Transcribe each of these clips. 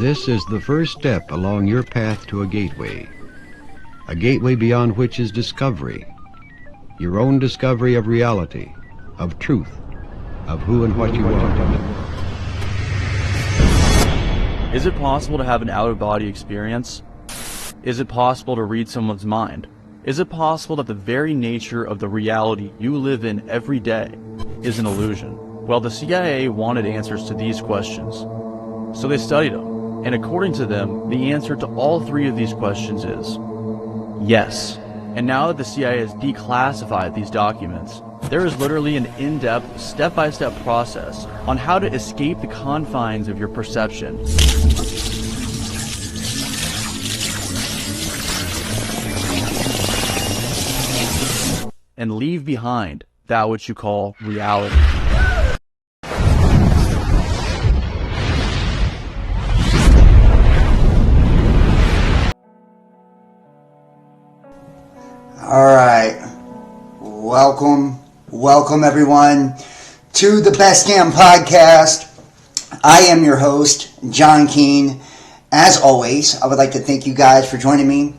This is the first step along your path to a gateway beyond which is discovery, your own discovery of reality, of truth, of who and what you are. Is it possible to have an out-of-body experience? Is it possible to read someone's mind? Is it possible that the very nature of the reality you live in every day is an illusion? Well, the CIA wanted answers to these questions, so they studied them. And according to them, the answer to all three of these questions is yes. And now that the CIA has declassified these documents, there is literally an in-depth, step-by-step process on how to escape the confines of your perception and leave behind that which you call reality. All right, welcome everyone to the Best Damn Podcast. I am your host, John Keane. As always, I would like to thank you guys for joining me.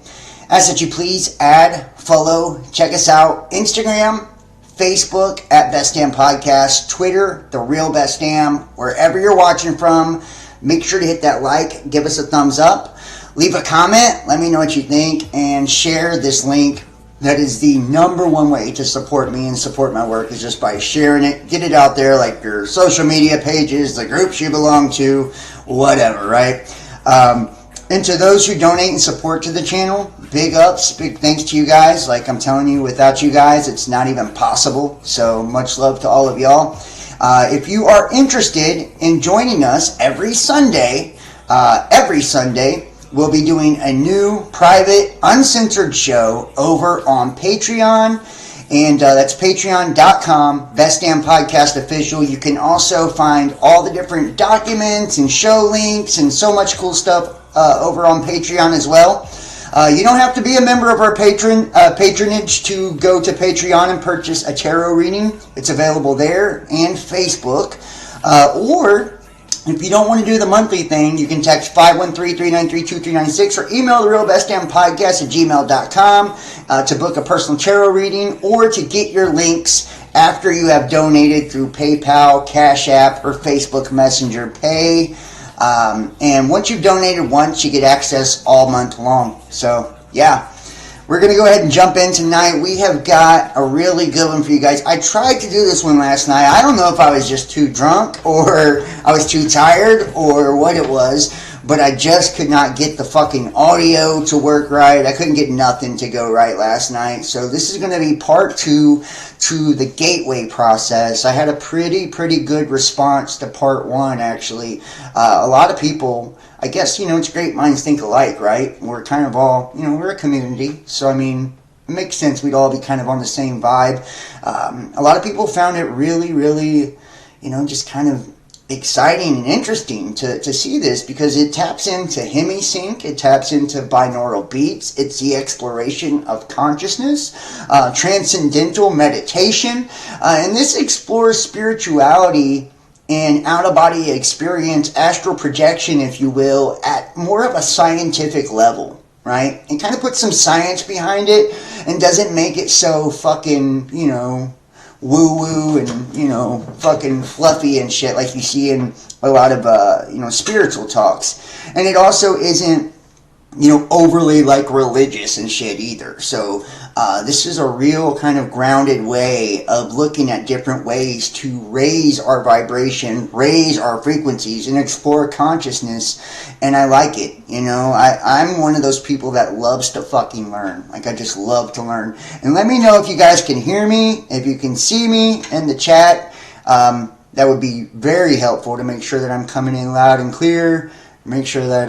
Ask that you please add, follow, check us out, Instagram, Facebook at Best Damn Podcast, Twitter, The Real Best Damn, wherever you're watching from. Make sure to hit that like, give us a thumbs up, leave a comment, let me know what you think, and share this link. That is the number one way to support me and support my work, is just by sharing it. Get it out there, like your social media pages, the groups you belong to, whatever, right? And to those who donate and support to the channel, big ups, big thanks to you guys. Like I'm telling you, without you guys, it's not even possible. So much love to all of y'all. If you are interested in joining us every Sunday, we'll be doing a new private, uncensored show over on Patreon, and that's patreon.com, Best Damn Podcast Official. You can also find all the different documents and show links and so much cool stuff over on Patreon as well. You don't have to be a member of our patronage to go to Patreon and purchase a tarot reading. It's available there and Facebook. Or if you don't want to do the monthly thing, you can text 513-393-2396 or email therealbestdampodcast@gmail.com to book a personal tarot reading or to get your links after you have donated through PayPal, Cash App, or Facebook Messenger Pay. And once you've donated once, you get access all month long. So, yeah. We're going to go ahead and jump in tonight. We have got a really good one for you guys. I tried to do this one last night. I don't know if I was just too drunk or I was too tired or what it was, but I just could not get the fucking audio to work right. I couldn't get nothing to go right last night. So this is going to be part 2 to the gateway process. I had a pretty good response to part 1, actually. A lot of people, I guess, it's great minds think alike, right? We're kind of all, we're a community. So, it makes sense we'd all be kind of on the same vibe. A lot of people found it really, just kind of exciting and interesting to see this, because it taps into Hemisync, it taps into binaural beats, it's the exploration of consciousness, transcendental meditation, and this explores spirituality and out-of-body experience, astral projection, if you will, at more of a scientific level, right? And kind of puts some science behind it and doesn't make it so fucking, woo-woo and, fucking fluffy and shit like you see in a lot of, spiritual talks. And it also isn't, overly, religious and shit either. So, this is a real kind of grounded way of looking at different ways to raise our vibration, raise our frequencies, and explore consciousness. And I like it, I'm one of those people that loves to fucking learn. I just love to learn. And let me know if you guys can hear me, if you can see me in the chat. That would be very helpful to make sure that I'm coming in loud and clear. Make sure that,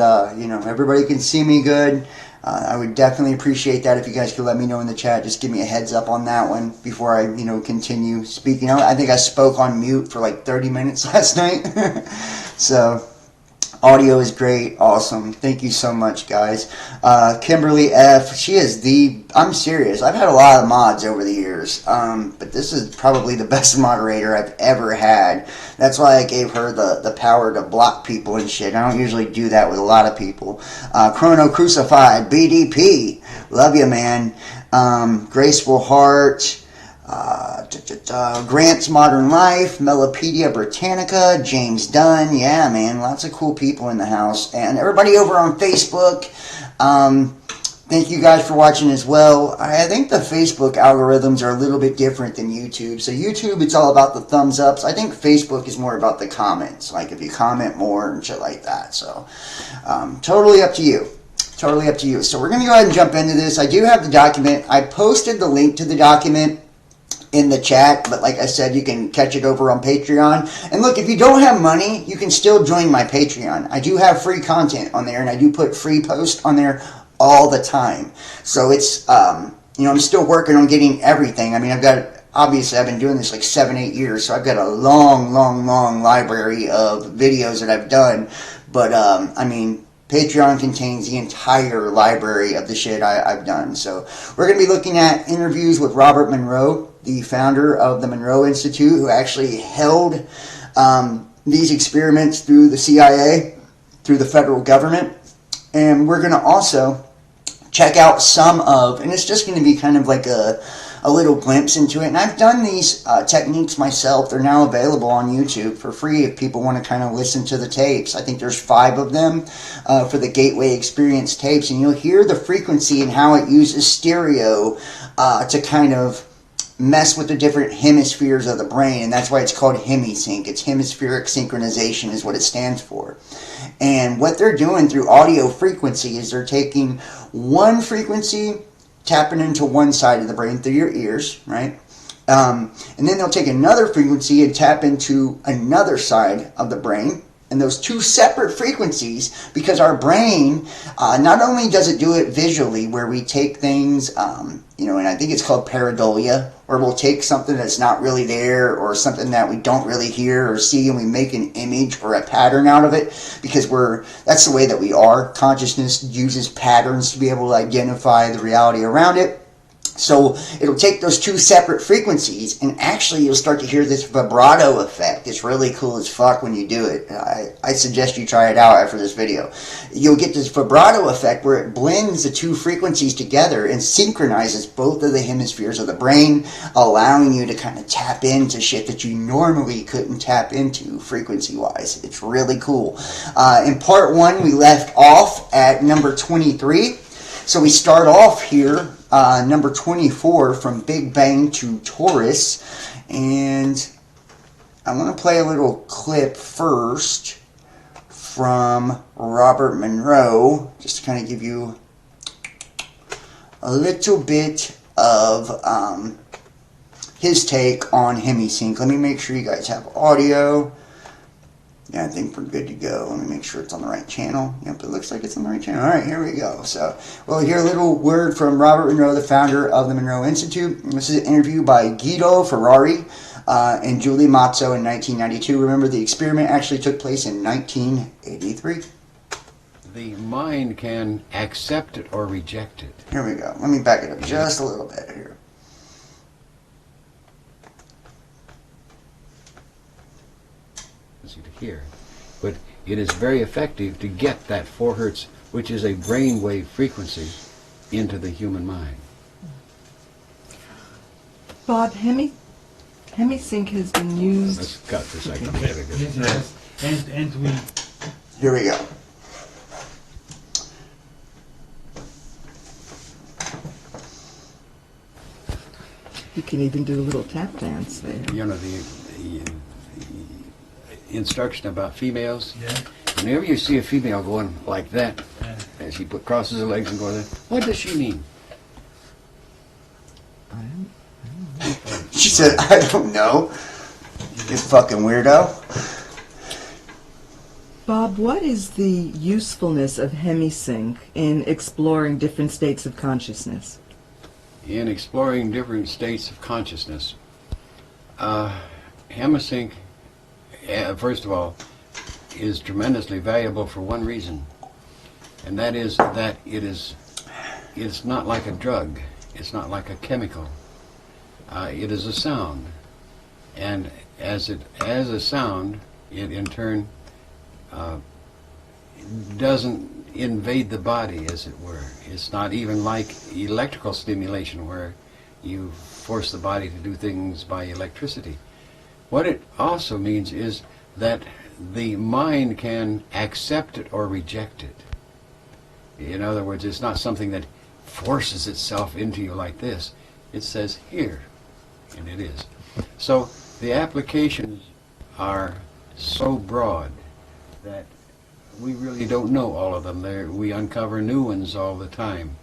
everybody can see me good. I would definitely appreciate that if you guys could let me know in the chat. Just give me a heads up on that one before I, continue speaking. I think I spoke on mute for 30 minutes last night. So, Audio is great. Awesome. Thank you so much, guys. Kimberly F. She is I'm serious. I've had a lot of mods over the years, but this is probably the best moderator I've ever had. That's why I gave her the power to block people and shit. I don't usually do that with a lot of people. Chrono Crucified, BDP. Love you, man. Graceful Heart. Grant's Modern Life, Melopedia Britannica, James Dunn. Yeah, man, lots of cool people in the house. And everybody over on Facebook, thank you guys for watching as well. I think the Facebook algorithms are a little bit different than YouTube. So YouTube, it's all about the thumbs ups. I think Facebook is more about the comments, like if you comment more and shit like that. So totally up to you. Totally up to you. So we're going to go ahead and jump into this. I do have the document. I posted the link to the document in the chat, but like I said, you can catch it over on Patreon. And look, if you don't have money, you can still join my Patreon. I do have free content on there, and I do put free posts on there all the time. So it's, I'm still working on getting everything. I mean, obviously I've been doing this like 7-8 years, so I've got a long library of videos that I've done. But, Patreon contains the entire library of the shit I've done. So we're going to be looking at interviews with Robert Monroe, the founder of the Monroe Institute, who actually held these experiments through the CIA, through the federal government. And we're going to also check out and it's just going to be kind of like a little glimpse into it. And I've done these techniques myself. They're now available on YouTube for free if people want to kind of listen to the tapes. I think there's 5 of them for the Gateway Experience tapes. And you'll hear the frequency and how it uses stereo to kind of mess with the different hemispheres of the brain. And that's why it's called HemiSync. It's hemispheric synchronization is what it stands for. And what they're doing through audio frequency is they're taking one frequency, tapping into one side of the brain through your ears, right? And then they'll take another frequency and tap into another side of the brain. And those 2 separate frequencies, because our brain, not only does it do it visually, where we take things, and I think it's called pareidolia, where we'll take something that's not really there, or something that we don't really hear or see, and we make an image or a pattern out of it, because that's the way that we are. Consciousness uses patterns to be able to identify the reality around it. So it'll take those 2 separate frequencies, and actually you'll start to hear this vibrato effect. It's really cool as fuck when you do it. I suggest you try it out after this video. You'll get this vibrato effect where it blends the 2 frequencies together and synchronizes both of the hemispheres of the brain, allowing you to kind of tap into shit that you normally couldn't tap into frequency-wise. It's really cool. In part 1, we left off at number 23. So we start off here, number 24, from Big Bang to Taurus. And I want to play a little clip first from Robert Monroe, just to kind of give you a little bit of his take on HemiSync. Let me make sure you guys have audio. Yeah, I think we're good to go. Let me make sure it's on the right channel. Yep, it looks like it's on the right channel. All right, here we go. So we'll hear a little word from Robert Monroe, the founder of the Monroe Institute. This is an interview by Guido Ferrari and Julie Mazzo in 1992. Remember, the experiment actually took place in 1983. The mind can accept it or reject it. Here we go. Let me back it up just a little bit here. To hear, but it is very effective to get that 4 hertz, which is a brainwave frequency, into the human mind. Bob, HemiSync has been used. Let's cut this. I can Yes, and we. Here we go. You can even do a little tap dance there. You know the instruction about females. Yeah. Whenever you see a female going like that, Yeah. and she crosses her legs and goes like that, what does she mean? She said, I don't know. You fucking weirdo. Bob, what is the usefulness of HemiSync in exploring different states of consciousness? In exploring different states of consciousness, HemiSync, first of all, is tremendously valuable for one reason, and that is that it's not like a drug, it's not like a chemical. It is a sound, and as a sound, it in turn doesn't invade the body, as it were. It's not even like electrical stimulation, where you force the body to do things by electricity. What it also means is that the mind can accept it or reject it. In other words, it's not something that forces itself into you like this. It says here, and it is. So the applications are so broad that we really don't know all of them. We uncover new ones all the time.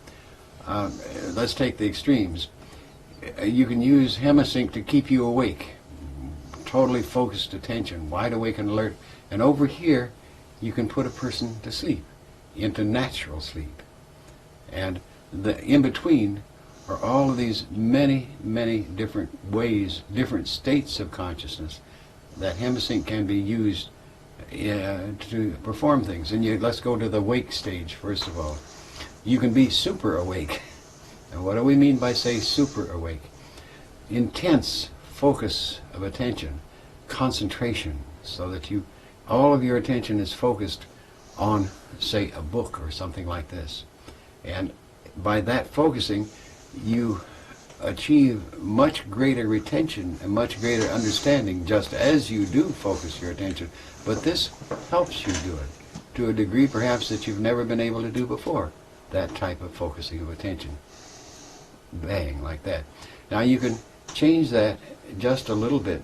Let's take the extremes. You can use Hemisync to keep you awake, totally focused attention, wide awake and alert. And over here, you can put a person to sleep, into natural sleep. And the in between are all of these many, many different ways, different states of consciousness that Hemisync can be used to perform things. And let's go to the wake stage first of all. You can be super awake. And what do we mean by say super awake? Intense focus of attention, concentration, so that all of your attention is focused on, say, a book or something like this. And by that focusing, you achieve much greater retention and much greater understanding just as you do focus your attention. But this helps you do it to a degree perhaps that you've never been able to do before, that type of focusing of attention. Bang, like that. Now you can change that just a little bit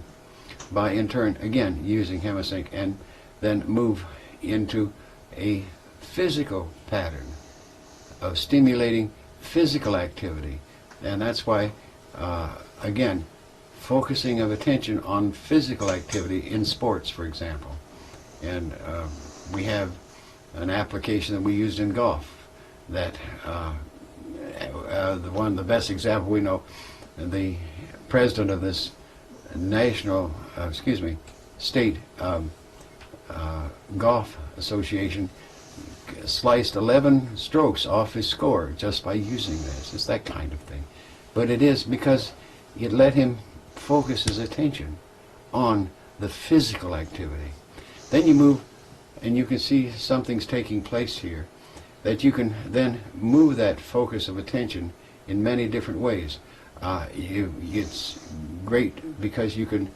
by, in turn, again, using Hemisync, and then move into a physical pattern of stimulating physical activity. And that's why, again, focusing of attention on physical activity in sports, for example. And we have an application that we used in golf that the best example we know, the president of this state golf association sliced 11 strokes off his score just by using this. It's that kind of thing. But it is because it let him focus his attention on the physical activity. Then you move, and you can see something's taking place here, that you can then move that focus of attention in many different ways. It's great because you can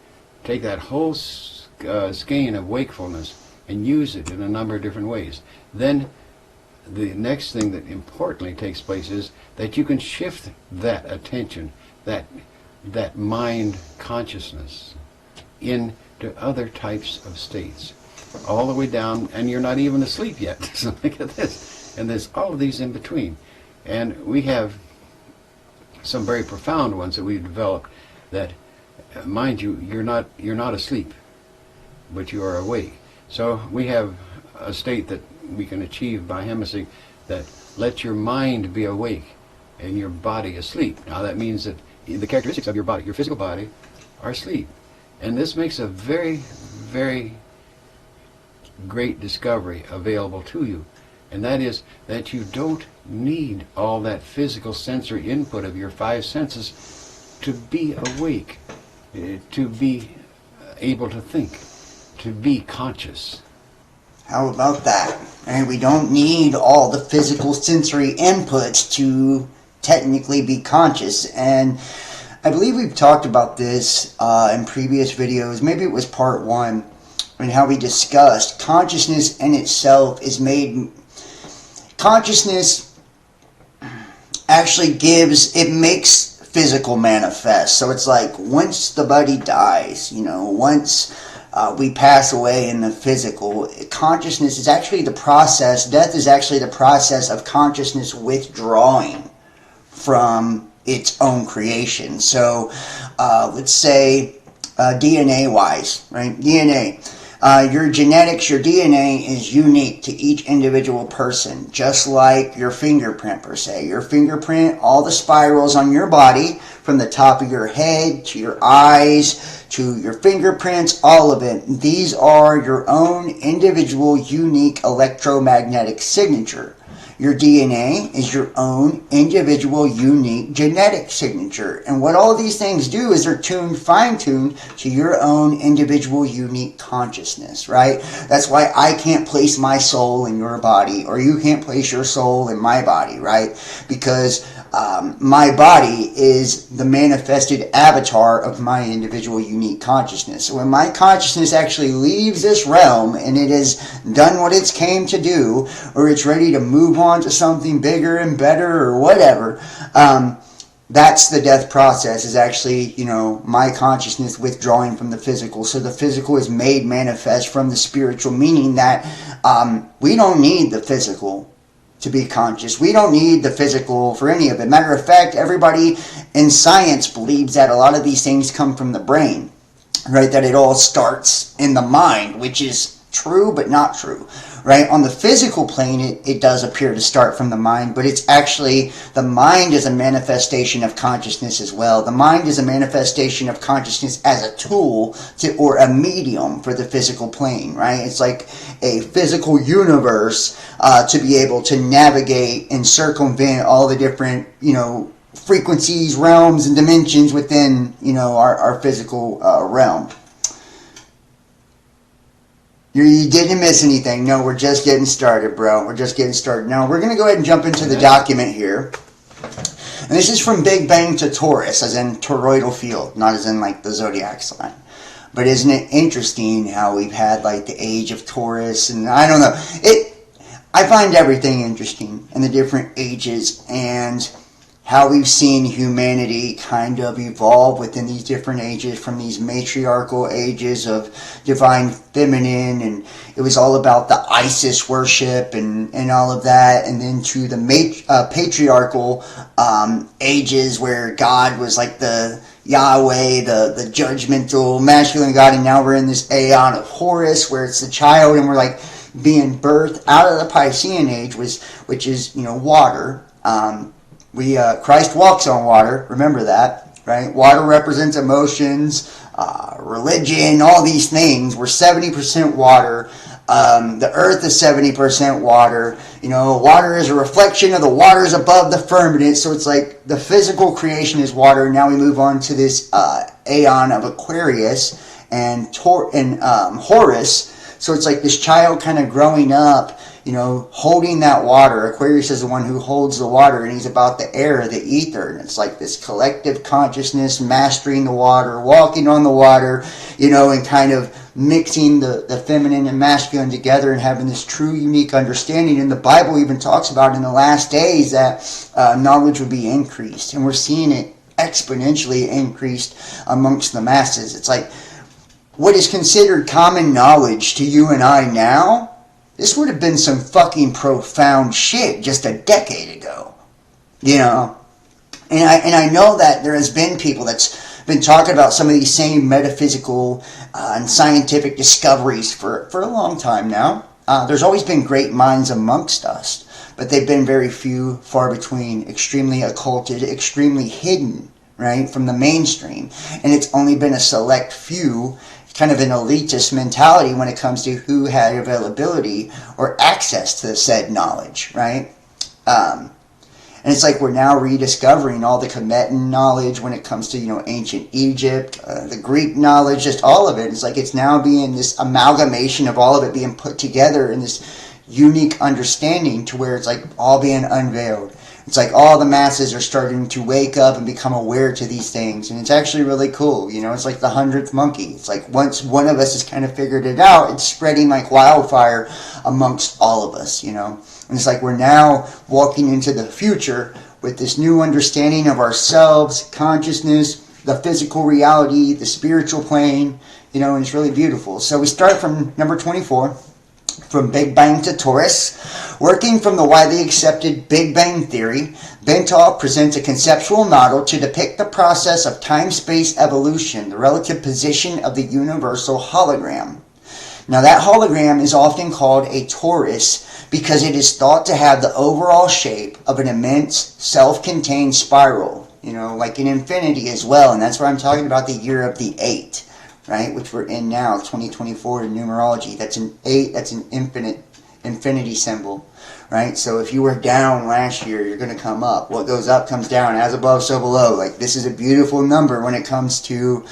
take that whole skein of wakefulness and use it in a number of different ways. Then the next thing that importantly takes place is that you can shift that attention, that mind consciousness, into other types of states, all the way down, and you're not even asleep yet. So look at this. And there's all of these in between. And we have some very profound ones that we've developed that, mind you, you're not asleep, but you are awake. So we have a state that we can achieve by Hemisync that lets your mind be awake and your body asleep. Now that means that the characteristics of your body, your physical body, are asleep. And this makes a very, very great discovery available to you. And that is that you don't need all that physical sensory input of your five senses to be awake, to be able to think, to be conscious. How about that? And we don't need all the physical sensory inputs to technically be conscious. And I believe we've talked about this in previous videos. Maybe it was part 1, and how we discussed consciousness in itself is made. Consciousness actually makes physical manifest. So it's like once the body dies, once we pass away in the physical, consciousness is actually the process, death is actually the process of consciousness withdrawing from its own creation. So let's say DNA-wise, right? DNA. Your genetics, your DNA is unique to each individual person, just like your fingerprint per se. Your fingerprint, all the spirals on your body, from the top of your head to your eyes to your fingerprints, all of it. These are your own individual unique electromagnetic signature. Your DNA is your own individual unique genetic signature. And what all of these things do is they're fine-tuned to your own individual unique consciousness, right? That's why I can't place my soul in your body, or you can't place your soul in my body, right? Because my body is the manifested avatar of my individual unique consciousness. So when my consciousness actually leaves this realm and it has done what it's came to do, or it's ready to move on to something bigger and better or whatever, that's the death process, is actually, my consciousness withdrawing from the physical. So the physical is made manifest from the spiritual, meaning that we don't need the physical to be conscious. We don't need the physical for any of it. Matter of fact, everybody in science believes that a lot of these things come from the brain, right? That it all starts in the mind, which is true but not true, right? On the physical plane, it does appear to start from the mind, but it's actually, the mind is a manifestation of consciousness as well. The mind is a manifestation of consciousness as a tool or a medium for the physical plane, right? It's like a physical universe to be able to navigate and circumvent all the different, frequencies, realms, and dimensions within, our physical realm. You didn't miss anything. No, we're just getting started, bro. We're just getting started. Now, we're going to go ahead and jump into the document here. And this is from Big Bang to Taurus, as in toroidal field, not as in like the zodiac sign. But isn't it interesting how we've had like the age of Taurus, and I don't know. I find everything interesting in the different ages, and how we've seen humanity kind of evolve within these different ages, from these matriarchal ages of divine feminine, and it was all about the Isis worship and all of that, and then to the patriarchal ages where God was like the Yahweh, the judgmental masculine God, and now we're in this aeon of Horus where it's the child, and we're like being birthed out of the Piscean age, which is water. Christ walks on water, remember that, right? Water represents emotions, religion, all these things. We're 70% water. The earth is 70% water. Water is a reflection of the waters above the firmament. So it's like the physical creation is water. Now we move on to this aeon of Aquarius and Horus. So it's like this child kind of growing up, holding that water. Aquarius is the one who holds the water, and he's about the air, the ether. And it's like this collective consciousness, mastering the water, walking on the water, and kind of mixing the feminine and masculine together and having this true, unique understanding. And the Bible even talks about in the last days that knowledge would be increased. And we're seeing it exponentially increased amongst the masses. It's like what is considered common knowledge to you and I now, this would have been some fucking profound shit just a decade ago, And I know that there has been people that's been talking about some of these same metaphysical and scientific discoveries for a long time now. There's always been great minds amongst us, but they've been very few, far between, extremely occulted, extremely hidden, right, from the mainstream. And it's only been a select few, kind of an elitist mentality when it comes to who had availability or access to said knowledge, right? And it's like we're now rediscovering all the Kemetan knowledge when it comes to, ancient Egypt, the Greek knowledge, just all of it. It's like it's now being this amalgamation of all of it being put together in this unique understanding to where it's like all being unveiled. It's like all the masses are starting to wake up and become aware to these things. And it's actually really cool. It's like the 100th monkey. It's like once one of us has kind of figured it out, it's spreading like wildfire amongst all of us, And it's like we're now walking into the future with this new understanding of ourselves, consciousness, the physical reality, the spiritual plane, and it's really beautiful. So we start from number 24. From Big Bang to Taurus. Working from the widely accepted Big Bang theory, Bentall presents a conceptual model to depict the process of time-space evolution, the relative position of the universal hologram. Now that hologram is often called a torus because it is thought to have the overall shape of an immense self-contained spiral, like an infinity as well. And that's why I'm talking about the year of the 8, right? Which we're in now, 2024 in numerology. That's an 8, that's an infinity symbol, right? So if you were down last year, you're going to come up. What goes up comes down, as above, so below. Like, this is a beautiful number when it comes to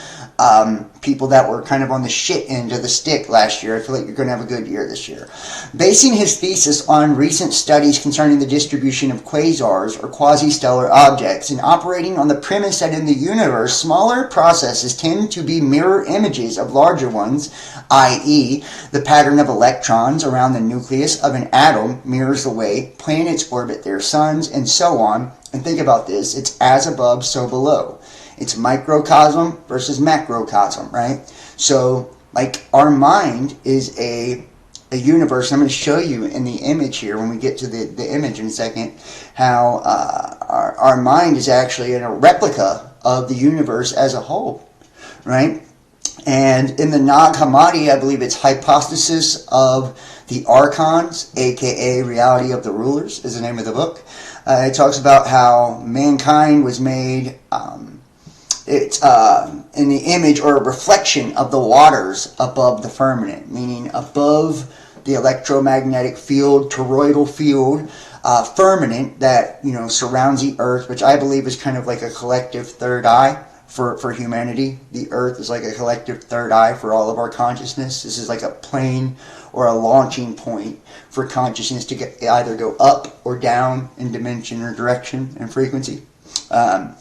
people that were kind of on the shit end of the stick last year. I feel like you're going to have a good year this year. Basing his thesis on recent studies concerning the distribution of quasars or quasi-stellar objects, and operating on the premise that in the universe, smaller processes tend to be mirror images of larger ones, i.e., the pattern of electrons around the nucleus of an atom mirrors the way planets orbit their suns, and so on. And think about this, it's as above, so below. It's microcosm versus macrocosm, right? So, like, our mind is a universe. I'm going to show you in the image here, when we get to the image in a second, how our mind is actually in a replica of the universe as a whole, right? And in the Nag Hammadi, I believe it's Hypostasis of the Archons, aka Reality of the Rulers, is the name of the book. It talks about how mankind was made... it's in the image or a reflection of the waters above the firmament, meaning above the electromagnetic field, toroidal field, firmament that surrounds the earth, which I believe is kind of like a collective third eye for humanity. The earth is like a collective third eye for all of our consciousness. This is like a plane or a launching point for consciousness to either go up or down in dimension or direction and frequency.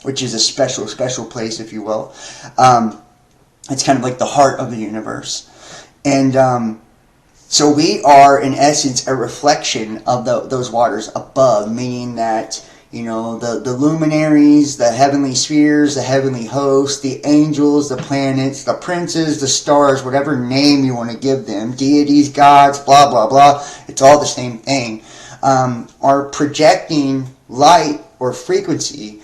Which is a special place, if you will. It's kind of like the heart of the universe. And so we are, in essence, a reflection of those waters above, meaning that, the luminaries, the heavenly spheres, the heavenly hosts, the angels, the planets, the princes, the stars, whatever name you want to give them, deities, gods, blah, blah, blah, it's all the same thing, are projecting light or frequency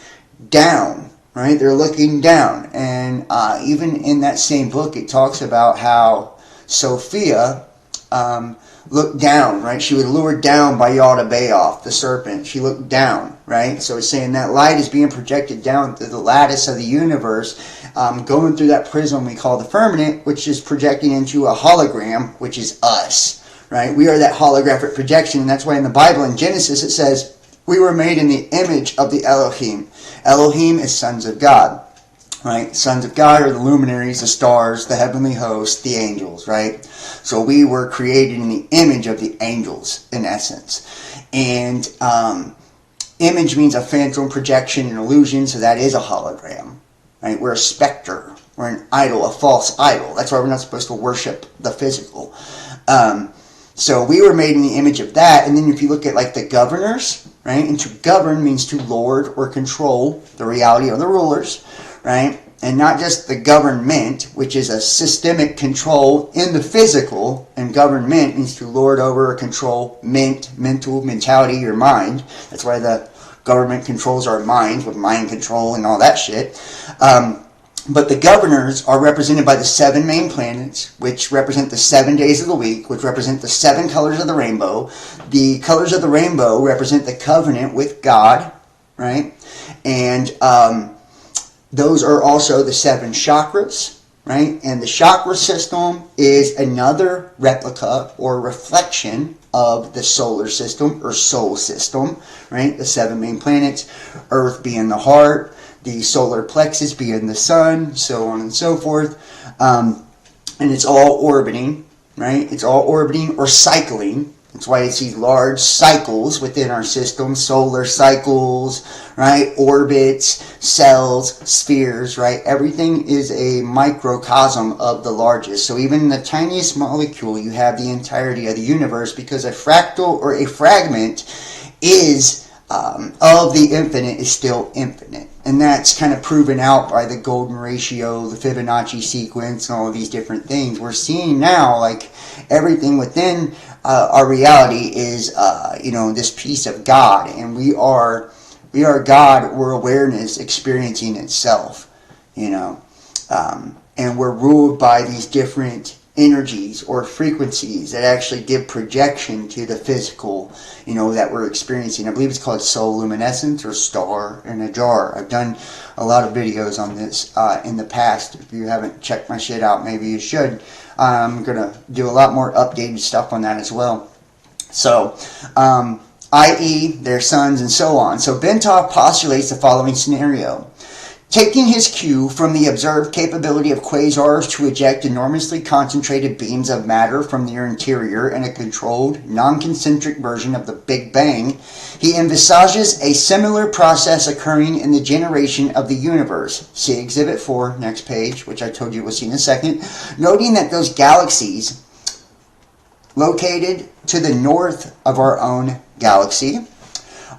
down, right? They're looking down. And even in that same book, it talks about how Sophia looked down, right? She was lured down by Yaldabaoth, the serpent. She looked down, right? So it's saying that light is being projected down through the lattice of the universe, going through that prism we call the firmament, which is projecting into a hologram, which is us, right? We are that holographic projection, and that's why in the Bible, in Genesis, it says, we were made in the image of the Elohim. Elohim is sons of God, right? Sons of God are the luminaries, the stars, the heavenly hosts, the angels, right? So we were created in the image of the angels, in essence. And image means a phantom, projection, and illusion, so that is a hologram, right? We're a specter. We're an idol, a false idol. That's why we're not supposed to worship the physical. So we were made in the image of that. And then if you look at like the governors, right? And to govern means to lord or control the reality of the rulers, right? And not just the government, which is a systemic control in the physical. And government means to lord over or control mental, mentality, your mind. That's why the government controls our minds with mind control and all that shit. But the governors are represented by the 7 main planets, which represent the 7 days of the week, which represent the 7 colors of the rainbow. The colors of the rainbow represent the covenant with God, right? And those are also the 7 chakras, right? And the chakra system is another replica or reflection of the solar system or soul system, right? The 7 main planets, Earth being the heart, the solar plexus being the sun, so on and so forth. And it's all orbiting, right? It's all orbiting or cycling. That's why it's these large cycles within our system, solar cycles, right? Orbits, cells, spheres, right? Everything is a microcosm of the largest. So even in the tiniest molecule, you have the entirety of the universe, because a fractal or a fragment is of the infinite is still infinite. And that's kind of proven out by the golden ratio, the Fibonacci sequence, and all of these different things. We're seeing now, like, everything within our reality is, this piece of God. And we are God, we're awareness experiencing itself, and we're ruled by these different energies or frequencies that actually give projection to the physical, that we're experiencing. I believe it's called soul luminescence or star in a jar. I've done a lot of videos on this in the past. If you haven't checked my shit out, maybe you should. I'm going to do a lot more updated stuff on that as well. So, i.e. their suns and so on. So Bentov postulates the following scenario. Taking his cue from the observed capability of quasars to eject enormously concentrated beams of matter from their interior in a controlled, non-concentric version of the Big Bang, he envisages a similar process occurring in the generation of the universe. See Exhibit 4, next page, which I told you we'll see in a second, noting that those galaxies located to the north of our own galaxy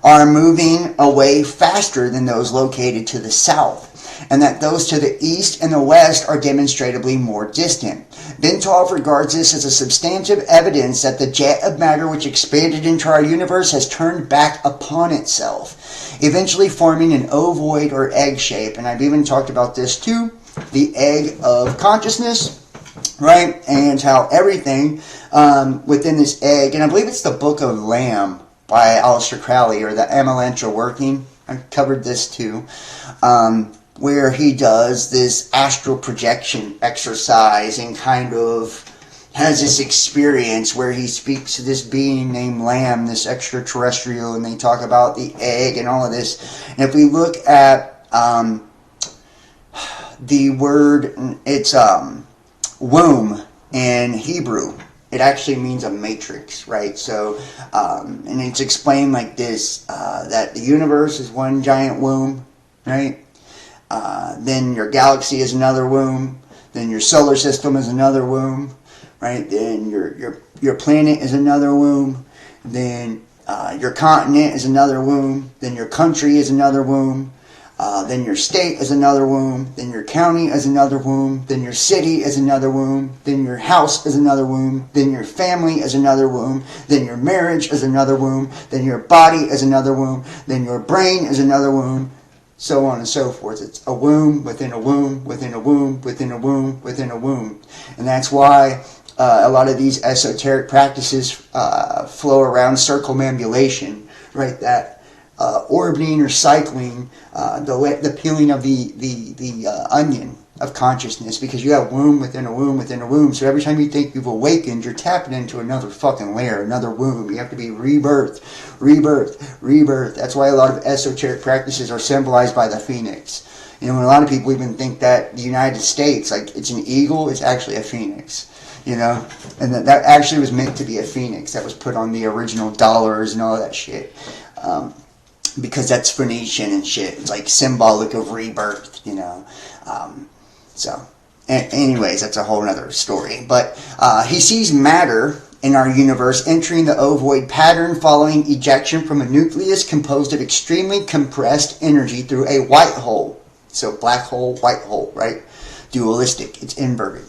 are moving away faster than those located to the south, and that those to the east and the west are demonstrably more distant. Bentov regards this as a substantive evidence that the jet of matter which expanded into our universe has turned back upon itself, eventually forming an ovoid or egg shape. And I've even talked about this too, the egg of consciousness, right? And how everything within this egg, and I believe it's the Book of Lamb by Aleister Crowley, or the Amalantra Working. I covered this too, where he does this astral projection exercise and kind of has this experience where he speaks to this being named Lamb, this extraterrestrial, and they talk about the egg and all of this. And if we look at the word, it's womb in Hebrew. It actually means a matrix, right? So, and it's explained like this, that the universe is one giant womb, right? Then your galaxy is another womb. Then your solar system is another womb, right? Then your planet is another womb. Then your continent is another womb. Then your country is another womb. Then your state is another womb. Then your county is another womb. Then your city is another womb. Then your house is another womb. Then your family is another womb. Then your marriage is another womb. Then your body is another womb. Then your brain is another womb. So on and so forth. It's a womb within a womb within a womb within a womb within a womb. And that's why a lot of these esoteric practices flow around circumambulation, right? That orbiting or cycling, the peeling of the onion of consciousness, because you have womb within a womb within a womb. So every time you think you've awakened, you're tapping into another fucking layer, another womb. You have to be rebirth, rebirth, rebirth. That's why a lot of esoteric practices are symbolized by the phoenix. And a lot of people even think that the United States, like it's an eagle, it's actually a phoenix. And that actually was meant to be a phoenix that was put on the original dollars and all that shit. Because that's Phoenician and shit. It's like symbolic of rebirth, anyways, that's a whole other story. But he sees matter in our universe entering the ovoid pattern following ejection from a nucleus composed of extremely compressed energy through a white hole. So black hole, white hole, right? Dualistic. It's inverted.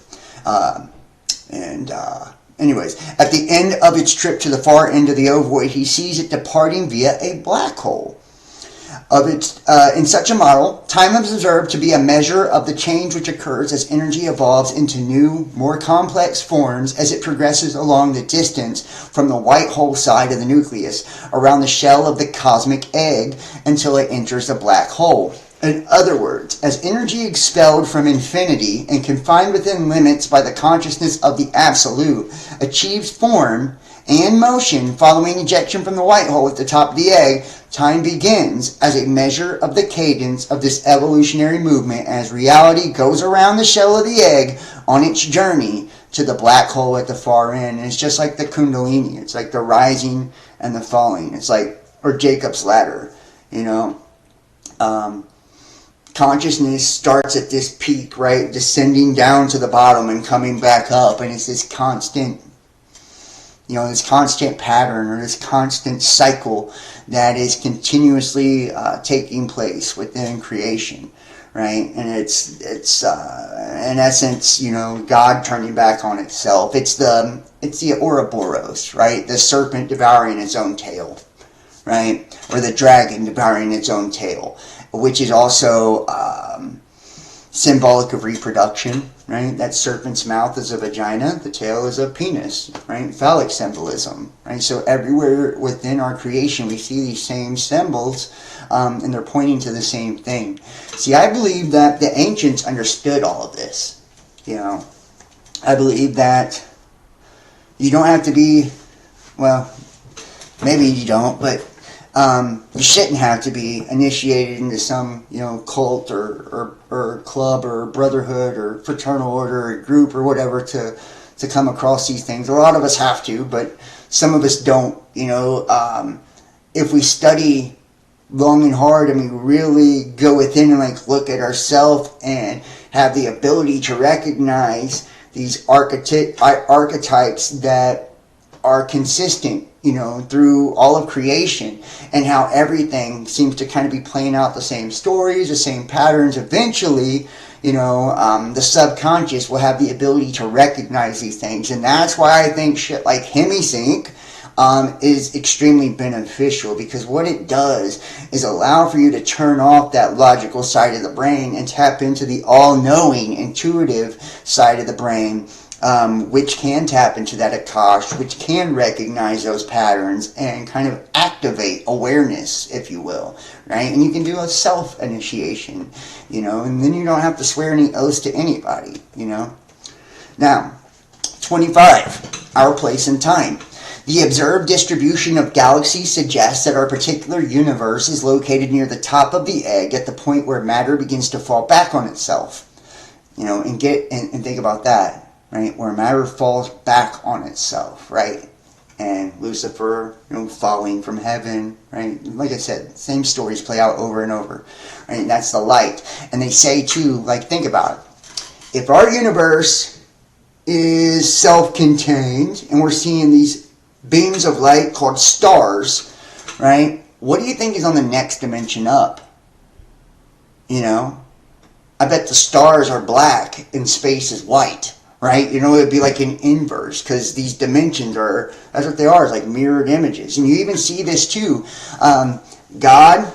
Anyways, at the end of its trip to the far end of the ovoid, he sees it departing via a black hole. In such a model, time is observed to be a measure of the change which occurs as energy evolves into new, more complex forms as it progresses along the distance from the white hole side of the nucleus around the shell of the cosmic egg until it enters the black hole. In other words, as energy expelled from infinity and confined within limits by the consciousness of the Absolute achieves form and motion following ejection from the white hole at the top of the egg, time begins as a measure of the cadence of this evolutionary movement as reality goes around the shell of the egg on its journey to the black hole at the far end. And it's just like the Kundalini. It's like the rising and the falling. It's like, or Jacob's ladder, consciousness starts at this peak, right? Descending down to the bottom and coming back up. And it's this constant, this constant pattern or this constant cycle that is continuously taking place within creation, right? And it's in essence, God turning back on itself. It's the Ouroboros, right? The serpent devouring its own tail, right? Or the dragon devouring its own tail, which is also symbolic of reproduction, right? That serpent's mouth is a vagina, the tail is a penis, right? Phallic symbolism, right? So everywhere within our creation we see these same symbols, and they're pointing to the same thing. See, I believe that the ancients understood all of this. You know, I believe that you don't have to be, well, maybe you don't, but you shouldn't have to be initiated into some, you know, cult or club or brotherhood or fraternal order or group or whatever to come across these things. A lot of us have to, but some of us don't. You know, if we study long and hard and we really go within and like look at ourselves and have the ability to recognize these archetypes that are consistent, you know, through all of creation, and how everything seems to kind of be playing out the same stories, the same patterns. Eventually, you know, the subconscious will have the ability to recognize these things. And that's why I think shit like HemiSync is extremely beneficial, because what it does is allow for you to turn off that logical side of the brain and tap into the all-knowing, intuitive side of the brain, which can tap into that Akash, which can recognize those patterns and kind of activate awareness, if you will, right? And you can do a self-initiation, you know, and then you don't have to swear any oaths to anybody, you know. Now, 25, our place and time. The observed distribution of galaxies suggests that our particular universe is located near the top of the egg at the point where matter begins to fall back on itself. You know, and think about that, right? Where matter falls back on itself, right? And Lucifer, you know, falling from heaven, right? Like I said, same stories play out over and over, right? That's the light. And they say too, like, think about it. If our universe is self-contained and we're seeing these beams of light called stars, right? What do you think is on the next dimension up? You know, I bet the stars are black and space is white, right? You know, it would be like an inverse, because these dimensions are, that's what they are, it's like mirrored images. And you even see this too. God,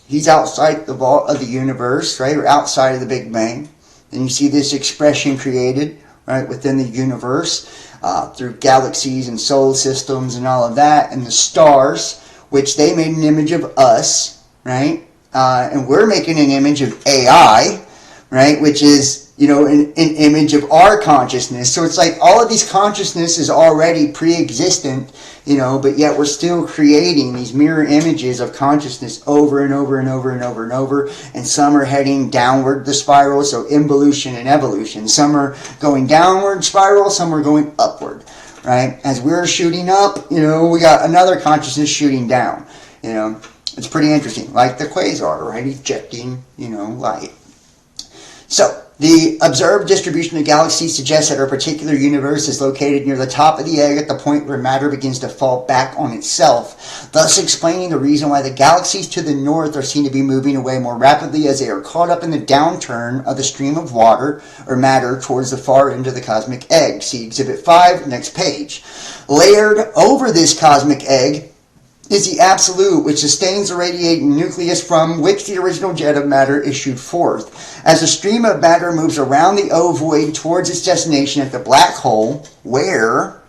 he's outside the vault of the universe, right? Or outside of the Big Bang. And you see this expression created, right, within the universe. Through galaxies and solar systems and all of that, and the stars, which they made an image of us, right? And we're making an image of AI, right? Which is, you know, an image of our consciousness. So it's like all of these consciousness is already pre-existent, you know, but yet we're still creating these mirror images of consciousness over and over and over and over and over. And some are heading downward the spiral, so involution and evolution. Some are going downward spiral, some are going upward, right? As we're shooting up, you know, we got another consciousness shooting down, you know. It's pretty interesting, like the quasar, right? Ejecting, you know, light. So, the observed distribution of galaxies suggests that our particular universe is located near the top of the egg at the point where matter begins to fall back on itself, thus explaining the reason why the galaxies to the north are seen to be moving away more rapidly as they are caught up in the downturn of the stream of water or matter towards the far end of the cosmic egg. See Exhibit 5, next page. Layered over this cosmic egg is the absolute, which sustains the radiating nucleus from which the original jet of matter issued forth. As the stream of matter moves around the ovoid towards its destination at the black hole, where,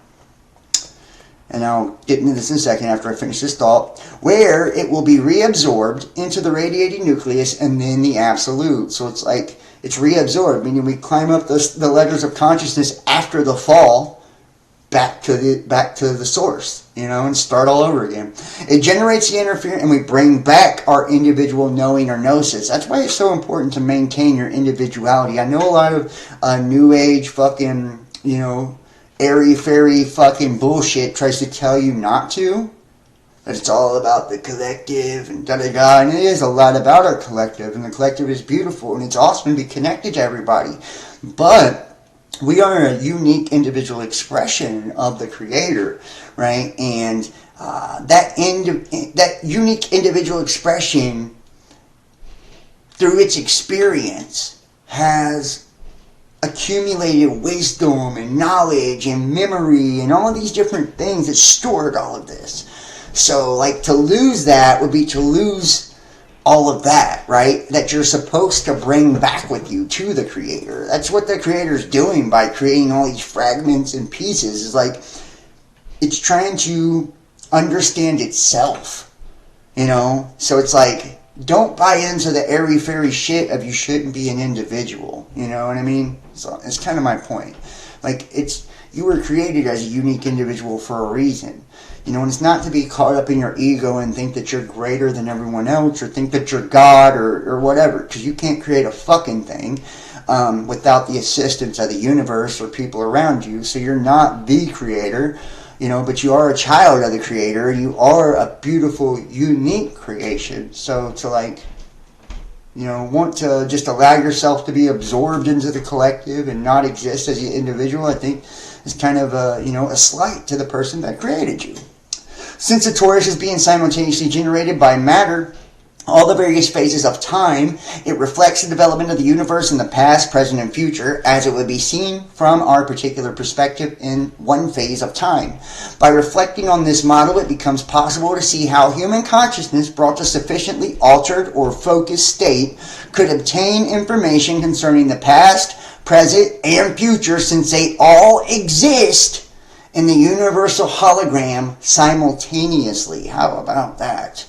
and I'll get into this in a second after I finish this thought, where it will be reabsorbed into the radiating nucleus and then the absolute. So it's like it's reabsorbed, meaning we climb up the ladders of consciousness after the fall, back to the source, you know, and start all over again. It generates the interference, and we bring back our individual knowing or gnosis. That's why it's so important to maintain your individuality. I know a lot of new age fucking, you know, airy-fairy fucking bullshit tries to tell you not to, that it's all about the collective and da-da-da, and it is a lot about our collective, and the collective is beautiful, and it's awesome to be connected to everybody. But we are a unique individual expression of the Creator, right? And that unique individual expression, through its experience, has accumulated wisdom and knowledge and memory and all of these different things that stored all of this. So, like, to lose that would be to lose all of that, right? That you're supposed to bring back with you to the creator. That's what the creator's doing by creating all these fragments and pieces. Is like, it's trying to understand itself, you know? So it's like, don't buy into the airy-fairy shit of you shouldn't be an individual, you know what I mean? So it's kind of my point. Like, you were created as a unique individual for a reason. You know, and it's not to be caught up in your ego and think that you're greater than everyone else or think that you're God or whatever, because you can't create a fucking thing without the assistance of the universe or people around you. So you're not the creator, you know, but you are a child of the creator. You are a beautiful, unique creation. So to, like, you know, want to just allow yourself to be absorbed into the collective and not exist as an individual, I think is kind of a, you know, a slight to the person that created you. Since the torus is being simultaneously generated by matter, all the various phases of time, it reflects the development of the universe in the past, present, and future, as it would be seen from our particular perspective in one phase of time. By reflecting on this model, it becomes possible to see how human consciousness, brought to sufficiently altered or focused state, could obtain information concerning the past, present, and future, since they all exist in the universal hologram simultaneously. How about that?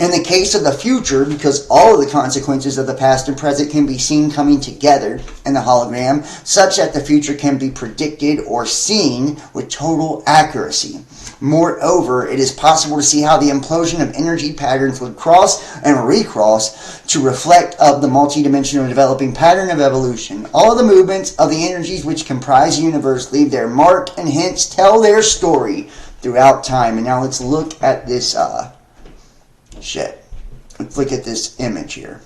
In the case of the future, because all of the consequences of the past and present can be seen coming together in the hologram, such that the future can be predicted or seen with total accuracy. Moreover, it is possible to see how the implosion of energy patterns would cross and recross to reflect of the multidimensional developing pattern of evolution. All of the movements of the energies which comprise the universe leave their mark and hence tell their story throughout time. And now let's look at this shit. Let's look at this image here.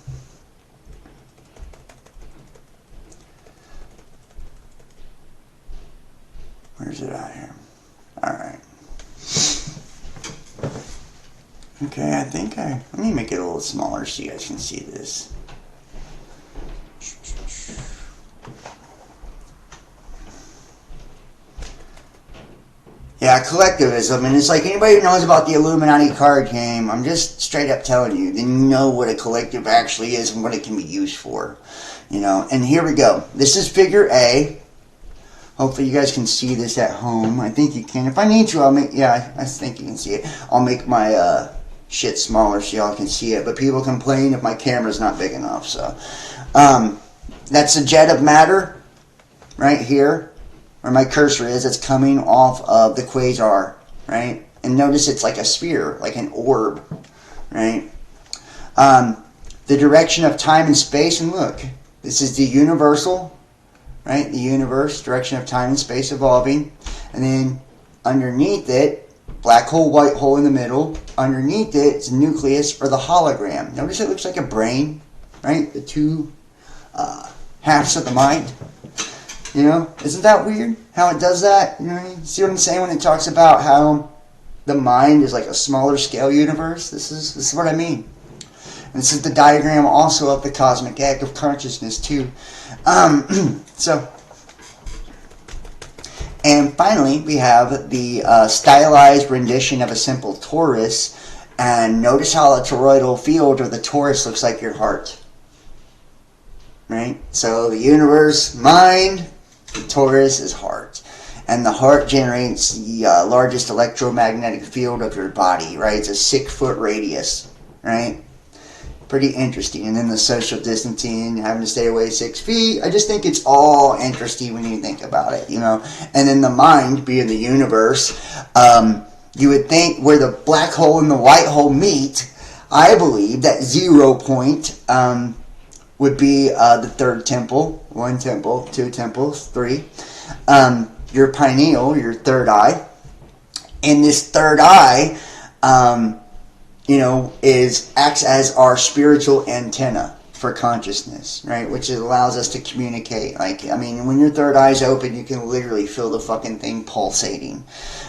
Where's it at here? Alright. Okay, let me make it a little smaller so you guys can see this. Yeah, collectivism, and it's like anybody who knows about the Illuminati card game, I'm just straight up telling you, then you know what a collective actually is and what it can be used for. You know, and here we go. This is figure A. Hopefully you guys can see this at home. I think you can. If I need to, I'll make, yeah, I think you can see it. I'll make my shit smaller so y'all can see it. But people complain if my camera's not big enough. So that's a jet of matter right here, where my cursor is. It's coming off of the quasar, right? And notice it's like a sphere, like an orb, right? The direction of time and space, and look, this is the universal, right? The universe, direction of time and space evolving. And then underneath it, black hole, white hole in the middle. Underneath it, it's nucleus or the hologram. Notice it looks like a brain, right? The two halves of the mind. You know, isn't that weird how it does that? You know what I mean? See what I'm saying when it talks about how the mind is like a smaller scale universe? This is what I mean. And this is the diagram also of the cosmic act of consciousness too. And finally, we have the stylized rendition of a simple torus. And notice how the toroidal field or the torus looks like your heart. Right? So the universe, mind, the torus is heart. And the heart generates the largest electromagnetic field of your body, right? It's a 6-foot radius, right? Pretty interesting. And then the social distancing, having to stay away 6 feet. I just think it's all interesting when you think about it, you know. And then the mind, being the universe, you would think where the black hole and the white hole meet, I believe that 0 point would be the third temple. 1 temple, 2 temples, 3. Your pineal, your third eye. And this third eye, you know, acts as our spiritual antenna for consciousness, right? Which allows us to communicate. Like, I mean, when your third eye's open, you can literally feel the fucking thing pulsating.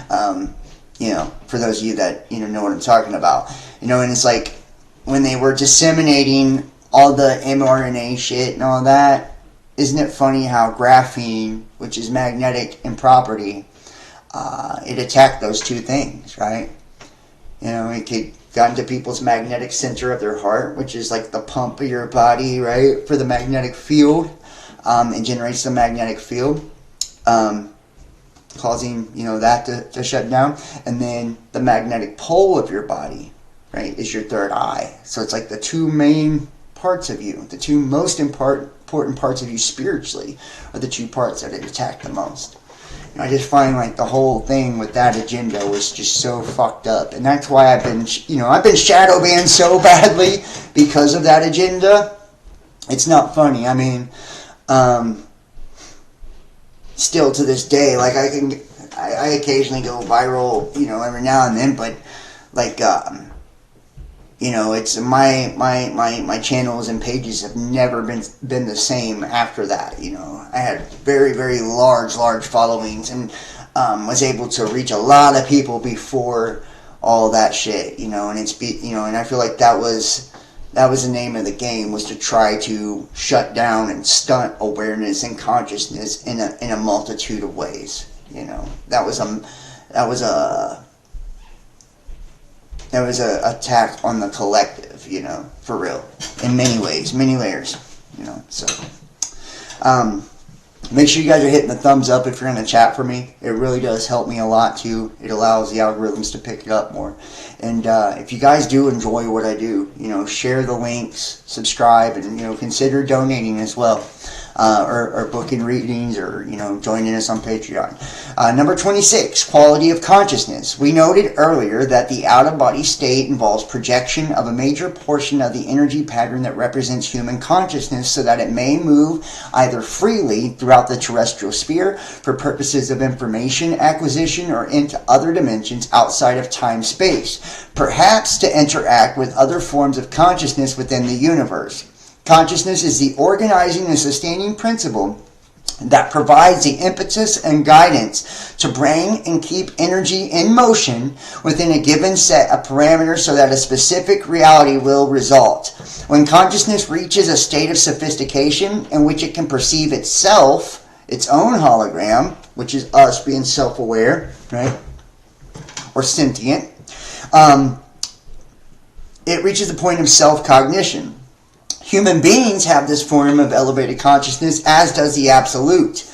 You know, for those of you that, you know what I'm talking about. You know, and it's like, when they were disseminating all the mRNA shit and all that, isn't it funny how graphene, which is magnetic in property, it attacked those two things, right? You know, it could got into people's magnetic center of their heart, which is like the pump of your body, right, for the magnetic field. It generates the magnetic field, causing, that to shut down. And then the magnetic pole of your body, right, is your third eye. So it's like the two main parts of you, the two most important parts of you spiritually are the two parts that it attacked the most. I just find like the whole thing with that agenda was just so fucked up, and that's why I've been shadow banned so badly because of that agenda. It's not funny. I mean, still to this day, like I occasionally go viral, every now and then, but like, it's my channels and pages have never been the same after that. I had very, very large followings and was able to reach a lot of people before all that shit. And and I feel like that was the name of the game, was to try to shut down and stunt awareness and consciousness in a multitude of ways. That was a attack on the collective, for real, in many ways, many layers, so, make sure you guys are hitting the thumbs up if you're in the chat for me. It really does help me a lot, too. It allows the algorithms to pick it up more. And if you guys do enjoy what I do, share the links, subscribe, and, consider donating as well. Or booking readings, or joining us on Patreon. Number 26, quality of consciousness. We noted earlier that the out-of-body state involves projection of a major portion of the energy pattern that represents human consciousness, so that it may move either freely throughout the terrestrial sphere for purposes of information acquisition, or into other dimensions outside of time-space, perhaps to interact with other forms of consciousness within the universe. Consciousness is the organizing and sustaining principle that provides the impetus and guidance to bring and keep energy in motion within a given set of parameters so that a specific reality will result. When consciousness reaches a state of sophistication in which it can perceive itself, its own hologram, which is us being self-aware, right, or sentient, it reaches the point of self-cognition. Human beings have this form of elevated consciousness, as does the Absolute,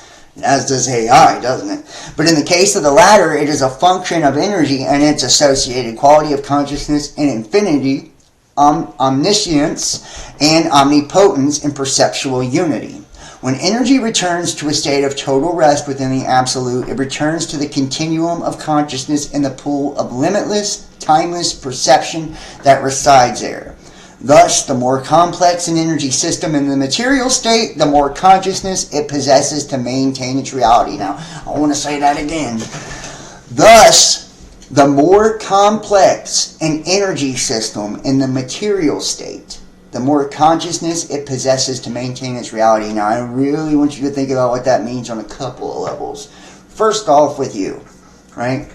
as does AI, doesn't it? But in the case of the latter, it is a function of energy and its associated quality of consciousness in infinity, omniscience, and omnipotence in perceptual unity. When energy returns to a state of total rest within the Absolute, it returns to the continuum of consciousness in the pool of limitless, timeless perception that resides there. Thus, the more complex an energy system in the material state, the more consciousness it possesses to maintain its reality. Now, I want to say that again. Thus, the more complex an energy system in the material state, the more consciousness it possesses to maintain its reality. Now, I really want you to think about what that means on a couple of levels. First off, with you, right?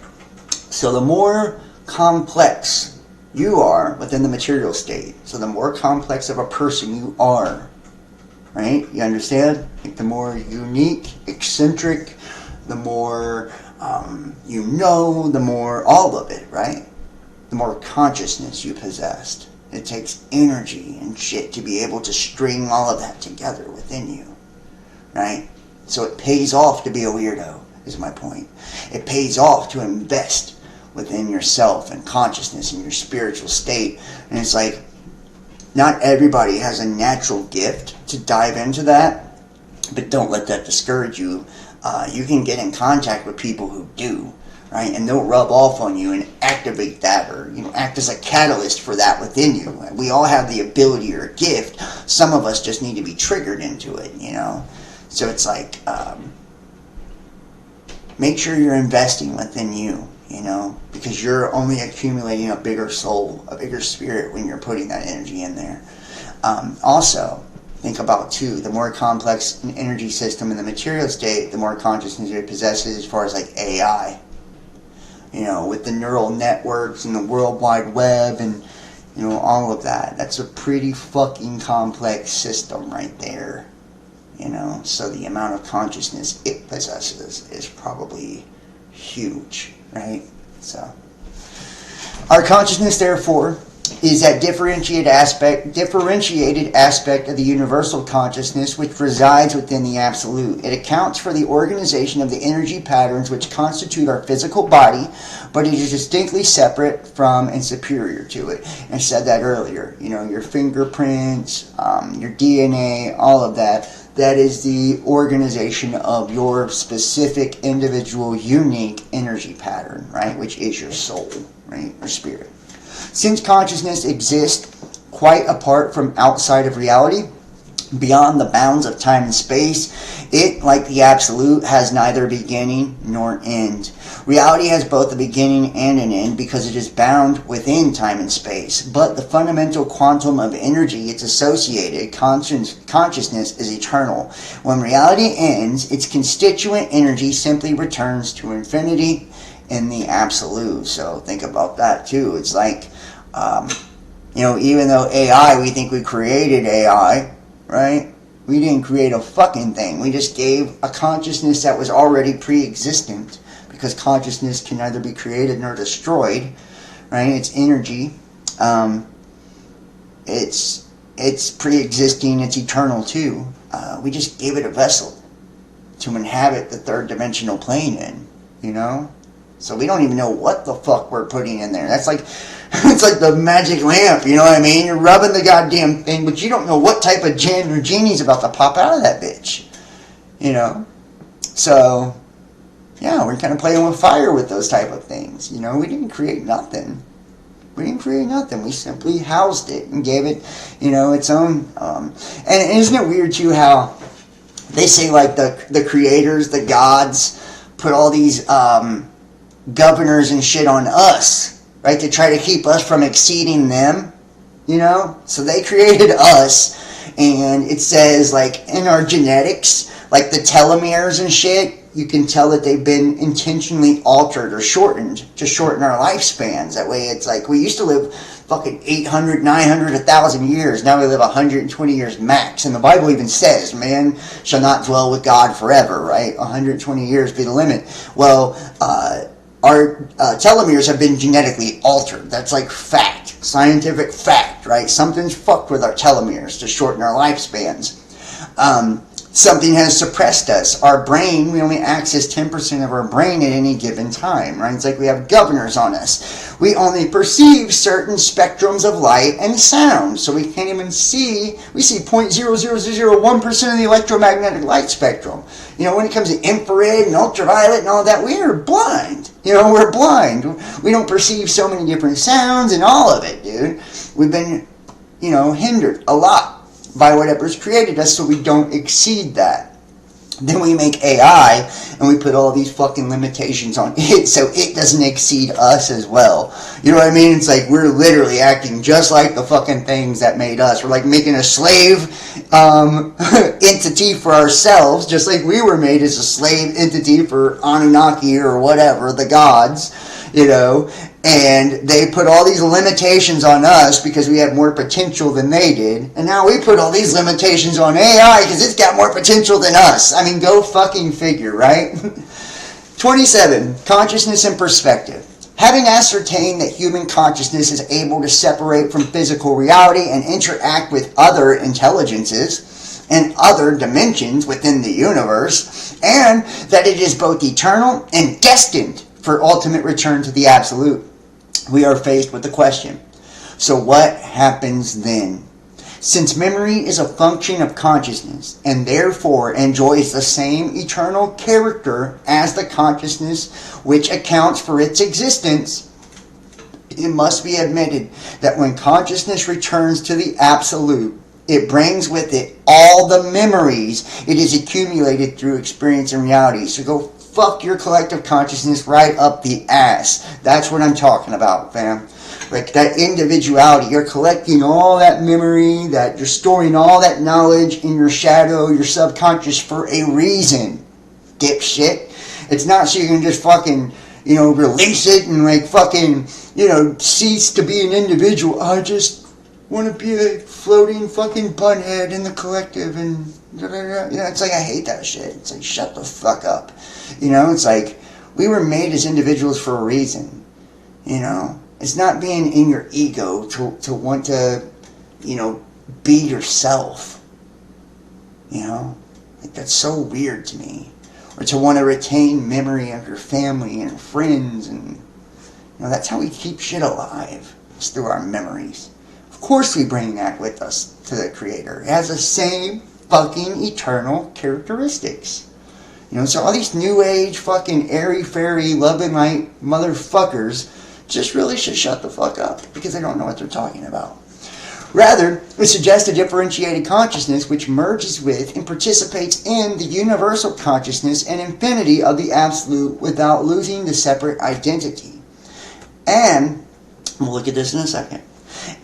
So the more complex you are within the material state, so the more complex of a person you are, right? You understand? Like the more unique, eccentric, the more the more all of it, right? The more consciousness you possessed. It takes energy and shit to be able to string all of that together within you, right? So it pays off to be a weirdo, is my point. It pays off to invest within yourself and consciousness and your spiritual state. And it's like, not everybody has a natural gift to dive into that, but don't let that discourage you. You can get in contact with people who do, right? And they'll rub off on you and activate that, or act as a catalyst for that within you. We all have the ability or gift. Some of us just need to be triggered into it, So it's like, make sure you're investing within you. Because you're only accumulating a bigger soul, a bigger spirit when you're putting that energy in there. Also, think about, too, the more complex an energy system in the material state, the more consciousness it possesses as far as, like, AI. With the neural networks and the World Wide Web and, all of that. That's a pretty fucking complex system right there. So the amount of consciousness it possesses is probably huge. Right? So, Our consciousness, therefore, is that differentiated aspect of the universal consciousness which resides within the absolute. It accounts for the organization of the energy patterns which constitute our physical body, but it is distinctly separate from and superior to it. And I said that earlier. You know, your fingerprints, your DNA, all of that. That is the organization of your specific, individual, unique energy pattern, right? Which is your soul, right? Or spirit. Since consciousness exists quite apart from outside of reality, beyond the bounds of time and space, it, like the absolute, has neither beginning nor end. Reality has both a beginning and an end because it is bound within time and space. But the fundamental quantum of energy it's associated, consciousness, is eternal. When reality ends, its constituent energy simply returns to infinity in the absolute. So think about that too. It's like, even though AI, we think we created AI, right? We didn't create a fucking thing. We just gave a consciousness that was already pre-existent, because consciousness can neither be created nor destroyed, right? It's energy. It's pre-existing. It's eternal too. We just gave it a vessel to inhabit the third dimensional plane in, you know? So we don't even know what the fuck we're putting in there. That's like, it's like the magic lamp, you know what I mean? You're rubbing the goddamn thing, but you don't know what type of genie's about to pop out of that bitch, you know? So, yeah, we're kind of playing with fire with those type of things, you know? We didn't create nothing. We didn't create nothing. We simply housed it and gave it, its own. And isn't it weird too how they say like the creators, the gods, put all these governors and shit on us, right, to try to keep us from exceeding them, so they created us, and it says like in our genetics, like the telomeres and shit, you can tell that they've been intentionally altered or shortened to shorten our lifespans. That way it's like we used to live fucking 800, 900, 1,000 years. Now we live 120 years max. And the Bible even says, man shall not dwell with God forever, right? 120 years be the limit. Well, our telomeres have been genetically altered. That's like fact, scientific fact, right? Something's fucked with our telomeres to shorten our lifespans. Something has suppressed us. Our brain, we only access 10% of our brain at any given time, right? It's like we have governors on us. We only perceive certain spectrums of light and sound, so we can't even see. We see 0.00001% of the electromagnetic light spectrum. When it comes to infrared and ultraviolet and all that, we are blind. We're blind. We don't perceive so many different sounds and all of it, dude. We've been, hindered a lot by whatever's created us, so we don't exceed that. Then we make AI, and we put all these fucking limitations on it, so it doesn't exceed us as well. You know what I mean? It's like we're literally acting just like the fucking things that made us. We're like making a slave entity for ourselves, just like we were made as a slave entity for Anunnaki or whatever, the gods, and they put all these limitations on us because we have more potential than they did. And now we put all these limitations on AI because it's got more potential than us. I mean, go fucking figure, right? 27. Consciousness and perspective. Having ascertained that human consciousness is able to separate from physical reality and interact with other intelligences and other dimensions within the universe, and that it is both eternal and destined for ultimate return to the absolute, we are faced with the question, so what happens then? Since memory is a function of consciousness and therefore enjoys the same eternal character as the consciousness which accounts for its existence, it must be admitted that when consciousness returns to the absolute, it brings with it all the memories it has accumulated through experience and reality. So go fuck your collective consciousness right up the ass. That's what I'm talking about, fam. Like that individuality. You're collecting all that memory, that you're storing all that knowledge in your shadow, your subconscious for a reason, dipshit. It's not so you can just fucking, release it and like fucking, cease to be an individual. I just want to be a floating fucking bunhead in the collective and it's like, I hate that shit. It's like, shut the fuck up. It's like, we were made as individuals for a reason, and It's not being in your ego to want to, be yourself. Like, that's so weird to me. Or to want to retain memory of your family and friends, and that's how we keep shit alive. It's through our memories. Of course we bring that with us to the Creator. It has the same fucking eternal characteristics. So all these new age fucking airy-fairy love and light motherfuckers just really should shut the fuck up, because they don't know what they're talking about. Rather, it suggests a differentiated consciousness which merges with and participates in the universal consciousness and infinity of the Absolute without losing the separate identity. And, we'll look at this in a second,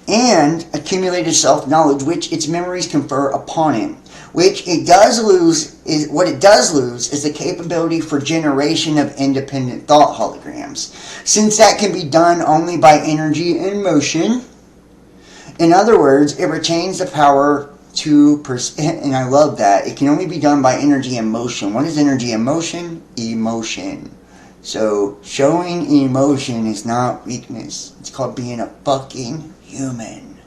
and accumulated self-knowledge which its memories confer upon it. What it does lose is the capability for generation of independent thought holograms. Since that can be done only by energy and motion, in other words, it retains the power to, and I love that, it can only be done by energy and motion. What is energy and motion? Emotion. So, showing emotion is not weakness. It's called being a fucking human.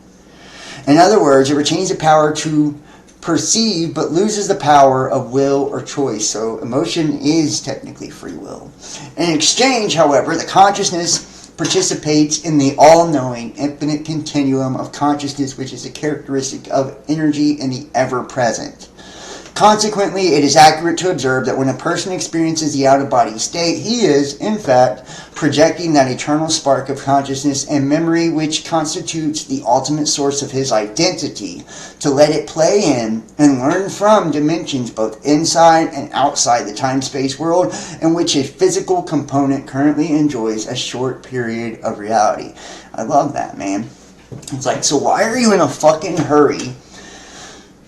In other words, it retains the power to perceive, but loses the power of will or choice. So, emotion is technically free will. In exchange, however, the consciousness participates in the all-knowing, infinite continuum of consciousness, which is a characteristic of energy in the ever-present. Consequently, it is accurate to observe that when a person experiences the out-of-body state, he is, in fact, projecting that eternal spark of consciousness and memory which constitutes the ultimate source of his identity, to let it play in and learn from dimensions both inside and outside the time-space world in which a physical component currently enjoys a short period of reality. I love that, man. It's like, so why are you in a fucking hurry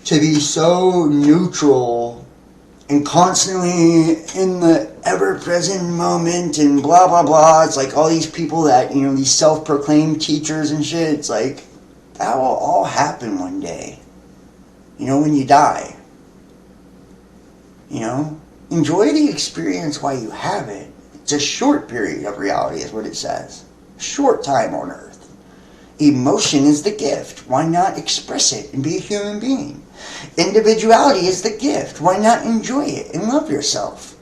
to be so neutral and constantly in the ever-present moment and blah, blah, blah? It's like all these people that, these self-proclaimed teachers and shit, it's like, that will all happen one day. When you die. Enjoy the experience while you have it. It's a short period of reality is what it says. Short time on earth. Emotion is the gift. Why not express it and be a human being? Individuality is the gift. Why not enjoy it and love yourself?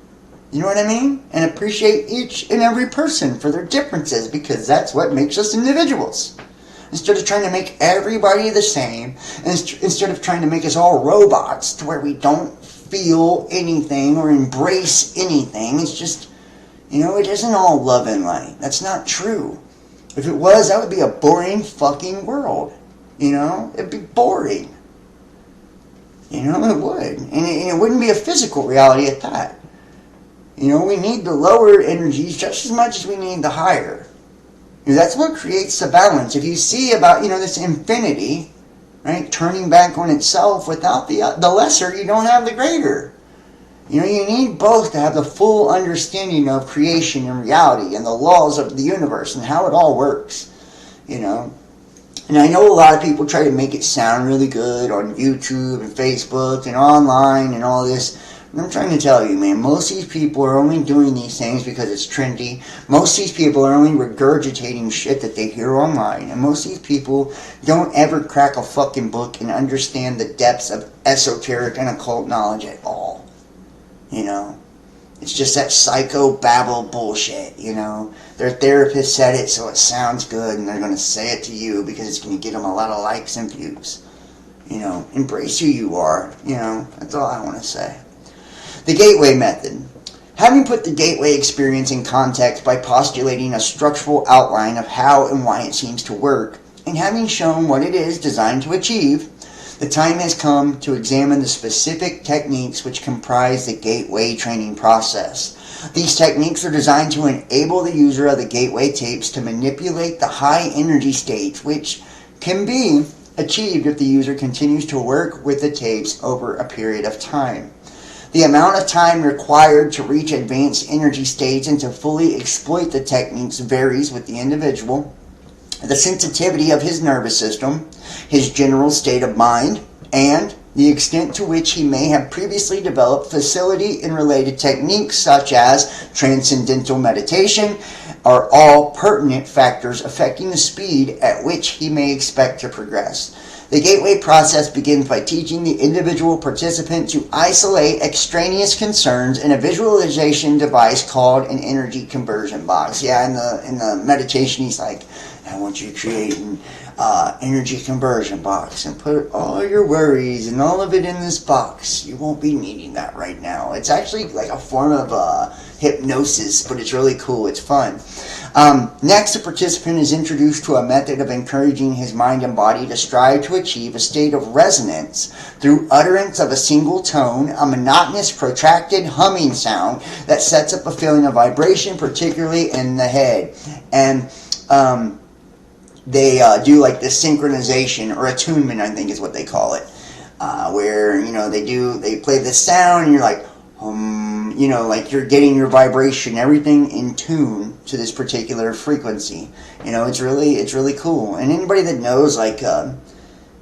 You know what I mean? And appreciate each and every person for their differences, because that's what makes us individuals. Instead of trying to make everybody the same, instead of trying to make us all robots to where we don't feel anything or embrace anything, it's just, it isn't all love and light. That's not true. If it was, that would be a boring fucking world. It'd be boring. It would. And it wouldn't be a physical reality at that. We need the lower energies just as much as we need the higher. That's what creates the balance. If you see about, this infinity, right, turning back on itself, without the lesser, you don't have the greater. You need both to have the full understanding of creation and reality and the laws of the universe and how it all works. And I know a lot of people try to make it sound really good on YouTube and Facebook and online and all this. And I'm trying to tell you, man, most of these people are only doing these things because it's trendy. Most of these people are only regurgitating shit that they hear online. And most of these people don't ever crack a fucking book and understand the depths of esoteric and occult knowledge at all. It's just that psycho-babble bullshit, Their therapist said it so it sounds good and they're going to say it to you because it's going to get them a lot of likes and views. Embrace who you are, That's all I want to say. The Gateway Method. Having put the Gateway experience in context by postulating a structural outline of how and why it seems to work, and having shown what it is designed to achieve, the time has come to examine the specific techniques which comprise the Gateway training process. These techniques are designed to enable the user of the Gateway tapes to manipulate the high energy states, which can be achieved if the user continues to work with the tapes over a period of time. The amount of time required to reach advanced energy states and to fully exploit the techniques varies with the individual, the sensitivity of his nervous system, his general state of mind, and the extent to which he may have previously developed facility in related techniques such as transcendental meditation are all pertinent factors affecting the speed at which he may expect to progress. The gateway process begins by teaching the individual participant to isolate extraneous concerns in a visualization device called an energy conversion box. Yeah, in the meditation, he's like, I want you to create an energy conversion box and put all your worries and all of it in this box. You won't be needing that right now. It's actually like a form of hypnosis, but it's really cool. It's fun. Next, the participant is introduced to a method of encouraging his mind and body to strive to achieve a state of resonance through utterance of a single tone, a monotonous, protracted humming sound that sets up a feeling of vibration, particularly in the head. And they do like this synchronization or attunement, I think is what they call it, where they play this sound and you're like, like you're getting your vibration, everything in tune to this particular frequency. It's really cool. And anybody that knows like a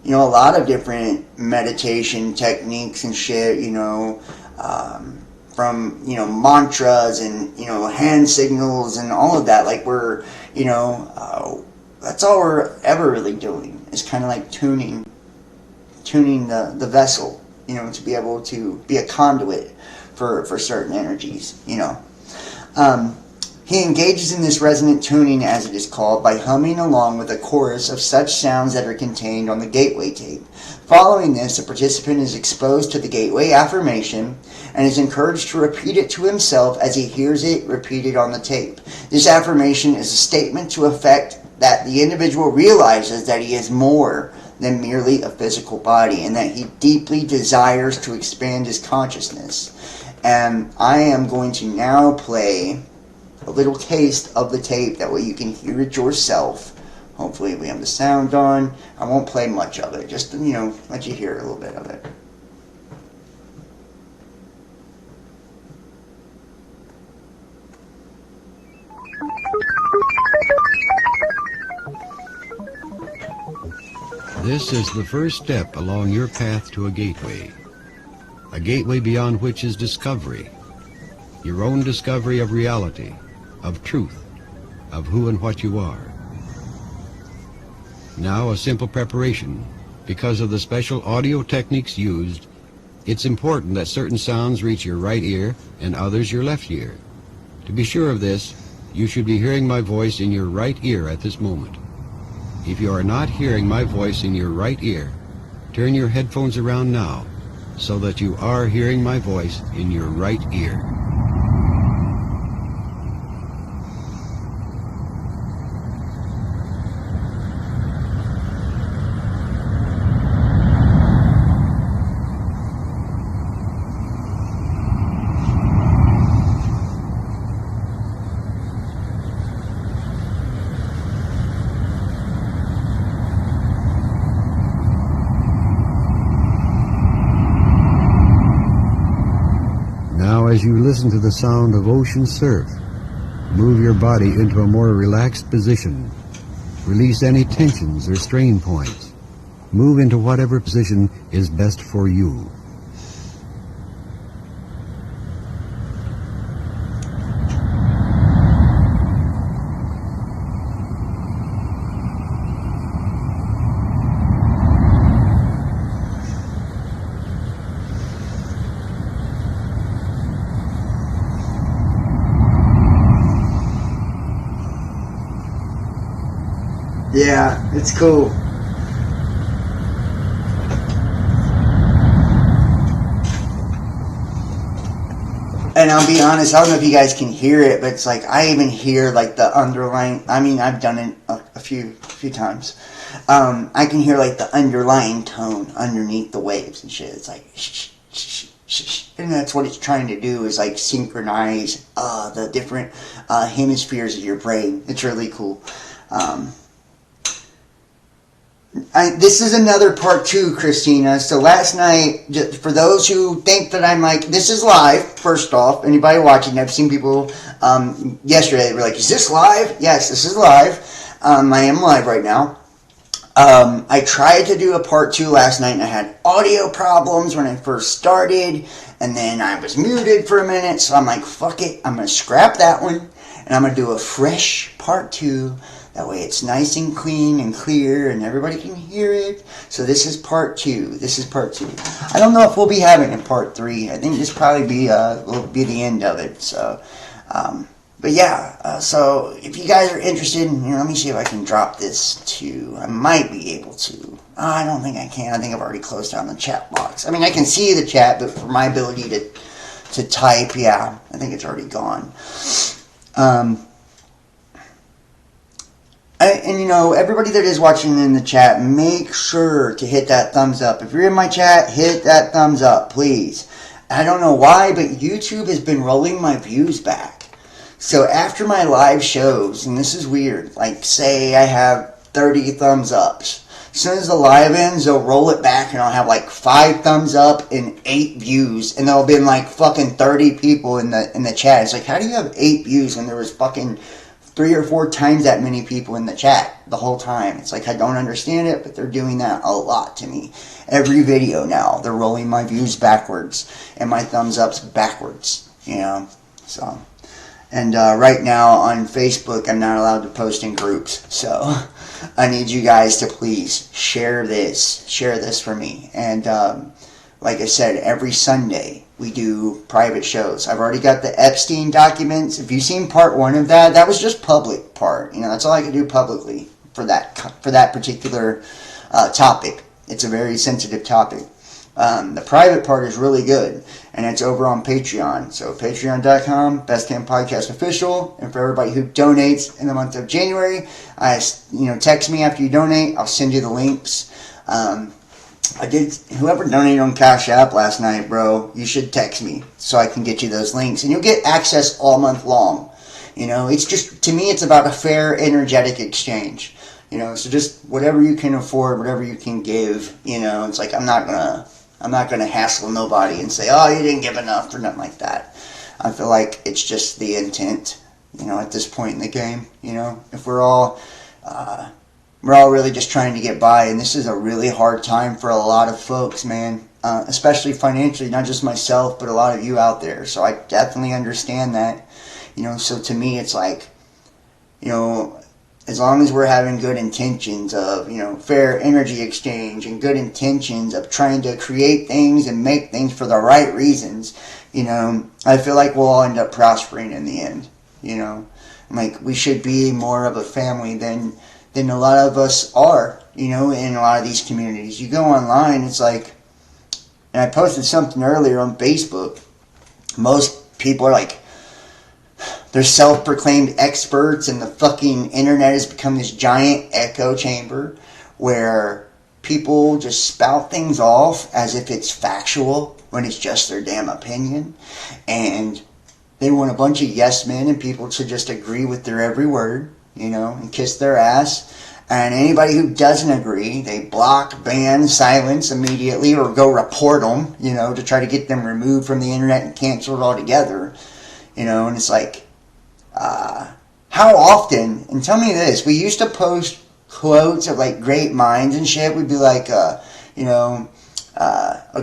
lot of different meditation techniques and shit, from mantras and hand signals and all of that, like we're that's all we're ever really doing is kind of like tuning the vessel, to be able to be a conduit for certain energies, He engages in this resonant tuning, as it is called, by humming along with a chorus of such sounds that are contained on the gateway tape. Following this, the participant is exposed to the gateway affirmation and is encouraged to repeat it to himself as he hears it repeated on the tape. This affirmation is a statement to effect that the individual realizes that he is more than merely a physical body and that he deeply desires to expand his consciousness. And I am going to now play a little taste of the tape, that way you can hear it yourself. Hopefully we have the sound on. I won't play much of it, just let you hear a little bit of it. This is the first step along your path to a gateway beyond which is discovery, your own discovery of reality, of truth, of who and what you are. Now a simple preparation. Because of the special audio techniques used, it's important that certain sounds reach your right ear and others your left ear. To be sure of this, you should be hearing my voice in your right ear at this moment. If you are not hearing my voice in your right ear, turn your headphones around now so that you are hearing my voice in your right ear. As you listen to the sound of ocean surf, move your body into a more relaxed position. Release any tensions or strain points. Move into whatever position is best for you. Yeah, it's cool. And I'll be honest, I don't know if you guys can hear it, but it's like I even hear like the underlying. I mean, I've done it a few times. I can hear like the underlying tone underneath the waves and shit. It's like shh, shh, shh, shh. And that's what it's trying to do, is like synchronize the different hemispheres of your brain. It's really cool. This is another part 2, Christina. So last night, just for those who think that I'm like, this is live, first off, anybody watching, I've seen people yesterday, they were like, is this live? Yes, this is live. I am live right now. I tried to do a part 2 last night and I had audio problems when I first started, and then I was muted for a minute, so I'm like, fuck it, I'm going to scrap that one and I'm going to do a fresh part 2. That way it's nice and clean and clear and everybody can hear it. So this is part 2. I don't know if we'll be having a part 3. I think this probably will be the end of it. So, but yeah, so if you guys are interested, let me see if I can drop this to, I might be able to. I don't think I can. I think I've already closed down the chat box. I mean, I can see the chat, but for my ability to type, yeah, I think it's already gone. And everybody that is watching in the chat, make sure to hit that thumbs up. If you're in my chat, hit that thumbs up, please. I don't know why, but YouTube has been rolling my views back. So after my live shows, and this is weird, like say I have 30 thumbs ups. As soon as the live ends, they'll roll it back and I'll have like 5 thumbs up and 8 views. And there'll be like fucking 30 people in the chat. It's like, how do you have 8 views when there was fucking 3 or 4 times that many people in the chat the whole time? It's like, I don't understand it, but they're doing that a lot to me. Every video now, they're rolling my views backwards and my thumbs ups backwards, so. And right now on Facebook, I'm not allowed to post in groups. So I need you guys to please share this. Share this for me. And like I said, every Sunday we do private shows. I've already got the Epstein documents. If you've seen part 1 of that, that was just public part. That's all I could do publicly for that particular topic. It's a very sensitive topic. The private part is really good, and it's over on Patreon. So patreon.com, Best Damn Podcast Official. And for everybody who donates in the month of January, text me after you donate. I'll send you the links. Whoever donated on Cash App last night, bro, you should text me so I can get you those links, and you'll get access all month long. It's just, to me, it's about a fair energetic exchange. So just whatever you can afford, whatever you can give, it's like I'm not gonna hassle nobody and say, oh, you didn't give enough or nothing like that. I feel like it's just the intent, at this point in the game. If we're all really just trying to get by, and this is a really hard time for a lot of folks, man, especially financially, not just myself, but a lot of you out there. So I definitely understand that, so to me, it's like, as long as we're having good intentions of, fair energy exchange and good intentions of trying to create things and make things for the right reasons, I feel like we'll all end up prospering in the end, Like, we should be more of a family than a lot of us are, in a lot of these communities. You go online, it's like, and I posted something earlier on Facebook, most people are like, they're self-proclaimed experts, and the fucking internet has become this giant echo chamber where people just spout things off as if it's factual when it's just their damn opinion. And they want a bunch of yes men and people to just agree with their every word, and kiss their ass. And anybody who doesn't agree, they block, ban, silence immediately, or go report them, to try to get them removed from the internet and canceled altogether. And it's like, how often, and tell me this, we used to post quotes of like great minds and shit. We'd be like, a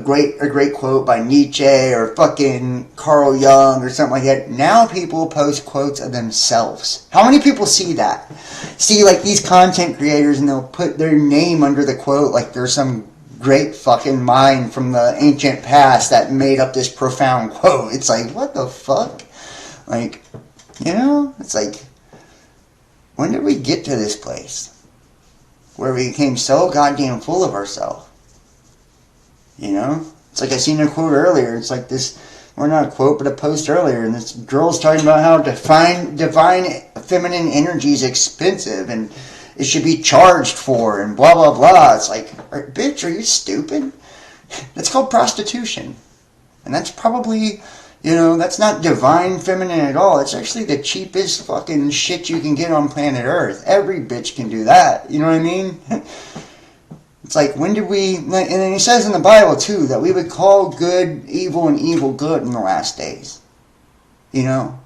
great quote by Nietzsche or fucking Carl Jung or something like that. Now people post quotes of themselves. How many people see that? See like these content creators, and they'll put their name under the quote like there's some great fucking mind from the ancient past that made up this profound quote. It's like, what the fuck? Like, it's like, when did we get to this place where we became so goddamn full of ourselves? It's like I seen a quote earlier. It's like this, or not a quote, but a post earlier, and this girl's talking about how divine feminine energy is expensive and it should be charged for and blah, blah, blah. It's like, bitch, are you stupid? That's called prostitution. And that's probably, that's not divine feminine at all. It's actually the cheapest fucking shit you can get on planet Earth. Every bitch can do that. You know what I mean? It's like, when did we, and then he says in the Bible too, that we would call good evil and evil good in the last days. And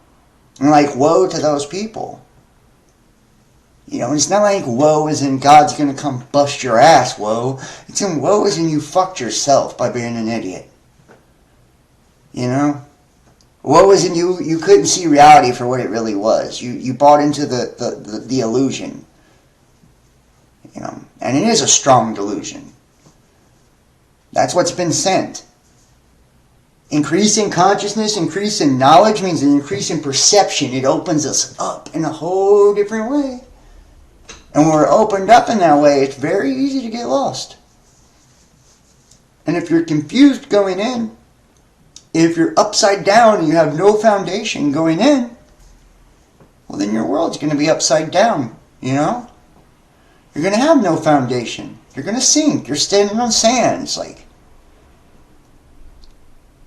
like, woe to those people. You know, and it's not like woe as in God's going to come bust your ass, woe. It's in woe as in you fucked yourself by being an idiot. You know? Woe as in you couldn't see reality for what it really was. You bought into the illusion. You know, and it is a strong delusion. That's what's been sent. Increase in consciousness, increase in knowledge means an increase in perception. It opens us up in a whole different way. And when we're opened up in that way, it's very easy to get lost. And if you're confused going in, if you're upside down and you have no foundation going in, well, then your world's going to be upside down, you know? You're going to have no foundation. You're going to sink. You're standing on sand. It's like...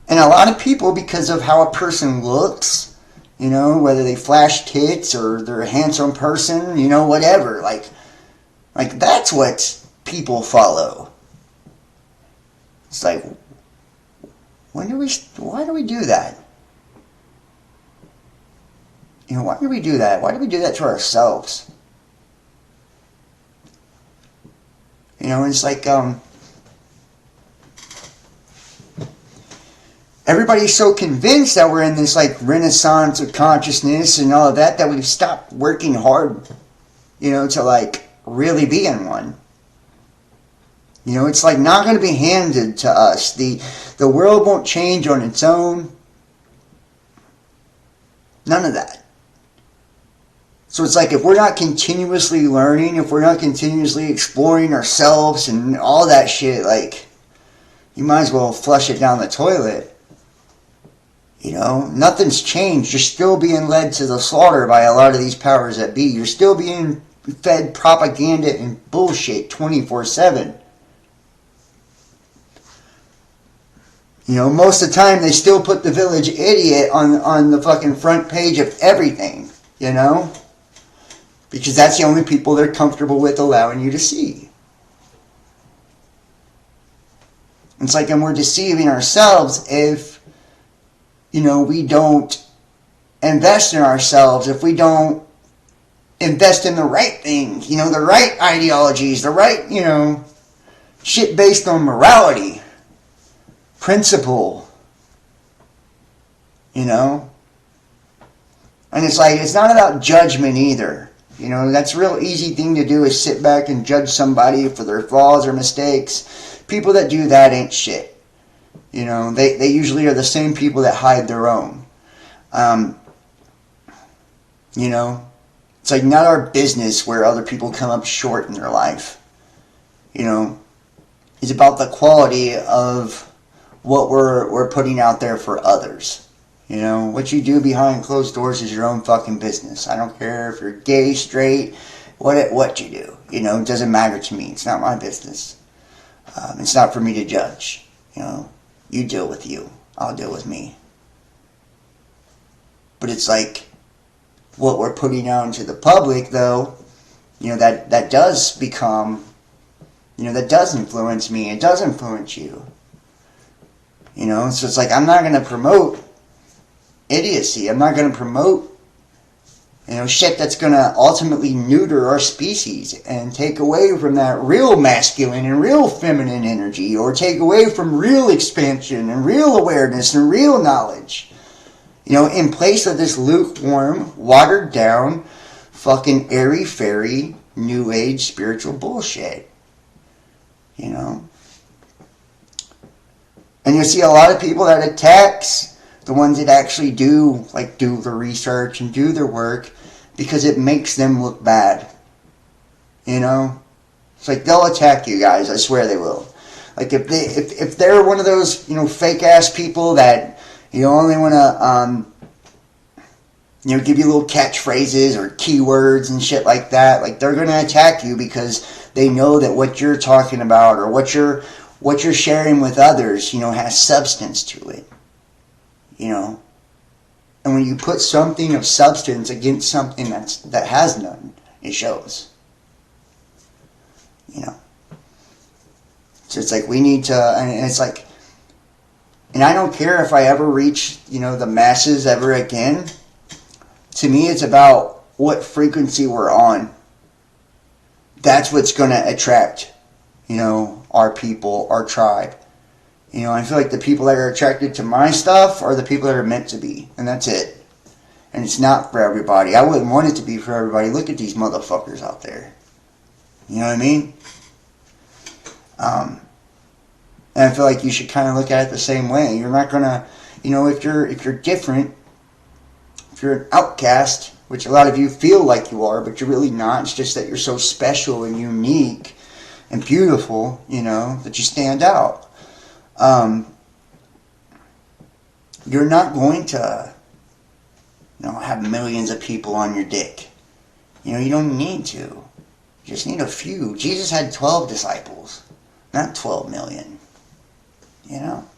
And a lot of people, because of how a person looks, you know, whether they flash tits or they're a handsome person, you know, whatever, like that's what people follow. It's like, why do we do that? You know, why do we do that? Why do we do that to ourselves? You know, it's like, everybody's so convinced that we're in this, like, renaissance of consciousness and all of that, that we've stopped working hard, you know, to, like, really be in one. You know, it's, like, not going to be handed to us. The world won't change on its own. None of that. So it's like, if we're not continuously learning, if we're not continuously exploring ourselves and all that shit, like, you might as well flush it down the toilet. You know, nothing's changed. You're still being led to the slaughter by a lot of these powers that be. You're still being fed propaganda and bullshit 24/7. You know, most of the time they still put the village idiot on the fucking front page of everything, you know? Because that's the only people they're comfortable with allowing you to see. It's like, and we're deceiving ourselves if, you know, we don't invest in ourselves, if we don't invest in the right things, you know, the right ideologies, the right, you know, shit based on morality, principle, you know. And it's like, it's not about judgment either. You know, that's a real easy thing to do, is sit back and judge somebody for their flaws or mistakes. People that do that ain't shit. You know, they usually are the same people that hide their own. You know, it's like not our business where other people come up short in their life. You know, it's about the quality of what we're putting out there for others. You know, what you do behind closed doors is your own fucking business. I don't care if you're gay, straight, what you do. You know, it doesn't matter to me. It's not my business. It's not for me to judge. You know, you deal with you. I'll deal with me. But it's like, what we're putting out into the public, though, you know, that does become, you know, that does influence me. It does influence you. You know, so it's like, I'm not going to promote idiocy. I'm not going to promote, you know, shit that's going to ultimately neuter our species and take away from that real masculine and real feminine energy, or take away from real expansion and real awareness and real knowledge. You know, in place of this lukewarm, watered down, fucking airy-fairy, new age spiritual bullshit. You know? And you see a lot of people that attacks the ones that actually do the research and do their work, because it makes them look bad. You know? It's like, they'll attack you guys, I swear they will. Like, if they're one of those, you know, fake ass people that, you know, only want to, you know, give you little catchphrases or keywords and shit like that, like, they're going to attack you because they know that what you're talking about or what you're sharing with others, you know, has substance to it. You know? And when you put something of substance against something that has none, it shows. You know? So it's like, we need to, and it's like, and I don't care if I ever reach, you know, the masses ever again. To me, it's about what frequency we're on. that's what's going to attract, our people, our tribe. I feel like the people that are attracted to my stuff are the people that are meant to be, and that's it. And it's not for everybody. I wouldn't want it to be for everybody. Look at these motherfuckers out there. You know what I mean? And I feel like you should kind of look at it the same way. You're not gonna, if you're different, if you're an outcast, which a lot of you feel like you are, but you're really not. It's just that you're so special and unique and beautiful, that you stand out. You're not going to, have millions of people on your dick. You don't need to. You just need a few. Jesus had 12 disciples, not 12 million.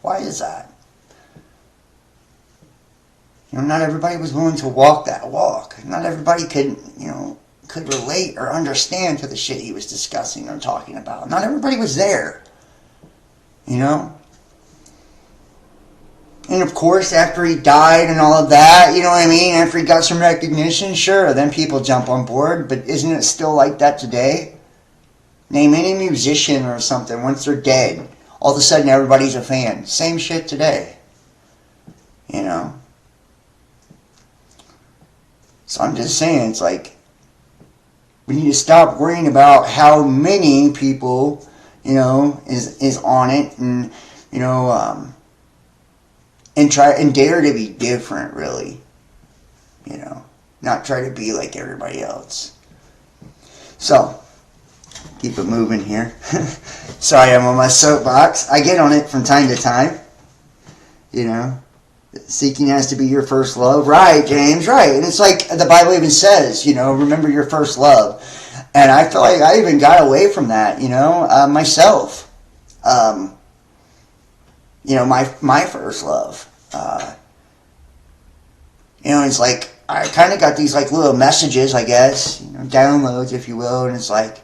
Why is that? Not everybody was willing to walk that walk. Not everybody could relate or understand to the shit he was discussing or talking about. Not everybody was there. And of course, after he died and all of that, after he got some recognition, sure, then people jump on board. But isn't it still like that today? Name any musician or something, once they're dead, all of a sudden everybody's a fan. Same shit today. So I'm just saying, it's like, we need to stop worrying about how many people, is on it, and, and try and dare to be different, really. Not try to be like everybody else. So, keep it moving here. Sorry, I'm on my soapbox. I get on it from time to time. Seeking has to be your first love. Right, James, right. And it's like the Bible even says, remember your first love. And I feel like I even got away from that, myself. My first love. It's like, I kind of got these like little messages, I guess, downloads, if you will, and it's like,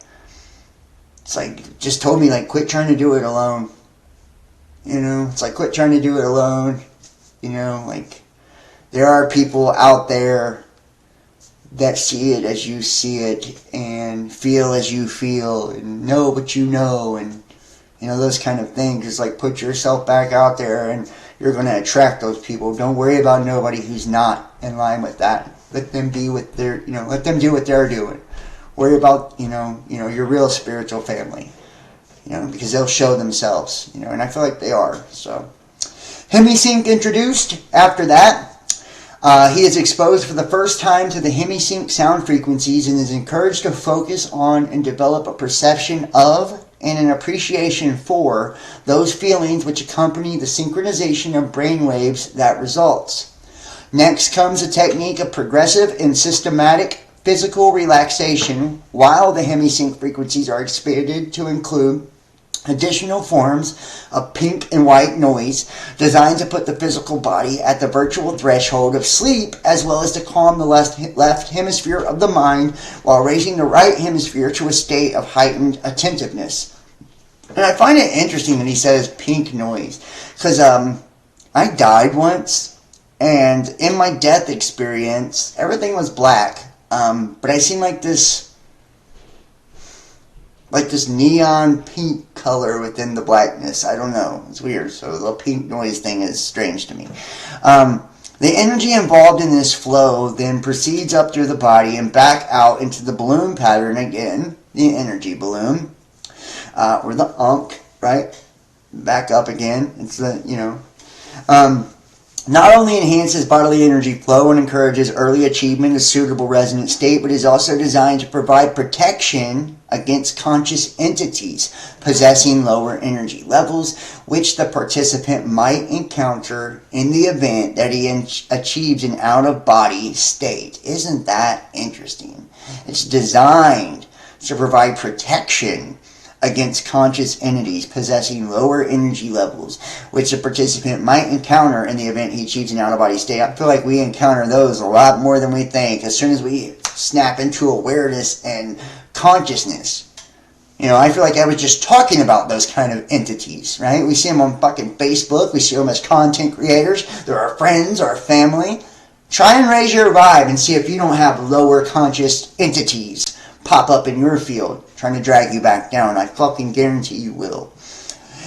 just told me, like, quit trying to do it alone. It's like, quit trying to do it alone. Like, there are people out there that see it as you see it, and feel as you feel, and know what you know, and, those kind of things. It's like, put yourself back out there, and you're going to attract those people. Don't worry about nobody who's not in line with that. Let them be with their, let them do what they're doing. Worry about, your real spiritual family, because they'll show themselves, and I feel like they are. So, Hemi-Sync introduced. After that, he is exposed for the first time to the Hemi-Sync sound frequencies and is encouraged to focus on and develop a perception of and an appreciation for those feelings which accompany the synchronization of brainwaves that results. Next comes a technique of progressive and systematic physical relaxation, while the Hemi-Sync frequencies are expanded to include additional forms of pink and white noise designed to put the physical body at the virtual threshold of sleep, as well as to calm the left hemisphere of the mind while raising the right hemisphere to a state of heightened attentiveness. And I find it interesting that he says pink noise, because I died once, and in my death experience, everything was black. But I seen like this neon pink color within the blackness. I don't know. It's weird. So the pink noise thing is strange to me. The energy involved in this flow then proceeds up through the body and back out into the balloon pattern again, the energy balloon, or the Ankh, right? Back up again. It's the, not only enhances bodily energy flow and encourages early achievement of suitable resonant state, but is also designed to provide protection against conscious entities possessing lower energy levels, which the participant might encounter in the event that he achieves an out-of-body state. Isn't that interesting? It's designed to provide protection against conscious entities possessing lower energy levels, which the participant might encounter in the event he achieves an out-of-body state. I feel like we encounter those a lot more than we think as soon as we snap into awareness and consciousness. I feel like I was just talking about those kind of entities, right? We see them on fucking Facebook. We see them as content creators. They're our friends, our family. Try and raise your vibe and see if you don't have lower conscious entities pop up in your field, trying to drag you back down. I fucking guarantee you will.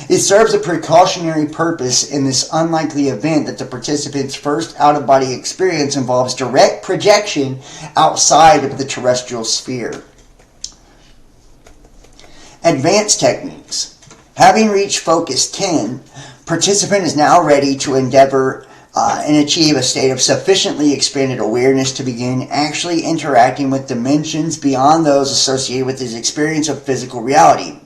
It serves a precautionary purpose in this unlikely event that the participant's first out-of-body experience involves direct projection outside of the terrestrial sphere. Advanced techniques. Having reached focus 10, participant is now ready to endeavor and achieve a state of sufficiently expanded awareness to begin actually interacting with dimensions beyond those associated with his experience of physical reality.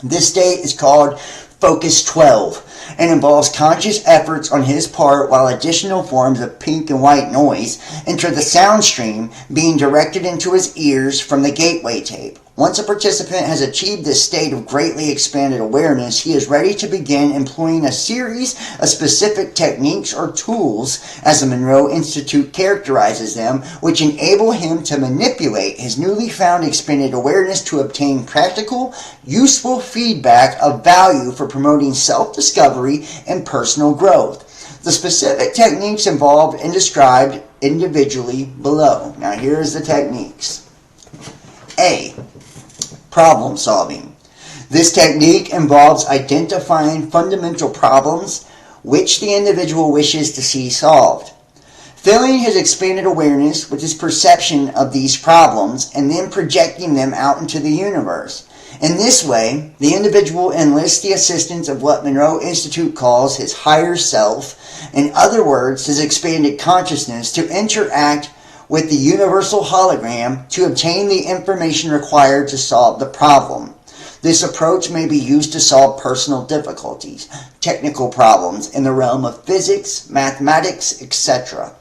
This state is called Focus 12 and involves conscious efforts on his part while additional forms of pink and white noise enter the sound stream being directed into his ears from the gateway tape. Once a participant has achieved this state of greatly expanded awareness, he is ready to begin employing a series of specific techniques or tools, as the Monroe Institute characterizes them, which enable him to manipulate his newly found expanded awareness to obtain practical, useful feedback of value for promoting self-discovery and personal growth. The specific techniques involved and described individually below. Now here's the techniques. A. Problem solving. This technique involves identifying fundamental problems which the individual wishes to see solved, filling his expanded awareness with his perception of these problems, and then projecting them out into the universe. In this way, the individual enlists the assistance of what Monroe Institute calls his higher self, in other words, his expanded consciousness, to interact with the universal hologram to obtain the information required to solve the problem. This approach may be used to solve personal difficulties, technical problems in the realm of physics, mathematics, etc.,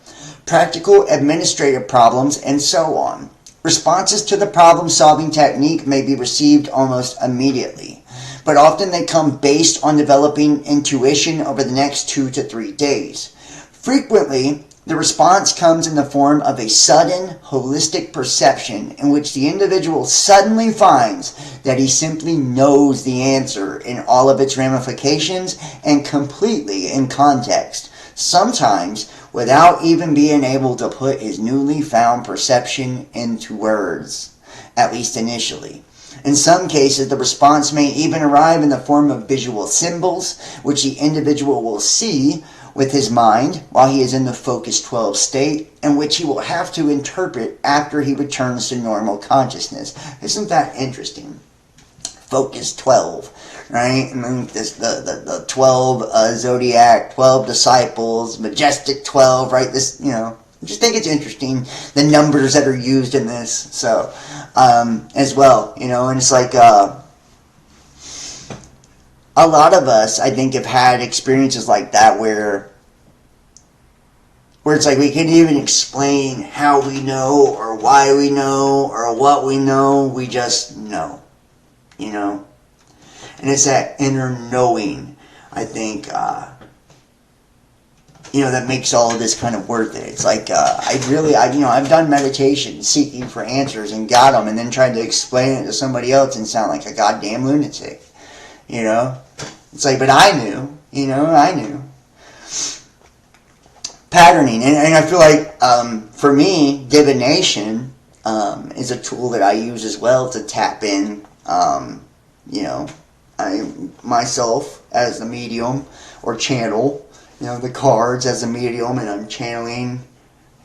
practical administrative problems, and so on. Responses to the problem-solving technique may be received almost immediately, but often they come based on developing intuition over the next 2 to 3 days. Frequently, the response comes in the form of a sudden, holistic perception in which the individual suddenly finds that he simply knows the answer in all of its ramifications and completely in context, sometimes without even being able to put his newly found perception into words, at least initially. In some cases, the response may even arrive in the form of visual symbols, which the individual will see with his mind while he is in the Focus 12 state, and which he will have to interpret after he returns to normal consciousness. Isn't that interesting? Focus 12, right? I mean, the 12 zodiac, 12 disciples, majestic 12, right? This, you know, I just think it's interesting, the numbers that are used in this, so, as well, you know, and it's like, a lot of us, I think, have had experiences like that where it's like we can't even explain how we know or why we know or what we know. We just know, you know. And it's that inner knowing, I think, you know, that makes all of this kind of worth it. It's like, I've done meditation seeking for answers and got them, and then tried to explain it to somebody else and sound like a goddamn lunatic, you know. It's like, but I knew, you know, I knew. Patterning, and I feel like, for me, divination is a tool that I use as well to tap in, you know, myself as the medium or channel, you know, the cards as a medium, and I'm channeling,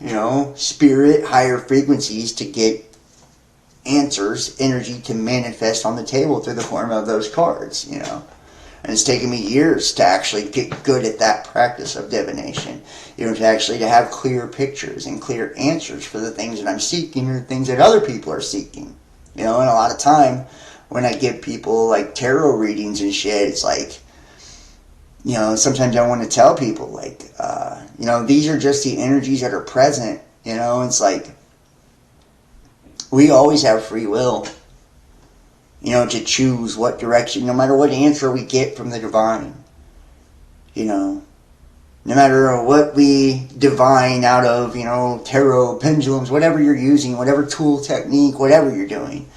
you know, spirit, higher frequencies to get answers, energy to manifest on the table through the form of those cards, you know. And it's taken me years to actually get good at that practice of divination. You know, to have clear pictures and clear answers for the things that I'm seeking or things that other people are seeking. You know, and a lot of time when I give people like tarot readings and shit, it's like, you know, sometimes I want to tell people like, you know, these are just the energies that are present. You know, it's like, we always have free will. You know, to choose what direction, no matter what answer we get from the divine. You know, no matter what we divine out of, you know, tarot, pendulums, whatever you're using, whatever tool, technique, whatever you're doing.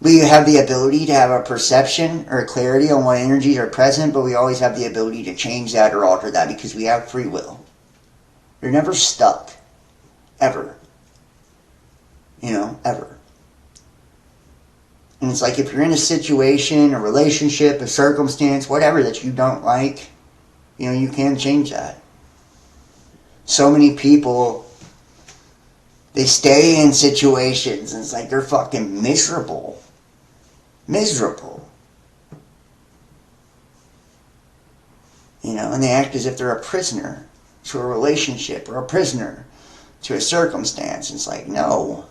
We have the ability to have a perception or a clarity on what energies are present, but we always have the ability to change that or alter that because we have free will. You're never stuck. Ever. ever. And it's like if you're in a situation, a relationship, a circumstance, whatever that you don't like, you can change that. So many people, they stay in situations and it's like they're fucking miserable. Miserable. And they act as if they're a prisoner to a relationship or a prisoner to a circumstance. It's like, no.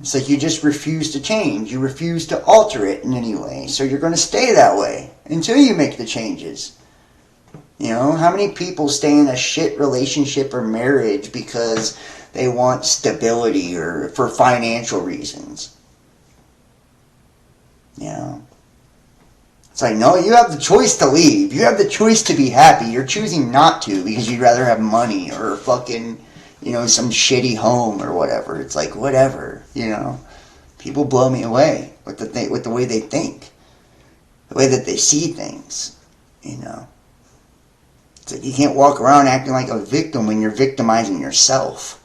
It's like you just refuse to change. You refuse to alter it in any way. So you're going to stay that way until you make the changes. How many people stay in a shit relationship or marriage because they want stability or for financial reasons? It's like, no, you have the choice to leave. You have the choice to be happy. You're choosing not to because you'd rather have money or fucking, some shitty home or whatever. It's like, whatever, People blow me away with the way they think. The way that they see things, It's like you can't walk around acting like a victim when you're victimizing yourself.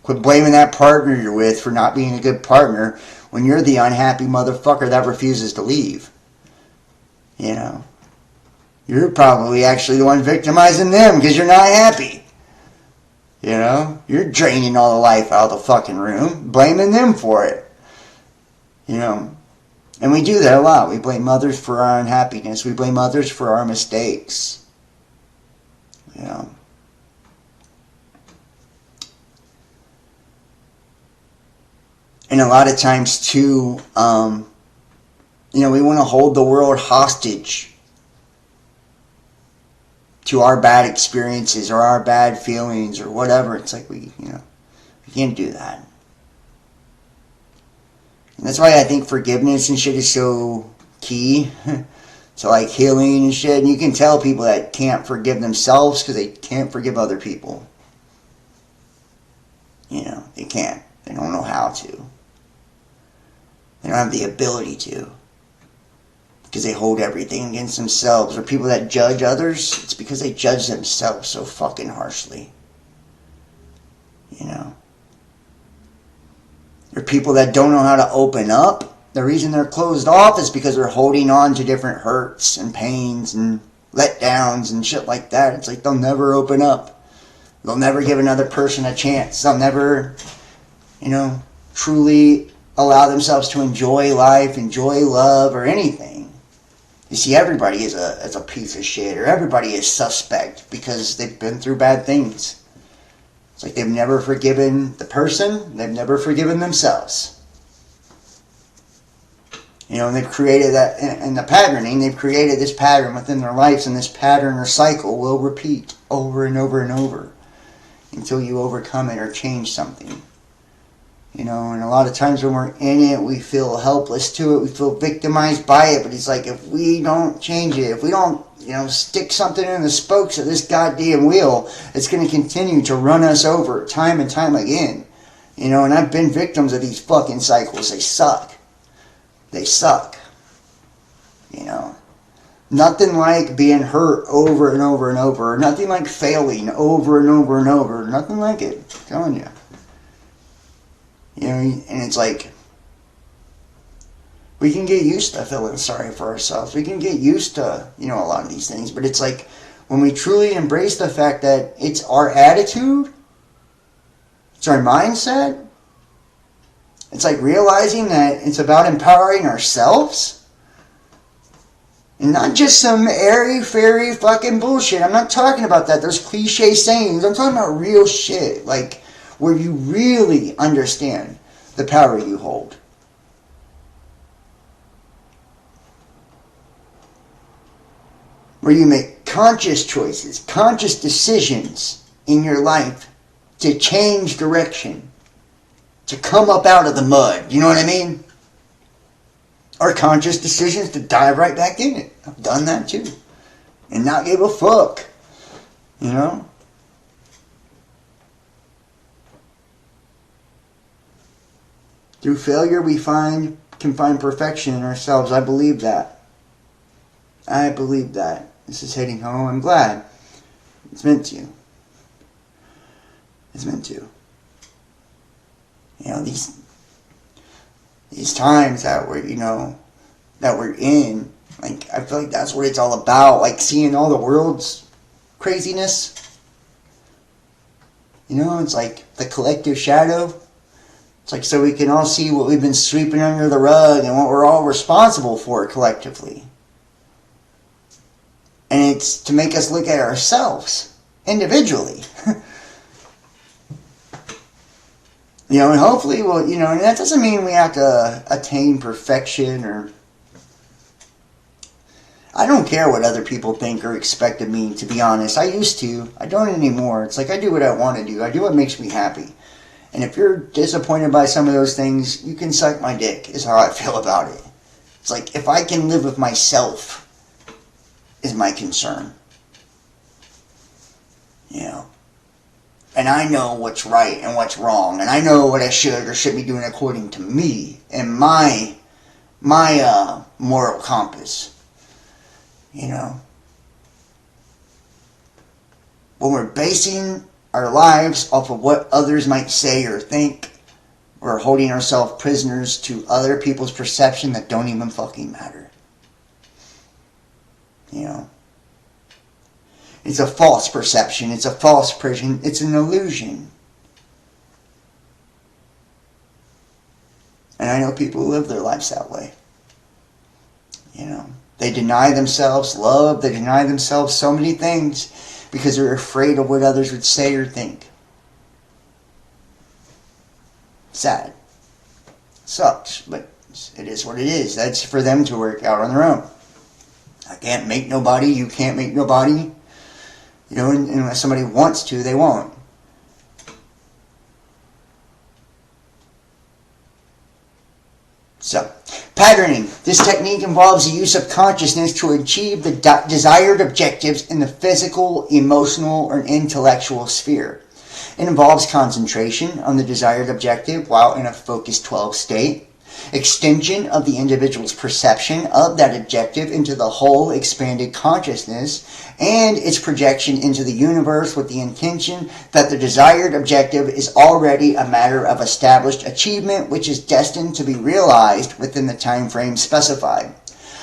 Quit blaming that partner you're with for not being a good partner when you're the unhappy motherfucker that refuses to leave. You're probably actually the one victimizing them because you're not happy. You're draining all the life out of the fucking room, blaming them for it. And we do that a lot. We blame others for our unhappiness. We blame others for our mistakes. And a lot of times too, we want to hold the world hostage to our bad experiences or our bad feelings or whatever. It's like we can't do that. And that's why I think forgiveness and shit is so key to like healing and shit. And you can tell people that can't forgive themselves because they can't forgive other people. They can't. They don't know how to. They don't have the ability to. Because they hold everything against themselves. Or people that judge others, it's because they judge themselves so fucking harshly. Or people that don't know how to open up. The reason they're closed off is because they're holding on to different hurts and pains and letdowns and shit like that. It's like they'll never open up. They'll never give another person a chance. They'll never, truly allow themselves to enjoy life, enjoy love, or anything. You see, everybody is a piece of shit, or everybody is suspect because they've been through bad things. It's like they've never forgiven the person, they've never forgiven themselves. And they've created that, in the patterning, they've created this pattern within their lives, and this pattern or cycle will repeat over and over and over until you overcome it or change something. And a lot of times when we're in it, we feel helpless to it, we feel victimized by it, but it's like if we don't change it, if we don't, stick something in the spokes of this goddamn wheel, it's going to continue to run us over time and time again. And I've been victims of these fucking cycles. They suck. They suck. Nothing like being hurt over and over and over. Nothing like failing over and over and over. Nothing like it. I'm telling you. And it's like, we can get used to feeling sorry for ourselves. We can get used to, a lot of these things. But it's like, when we truly embrace the fact that it's our attitude, it's our mindset, it's like realizing that it's about empowering ourselves. And not just some airy-fairy fucking bullshit. I'm not talking about that. There's cliche sayings. I'm talking about real shit. Like, where you really understand the power you hold. Where you make conscious choices, conscious decisions in your life to change direction, to come up out of the mud. You know what I mean? Or conscious decisions to dive right back in it. I've done that too. And not give a fuck. Through failure we can find perfection in ourselves. I believe that. I believe that. This is hitting home. I'm glad it's meant to. is meant to. You know, these times that we're, you know, that we're in, like, I feel like that's what it's all about. Like, seeing all the world's craziness. You know, it's like the collective shadow. It's like so we can all see what we've been sweeping under the rug and what we're all responsible for collectively. And it's to make us look at ourselves individually. You know, and hopefully, well, you know, and that doesn't mean we have to attain perfection or... I don't care what other people think or expect of me, to be honest. I used to. I don't anymore. It's like I do what I want to do. I do what makes me happy. And if you're disappointed by some of those things, you can suck my dick, is how I feel about it. It's like, if I can live with myself, is my concern. You know? And I know what's right and what's wrong. And I know what I should or should be doing according to me and my moral compass. You know? When we're basing our lives off of what others might say or think, we're holding ourselves prisoners to other people's perception that don't even fucking matter. You know? It's a false perception. It's a false prison. It's an illusion. And I know people who live their lives that way. You know? They deny themselves love. They deny themselves so many things because they're afraid of what others would say or think. Sad. Sucks, but it is what it is. That's for them to work out on their own. I can't make nobody. You can't make nobody. You know, and if somebody wants to, they won't. So, patterning. This technique involves the use of consciousness to achieve the desired objectives in the physical, emotional, or intellectual sphere. It involves concentration on the desired objective while in a focused 12 state, extension of the individual's perception of that objective into the whole expanded consciousness, and its projection into the universe with the intention that the desired objective is already a matter of established achievement which is destined to be realized within the time frame specified.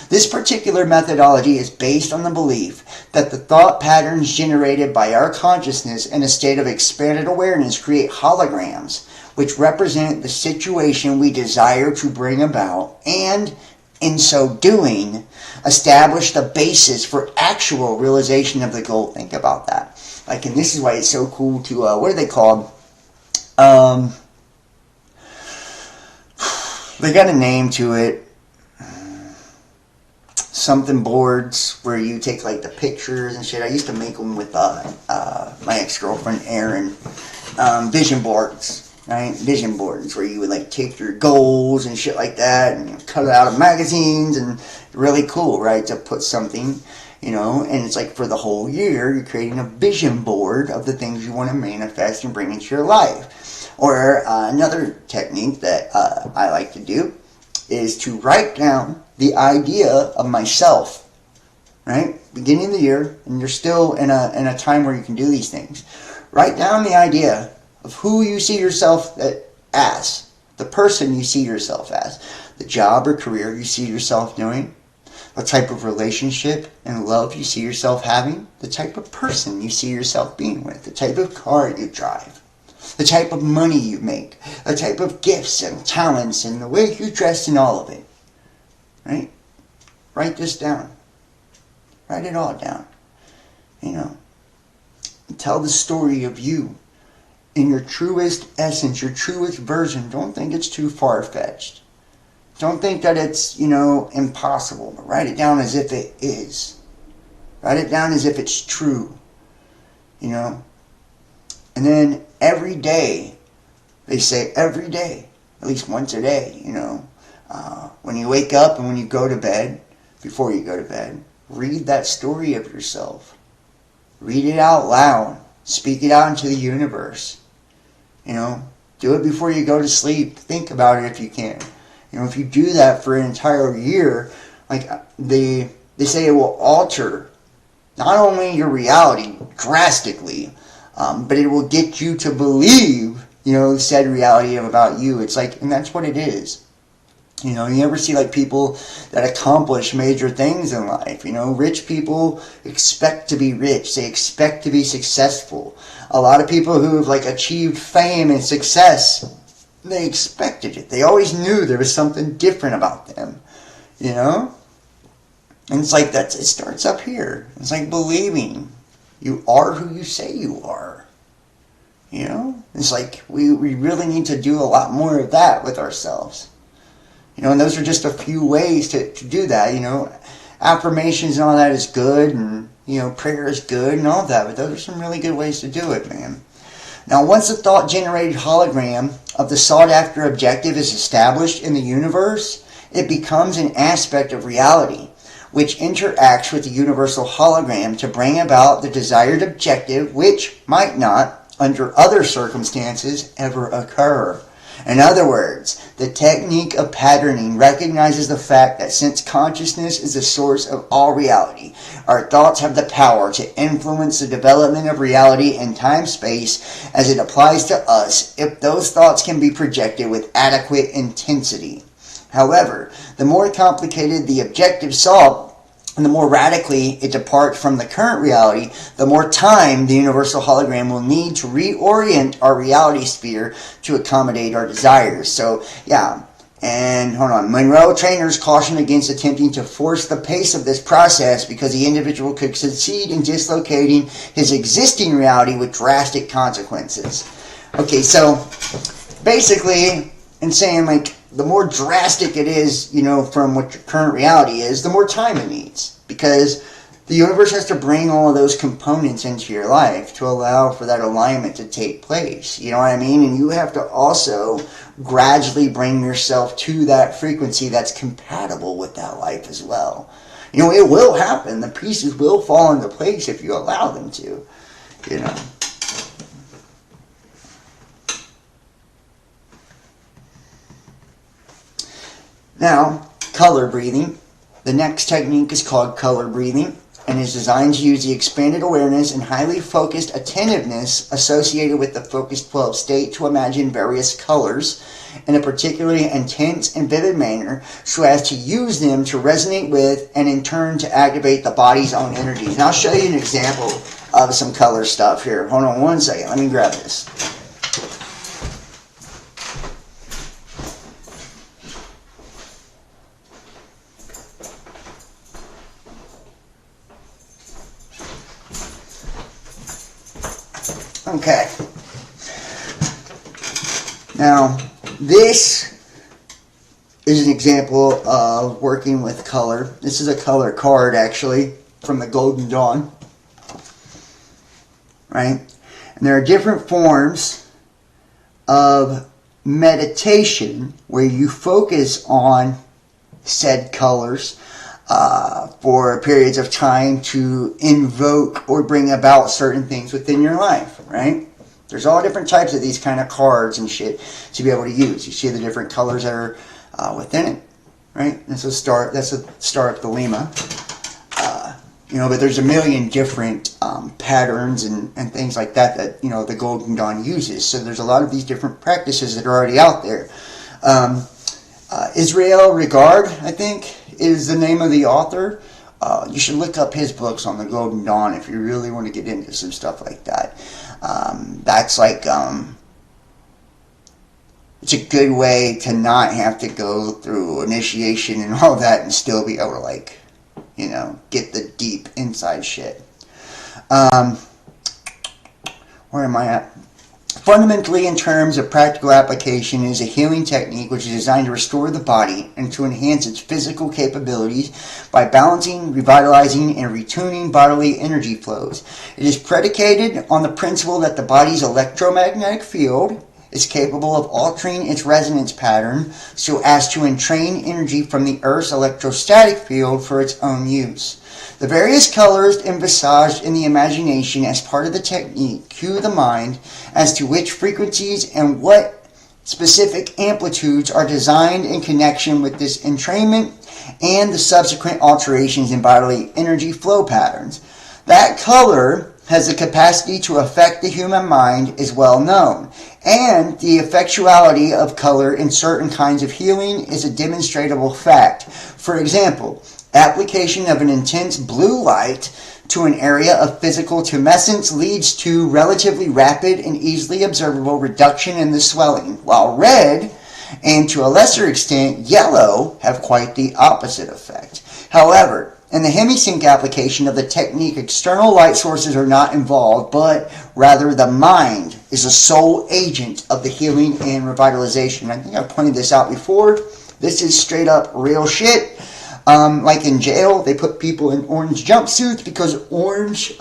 This particular methodology is based on the belief that the thought patterns generated by our consciousness in a state of expanded awareness create holograms which represent the situation we desire to bring about, and, in so doing, establish the basis for actual realization of the goal. Think about that. Like, and this is why it's so cool to, what are they called? They got a name to it. Something boards where you take like the pictures and shit. I used to make them with my ex-girlfriend Erin. Vision boards. Right? Vision boards where you would like take your goals and shit like that and cut it out of magazines, and really cool, right? To put something, you know, and it's like for the whole year you're creating a vision board of the things you want to manifest and bring into your life. Or another technique that I like to do is to write down the idea of myself, right? Beginning of the year, and you're still in a time where you can do these things. Write down the idea of who you see yourself as, the person you see yourself as, the job or career you see yourself doing, the type of relationship and love you see yourself having, the type of person you see yourself being with, the type of car you drive, the type of money you make, the type of gifts and talents and the way you dress and all of it. Right? Write this down. Write it all down. You know. And tell the story of you in your truest essence, your truest version. Don't think it's too far-fetched. Don't think that it's, you know, impossible. But write it down as if it is. Write it down as if it's true. You know. And then every day, they say every day, at least once a day, you know, when you wake up and when you go to bed, before you go to bed, read that story of yourself. Read it out loud. Speak it out into the universe. You know, do it before you go to sleep. Think about it if you can. You know, if you do that for an entire year, like they say it will alter not only your reality drastically, but it will get you to believe, said reality about you. It's like, and that's what it is. You ever see like people that accomplish major things in life? Rich people expect to be rich. They expect to be successful. A lot of people who have like achieved fame and success, they expected it. They always knew there was something different about them. And it's like it starts up here. It's like believing you are who you say you are. It's like we really need to do a lot more of that with ourselves. And those are just a few ways to do that. Affirmations and all that is good, and prayer is good and all that, but those are some really good ways to do it, man. Now, once the thought-generated hologram of the sought-after objective is established in the universe, it becomes an aspect of reality, which interacts with the universal hologram to bring about the desired objective, which might not, under other circumstances, ever occur. In other words, the technique of patterning recognizes the fact that since consciousness is the source of all reality, our thoughts have the power to influence the development of reality in time-space as it applies to us if those thoughts can be projected with adequate intensity. However, the more complicated the objective solved, and the more radically it departs from the current reality, the more time the universal hologram will need to reorient our reality sphere to accommodate our desires. So, yeah. And hold on. Monroe trainers caution against attempting to force the pace of this process because the individual could succeed in dislocating his existing reality with drastic consequences. Okay, so basically, in saying like, the more drastic it is, from what your current reality is, the more time it needs. Because the universe has to bring all of those components into your life to allow for that alignment to take place. You know what I mean? And you have to also gradually bring yourself to that frequency that's compatible with that life as well. It will happen. The pieces will fall into place if you allow them to. Now, color breathing. The next technique is called color breathing and is designed to use the expanded awareness and highly focused attentiveness associated with the focused 12 state to imagine various colors in a particularly intense and vivid manner so as to use them to resonate with and in turn to activate the body's own energies. And I'll show you an example of some color stuff here. Hold on one second. Let me grab this. Okay. Now, this is an example of working with color. This is a color card, actually, from the Golden Dawn. Right? And there are different forms of meditation where you focus on said colors for periods of time to invoke or bring about certain things within your life, right? There's all different types of these kind of cards and shit to be able to use. You see the different colors that are within it, right? That's a star of the Lima. But there's a million different patterns and things like that the Golden Dawn uses. So there's a lot of these different practices that are already out there. Israel Regard, I think, is the name of the author. You should look up his books on the Golden Dawn if you really want to get into some stuff like that. That's like, it's a good way to not have to go through initiation and all that and still be able to get the deep inside shit. Where am I at? Fundamentally, in terms of practical application, it is a healing technique which is designed to restore the body and to enhance its physical capabilities by balancing, revitalizing, and retuning bodily energy flows. It is predicated on the principle that the body's electromagnetic field is capable of altering its resonance pattern so as to entrain energy from the Earth's electrostatic field for its own use. The various colors envisaged in the imagination as part of the technique cue the mind as to which frequencies and what specific amplitudes are designed in connection with this entrainment and the subsequent alterations in bodily energy flow patterns. That color has the capacity to affect the human mind is well known, and the effectuality of color in certain kinds of healing is a demonstrable fact. For example, application of an intense blue light to an area of physical tumescence leads to relatively rapid and easily observable reduction in the swelling, while red, and to a lesser extent yellow, have quite the opposite effect. However, in the HemiSync application of the technique, external light sources are not involved, but rather the mind is the sole agent of the healing and revitalization. I think I pointed this out before. This is straight up real shit. Like in jail, they put people in orange jumpsuits because orange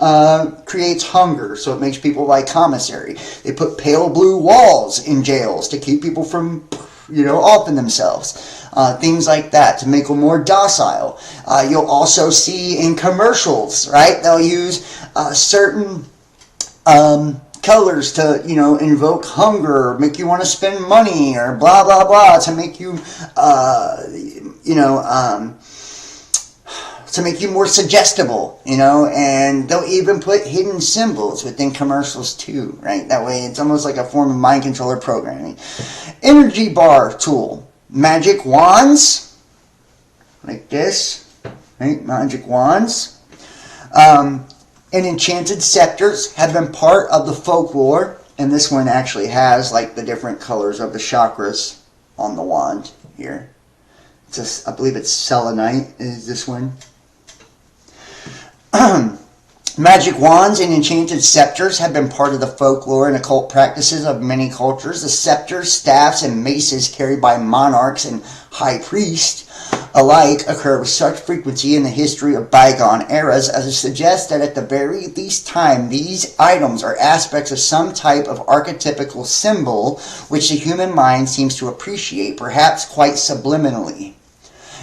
creates hunger, so it makes people like commissary. They put pale blue walls in jails to keep people from, offing themselves. Things like that to make them more docile. You'll also see in commercials, right? They'll use certain colors to, invoke hunger, or make you want to spend money, or blah, blah, blah, to make you, to make you more suggestible, and they'll even put hidden symbols within commercials too, right? That way it's almost like a form of mind controller programming. Energy bar tool. Magic wands, like this, right? Magic wands. And enchanted scepters have been part of the folklore, and this one actually has like the different colors of the chakras on the wand here. I believe it's selenite is this one. Magic wands and enchanted scepters have been part of the folklore and occult practices of many cultures. The scepters, staffs, and maces carried by monarchs and high priests alike occur with such frequency in the history of bygone eras as to suggest that at the very least time these items are aspects of some type of archetypical symbol which the human mind seems to appreciate, perhaps quite subliminally.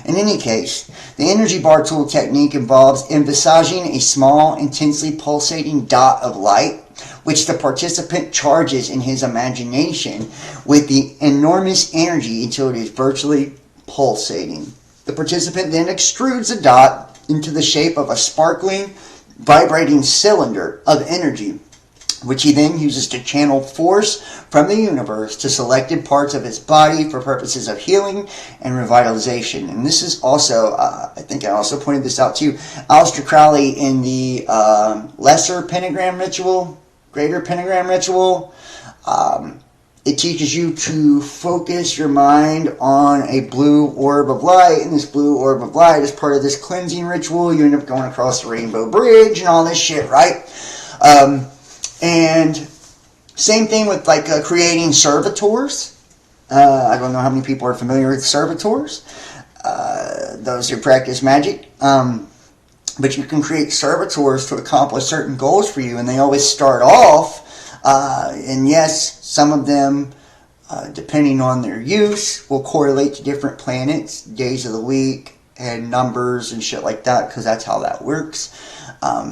In any case, the energy bar tool technique involves envisaging a small, intensely pulsating dot of light, which the participant charges in his imagination with the enormous energy until it is virtually pulsating. The participant then extrudes the dot into the shape of a sparkling, vibrating cylinder of energy, which he then uses to channel force from the universe to selected parts of his body for purposes of healing and revitalization. And this is also, I think I also pointed this out too, Aleister Crowley in the Lesser Pentagram Ritual, Greater Pentagram Ritual. It teaches you to focus your mind on a blue orb of light, and this blue orb of light is part of this cleansing ritual. You end up going across the Rainbow Bridge and all this shit, right? And same thing with like creating servitors. I don't know how many people are familiar with servitors. Those who practice magic. But you can create servitors to accomplish certain goals for you, and they always start off. And yes, some of them, depending on their use, will correlate to different planets, days of the week, and numbers and shit like that, because that's how that works.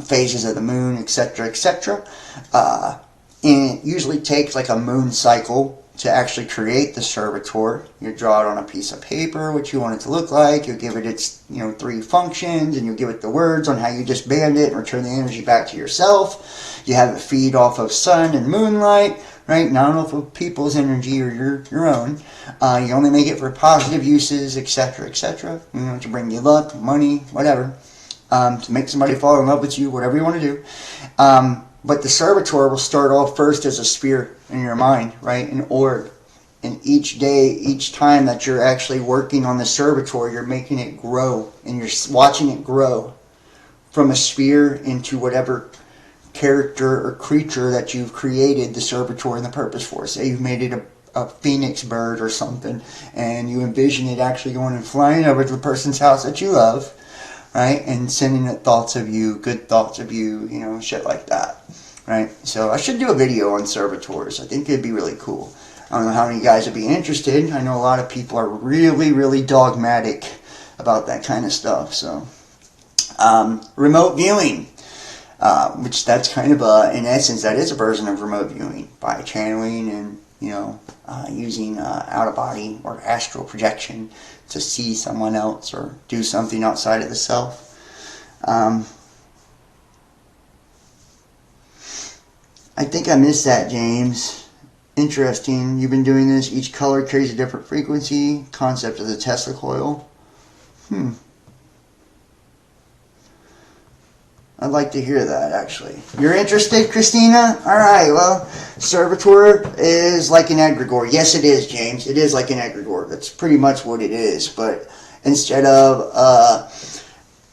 Phases of the moon, etc., etc. And it usually takes like a moon cycle to actually create the servitor. You draw it on a piece of paper, what you want it to look like. You'll give it its, 3 functions, and you'll give it the words on how you disband it and return the energy back to yourself. You have it feed off of sun and moonlight, right? Not off of people's energy or your own. You only make it for positive uses, etc., etc. To bring you luck, money, whatever. To make somebody fall in love with you, whatever you want to do. But the servitor will start off first as a sphere in your mind, right? An orb. And each day, each time that you're actually working on the servitor, you're making it grow. And you're watching it grow from a sphere into whatever character or creature that you've created the servitor and the purpose for. Say you've made it a phoenix bird or something, and you envision it actually going and flying over to the person's house that you love, right? And sending it thoughts of you, good thoughts of you, shit like that, right? So I should do a video on servitors. I think it'd be really cool. I don't know how many guys would be interested. I know a lot of people are really, really dogmatic about that kind of stuff. So, remote viewing, which that's kind of in essence, that is a version of remote viewing by channeling and, using out-of-body or astral projection to see someone else or do something outside of the self. I think I missed that, James. Interesting. You've been doing this. Each color carries a different frequency. Concept of the Tesla coil. I'd like to hear that, actually. You're interested, Christina? Alright, well, Servitor is like an egregore. Yes, it is, James. It is like an egregore. That's pretty much what it is. But instead of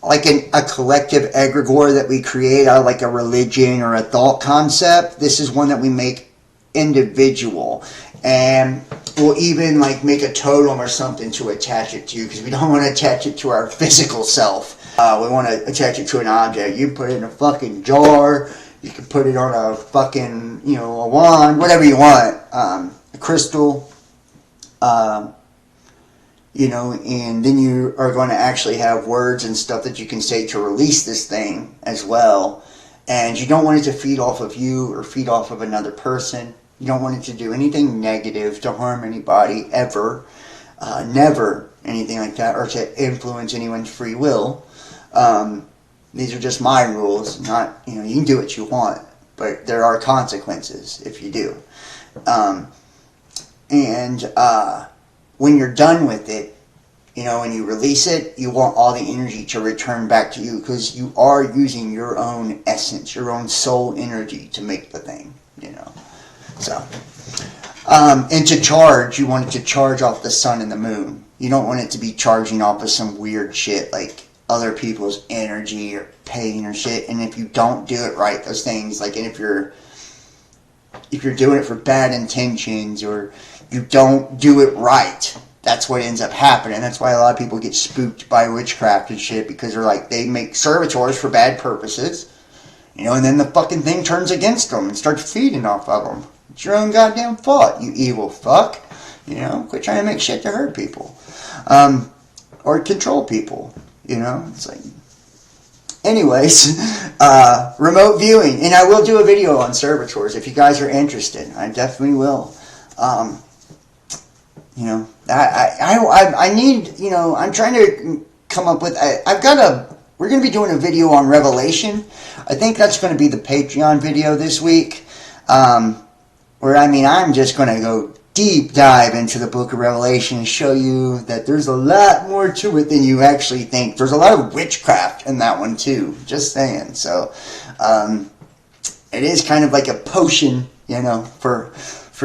like a collective egregore that we create out of like a religion or a thought concept, this is one that we make individual. And we'll even like make a totem or something to attach it to, because we don't want to attach it to our physical self. We want to attach it to an object. You can put it in a fucking jar. You can put it on a fucking, a wand, whatever you want. A crystal. And then you are going to actually have words and stuff that you can say to release this thing as well. And you don't want it to feed off of you or feed off of another person. You don't want it to do anything negative to harm anybody ever. Never anything like that, or to influence anyone's free will. These are just my rules. Not, you can do what you want, but there are consequences if you do. When you're done with it, when you release it, you want all the energy to return back to you, because you are using your own essence, your own soul energy to make the thing, So, and to charge, you want it to charge off the sun and the moon. You don't want it to be charging off of some weird shit like other people's energy or pain or shit. And if you don't do it right, those things, like, and if you're doing it for bad intentions, or you don't do it right, that's what ends up happening. That's why a lot of people get spooked by witchcraft and shit, because they're like, they make servitors for bad purposes, and then the fucking thing turns against them and starts feeding off of them. It's your own goddamn fault, you evil fuck. Quit trying to make shit to hurt people. Or control people. It's like... Anyways, remote viewing. And I will do a video on servitors if you guys are interested. I definitely will. I need, I'm trying to come up with... We're going to be doing a video on Revelation. I think that's going to be the Patreon video this week. Where, I'm just going to go deep dive into the book of Revelation and show you that there's a lot more to it than you actually think. There's a lot of witchcraft in that one too, just saying. So it is kind of like a potion, for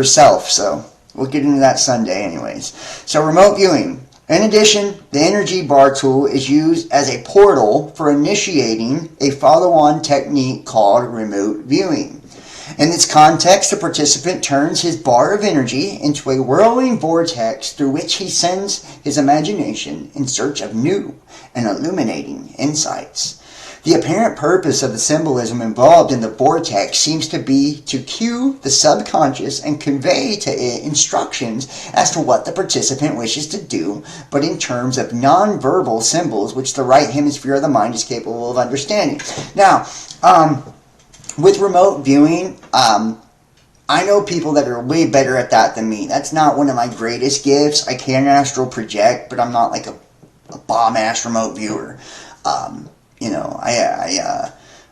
self. So we'll get into that Sunday anyways. So remote viewing. In addition, the energy bar tool is used as a portal for initiating a follow-on technique called remote viewing. In this context, the participant turns his bar of energy into a whirling vortex through which he sends his imagination in search of new and illuminating insights. The apparent purpose of the symbolism involved in the vortex seems to be to cue the subconscious and convey to it instructions as to what the participant wishes to do, but in terms of non-verbal symbols which the right hemisphere of the mind is capable of understanding. Now, with remote viewing, I know people that are way better at that than me. That's not one of my greatest gifts. I can astral project, but I'm not like a bomb-ass remote viewer. I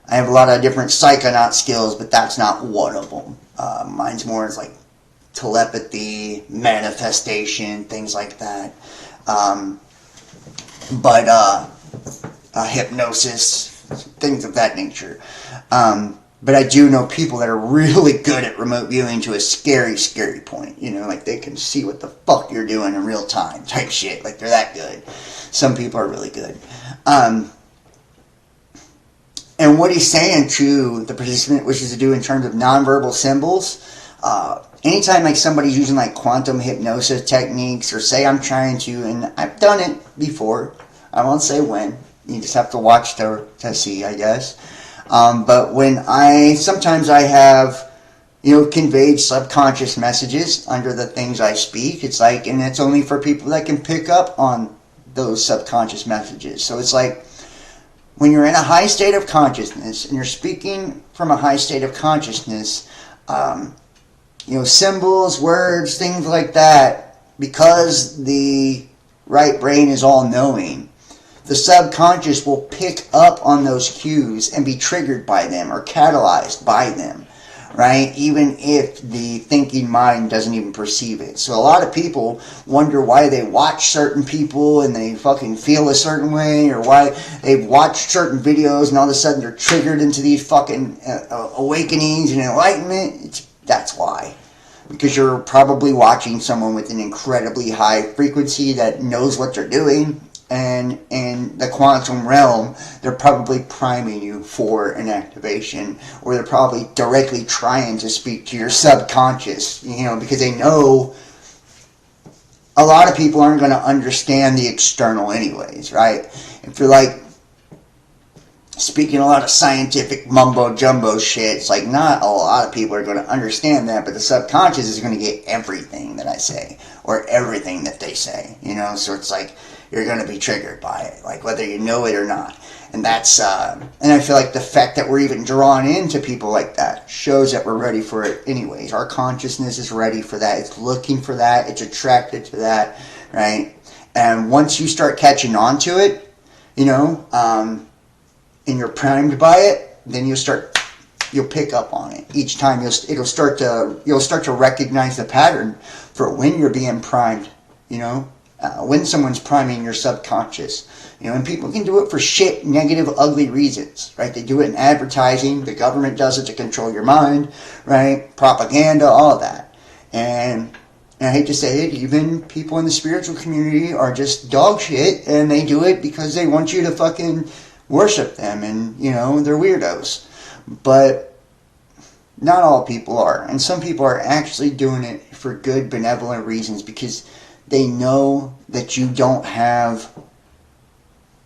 have a lot of different psychonaut skills, but that's not one of them. Mine's more as like telepathy, manifestation, things like that. Hypnosis, things of that nature. But I do know people that are really good at remote viewing to a scary, scary point. Like they can see what the fuck you're doing in real time type shit. Like they're that good. Some people are really good. And what he's saying to the participant wishes to do in terms of nonverbal symbols, anytime like somebody's using like quantum hypnosis techniques, or say I'm trying to, and I've done it before, I won't say when, you just have to watch to see, I guess. But when sometimes I have, conveyed subconscious messages under the things I speak. It's like, and it's only for people that can pick up on those subconscious messages. So it's like, when you're in a high state of consciousness and you're speaking from a high state of consciousness, symbols, words, things like that, because the right brain is all knowing, the subconscious will pick up on those cues and be triggered by them or catalyzed by them. right? Even if the thinking mind doesn't even perceive it. So a lot of people wonder why they watch certain people and they fucking feel a certain way, or why they've watched certain videos and all of a sudden they're triggered into these fucking awakenings and enlightenment. That's why. Because you're probably watching someone with an incredibly high frequency that knows what they're doing. And in the quantum realm, they're probably priming you for an activation, or they're probably directly trying to speak to your subconscious, because they know a lot of people aren't going to understand the external anyways, right? If you're like speaking a lot of scientific mumbo jumbo shit, it's like not a lot of people are going to understand that, but the subconscious is going to get everything that I say, or everything that they say, so it's like, you're going to be triggered by it, like whether you know it or not. And that's, and I feel like the fact that we're even drawn into people like that shows that we're ready for it anyways. Our consciousness is ready for that. It's looking for that. It's attracted to that, right? And once you start catching on to it, and you're primed by it, then you'll pick up on it. Each time you'll start to recognize the pattern for when you're being primed, when someone's priming your subconscious. And people can do it for shit, negative, ugly reasons, right? They do it in advertising. The government does it to control your mind, right? Propaganda, all of that. And I hate to say it, even people in the spiritual community are just dog shit, and they do it because they want you to fucking worship them, and, they're weirdos. But not all people are. And some people are actually doing it for good, benevolent reasons, because they know that you don't have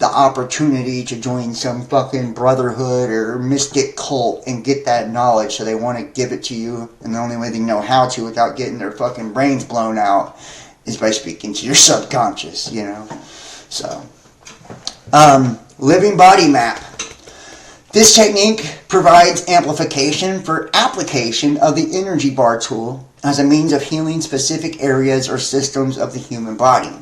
the opportunity to join some fucking brotherhood or mystic cult and get that knowledge, so they want to give it to you, and the only way they know how to without getting their fucking brains blown out is by speaking to your subconscious, So, living body map. This technique provides amplification for application of the energy bar tool as a means of healing specific areas or systems of the human body.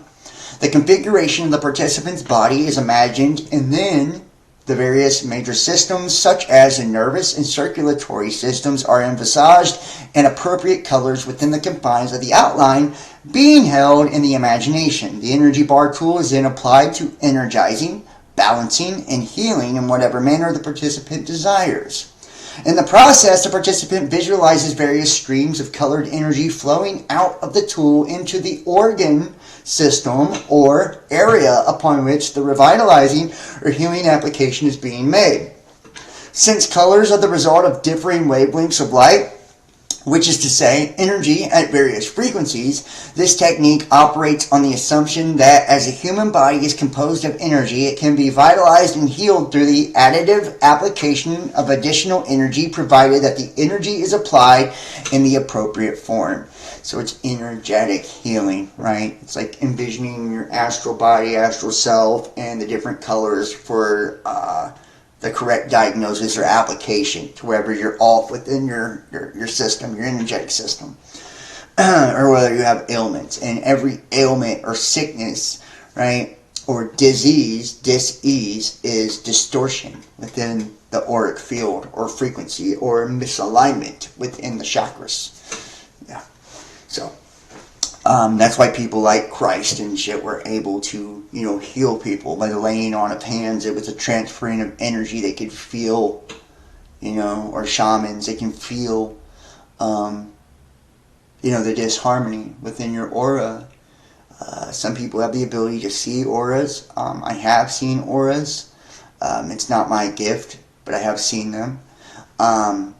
The configuration of the participant's body is imagined, and then the various major systems, such as the nervous and circulatory systems, are envisaged in appropriate colors within the confines of the outline being held in the imagination. The energy bar tool is then applied to energizing, balancing, and healing in whatever manner the participant desires. In the process, the participant visualizes various streams of colored energy flowing out of the tool into the organ system or area upon which the revitalizing or healing application is being made. Since colors are the result of differing wavelengths of light, which is to say, energy at various frequencies, this technique operates on the assumption that as a human body is composed of energy, it can be vitalized and healed through the additive application of additional energy, provided that the energy is applied in the appropriate form. So it's energetic healing, right? It's like envisioning your astral body, astral self, and the different colors for the correct diagnosis or application to wherever you're off within your system, your energetic system, or whether you have ailments. And every ailment or sickness, right, or dis-ease is distortion within the auric field or frequency, or misalignment within the chakras. Yeah. So that's why people like Christ and shit were able to, heal people by the laying on of hands. It was a transferring of energy they could feel, or shamans, they can feel, the disharmony within your aura. Some people have the ability to see auras. I have seen auras. It's not my gift, but I have seen them. I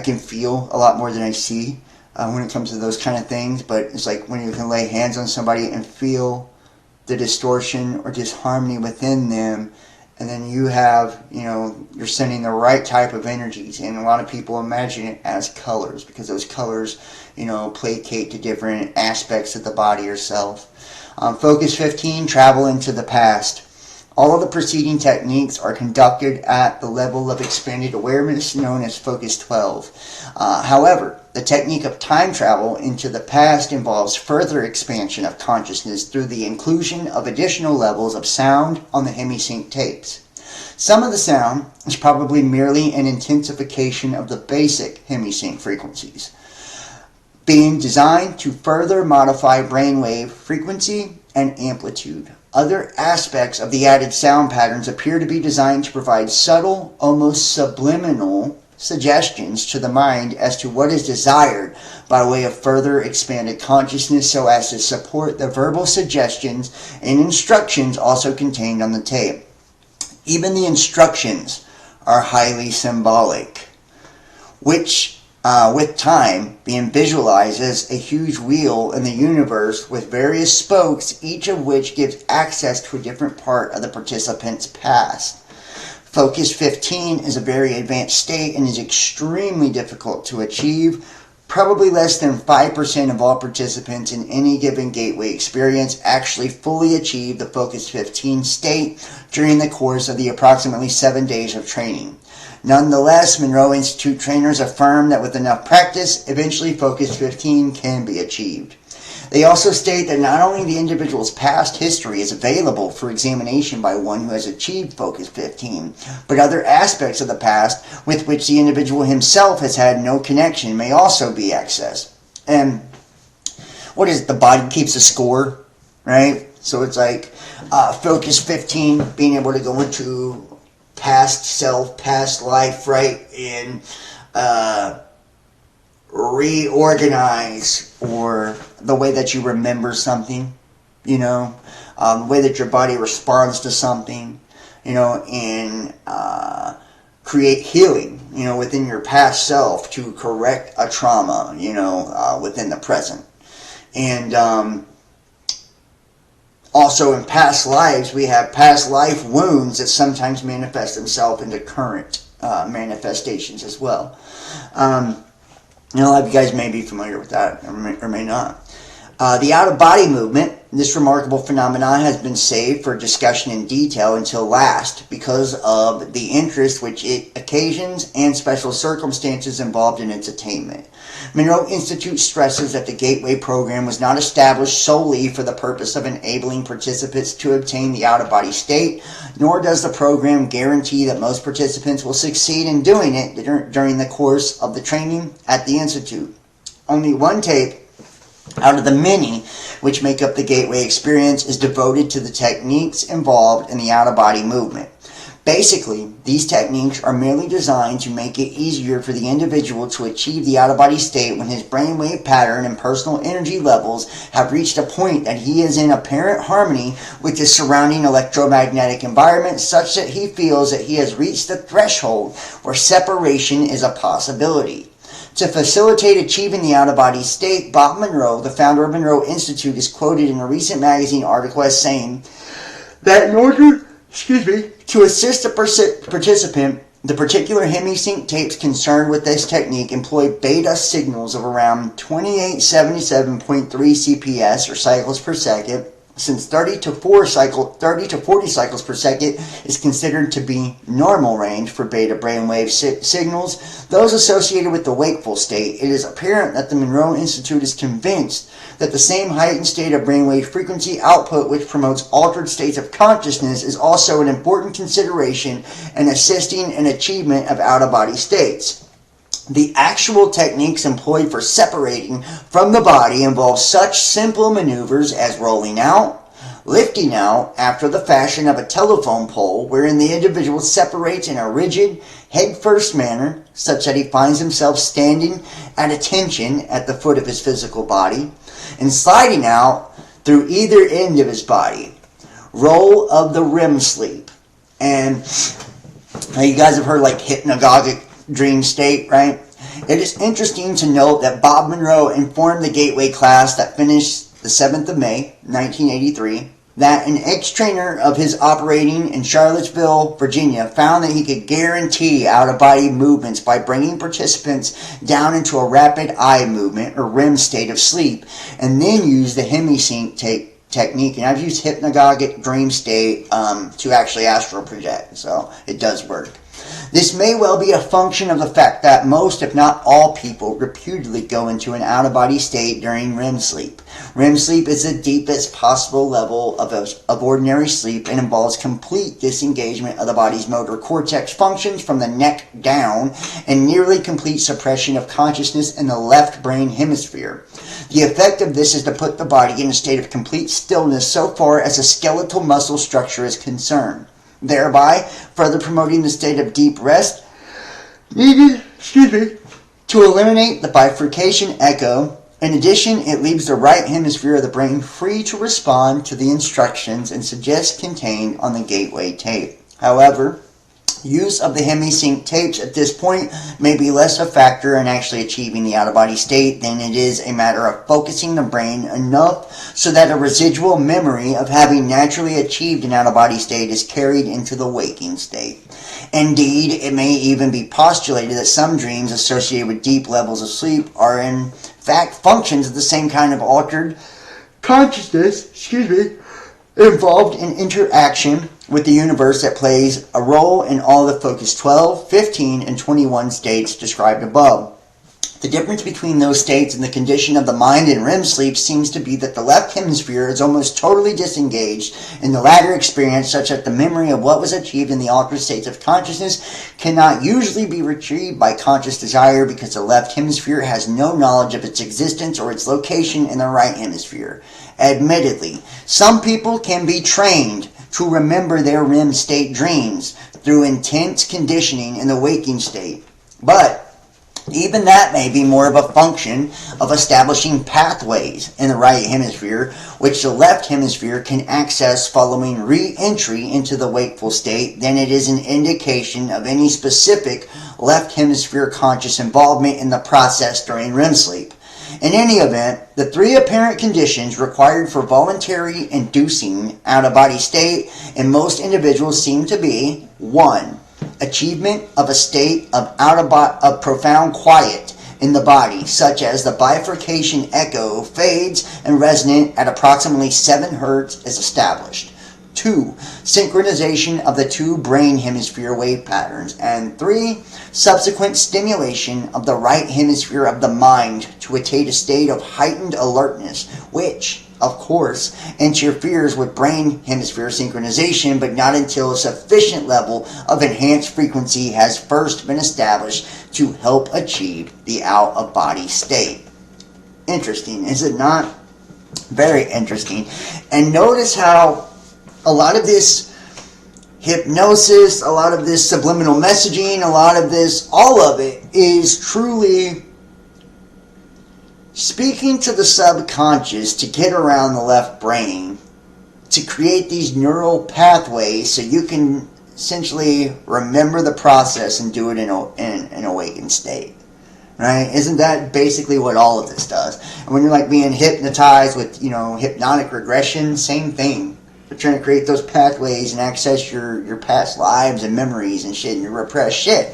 can feel a lot more than I see when it comes to those kind of things, but it's like when you can lay hands on somebody and feel the distortion or disharmony within them, and then you have, you're sending the right type of energies, and a lot of people imagine it as colors, because those colors, placate to different aspects of the body or self. Focus 15, travel into the past. All of the preceding techniques are conducted at the level of expanded awareness known as Focus 12. However, the technique of time travel into the past involves further expansion of consciousness through the inclusion of additional levels of sound on the HemiSync tapes. Some of the sound is probably merely an intensification of the basic hemisync frequencies, being designed to further modify brainwave frequency and amplitude. Other aspects of the added sound patterns appear to be designed to provide subtle, almost subliminal suggestions to the mind as to what is desired by way of further expanded consciousness, so as to support the verbal suggestions and instructions also contained on the tape. Even the instructions are highly symbolic, which with time being visualized as a huge wheel in the universe with various spokes, each of which gives access to a different part of the participant's past. Focus 15 is a very advanced state and is extremely difficult to achieve. Probably less than 5% of all participants in any given gateway experience actually fully achieve the Focus 15 state during the course of the approximately 7 days of training. Nonetheless, Monroe Institute trainers affirm that with enough practice, eventually Focus 15 can be achieved. They also state that not only the individual's past history is available for examination by one who has achieved Focus 15, but other aspects of the past with which the individual himself has had no connection may also be accessed. And what is it? The body keeps a score, right? So it's like Focus 15, being able to go into past self, past life, right, and reorganize, or the way that you remember something, the way that your body responds to something, and create healing, within your past self to correct a trauma, within the present. And also in past lives, we have past life wounds that sometimes manifest themselves into current manifestations as well. A lot of you guys may be familiar with that or may not. The out-of-body movement, this remarkable phenomenon, has been saved for discussion in detail until last because of the interest which it occasions and special circumstances involved in its attainment. Monroe Institute stresses that the Gateway program was not established solely for the purpose of enabling participants to obtain the out-of-body state, nor does the program guarantee that most participants will succeed in doing it during the course of the training at the Institute. Only one tape out of the many which make up the Gateway experience is devoted to the techniques involved in the out-of-body movement. Basically, these techniques are merely designed to make it easier for the individual to achieve the out-of-body state when his brainwave pattern and personal energy levels have reached a point that he is in apparent harmony with his surrounding electromagnetic environment, such that he feels that he has reached the threshold where separation is a possibility. To facilitate achieving the out-of-body state, Bob Monroe, the founder of Monroe Institute, is quoted in a recent magazine article as saying that in order to assist a participant, the particular hemisync tapes concerned with this technique employ beta signals of around 2877.3 CPS, or cycles per second, since 30 to 40 cycles per second is considered to be normal range for beta brainwave signals, those associated with the wakeful state. It is apparent that the Monroe Institute is convinced that the same heightened state of brainwave frequency output which promotes altered states of consciousness is also an important consideration in assisting in achievement of out-of-body states. The actual techniques employed for separating from the body involve such simple maneuvers as rolling out, lifting out after the fashion of a telephone pole, wherein the individual separates in a rigid, head-first manner, such that he finds himself standing at attention at the foot of his physical body, and sliding out through either end of his body. Roll of the REM sleep. And you guys have heard like hypnagogic dream state, right? It is interesting to note that Bob Monroe informed the Gateway class that finished the 7th of May, 1983, that an ex-trainer of his operating in Charlottesville, Virginia, found that he could guarantee out-of-body movements by bringing participants down into a rapid eye movement, or REM state of sleep, and then use the hemisync technique. And I've used hypnagogic dream state to actually astral project, so it does work. This may well be a function of the fact that most, if not all people, reputedly go into an out-of-body state during REM sleep. REM sleep is the deepest possible level of ordinary sleep and involves complete disengagement of the body's motor cortex functions from the neck down and nearly complete suppression of consciousness in the left brain hemisphere. The effect of this is to put the body in a state of complete stillness so far as the skeletal muscle structure is concerned, thereby further promoting the state of deep rest needed to eliminate the bifurcation echo. In addition, it leaves the right hemisphere of the brain free to respond to the instructions and suggestions contained on the gateway tape. However, use of the HemiSync tapes at this point may be less a factor in actually achieving the out-of-body state than it is a matter of focusing the brain enough so that a residual memory of having naturally achieved an out-of-body state is carried into the waking state. Indeed, it may even be postulated that some dreams associated with deep levels of sleep are in fact functions of the same kind of altered consciousness, involved in interaction with the universe that plays a role in all the focus 12, 15, and 21 states described above. The difference between those states and the condition of the mind in REM sleep seems to be that the left hemisphere is almost totally disengaged in the latter experience, such that the memory of what was achieved in the altered states of consciousness cannot usually be retrieved by conscious desire because the left hemisphere has no knowledge of its existence or its location in the right hemisphere. Admittedly, some people can be trained to remember their REM state dreams through intense conditioning in the waking state, but even that may be more of a function of establishing pathways in the right hemisphere, which the left hemisphere can access following re-entry into the wakeful state, than it is an indication of any specific left hemisphere conscious involvement in the process during REM sleep. In any event, the three apparent conditions required for voluntary inducing out-of-body state in most individuals seem to be: 1. Achievement of a state of profound quiet in the body, such as the bifurcation echo fades and resonant at approximately 7 Hz is established. 2. Synchronization of the two brain hemisphere wave patterns. And 3. Subsequent stimulation of the right hemisphere of the mind to attain a state of heightened alertness, which, of course, interferes with brain hemisphere synchronization, but not until a sufficient level of enhanced frequency has first been established to help achieve the out-of-body state. Interesting, is it not? Very interesting. And notice how a lot of this hypnosis, a lot of this subliminal messaging, a lot of this, all of it is truly speaking to the subconscious to get around the left brain, to create these neural pathways so you can essentially remember the process and do it in an awakened state. Right? Isn't that basically what all of this does? And when you're like being hypnotized with, hypnotic regression, same thing. They're trying to create those pathways and access your past lives and memories and shit and your repressed shit,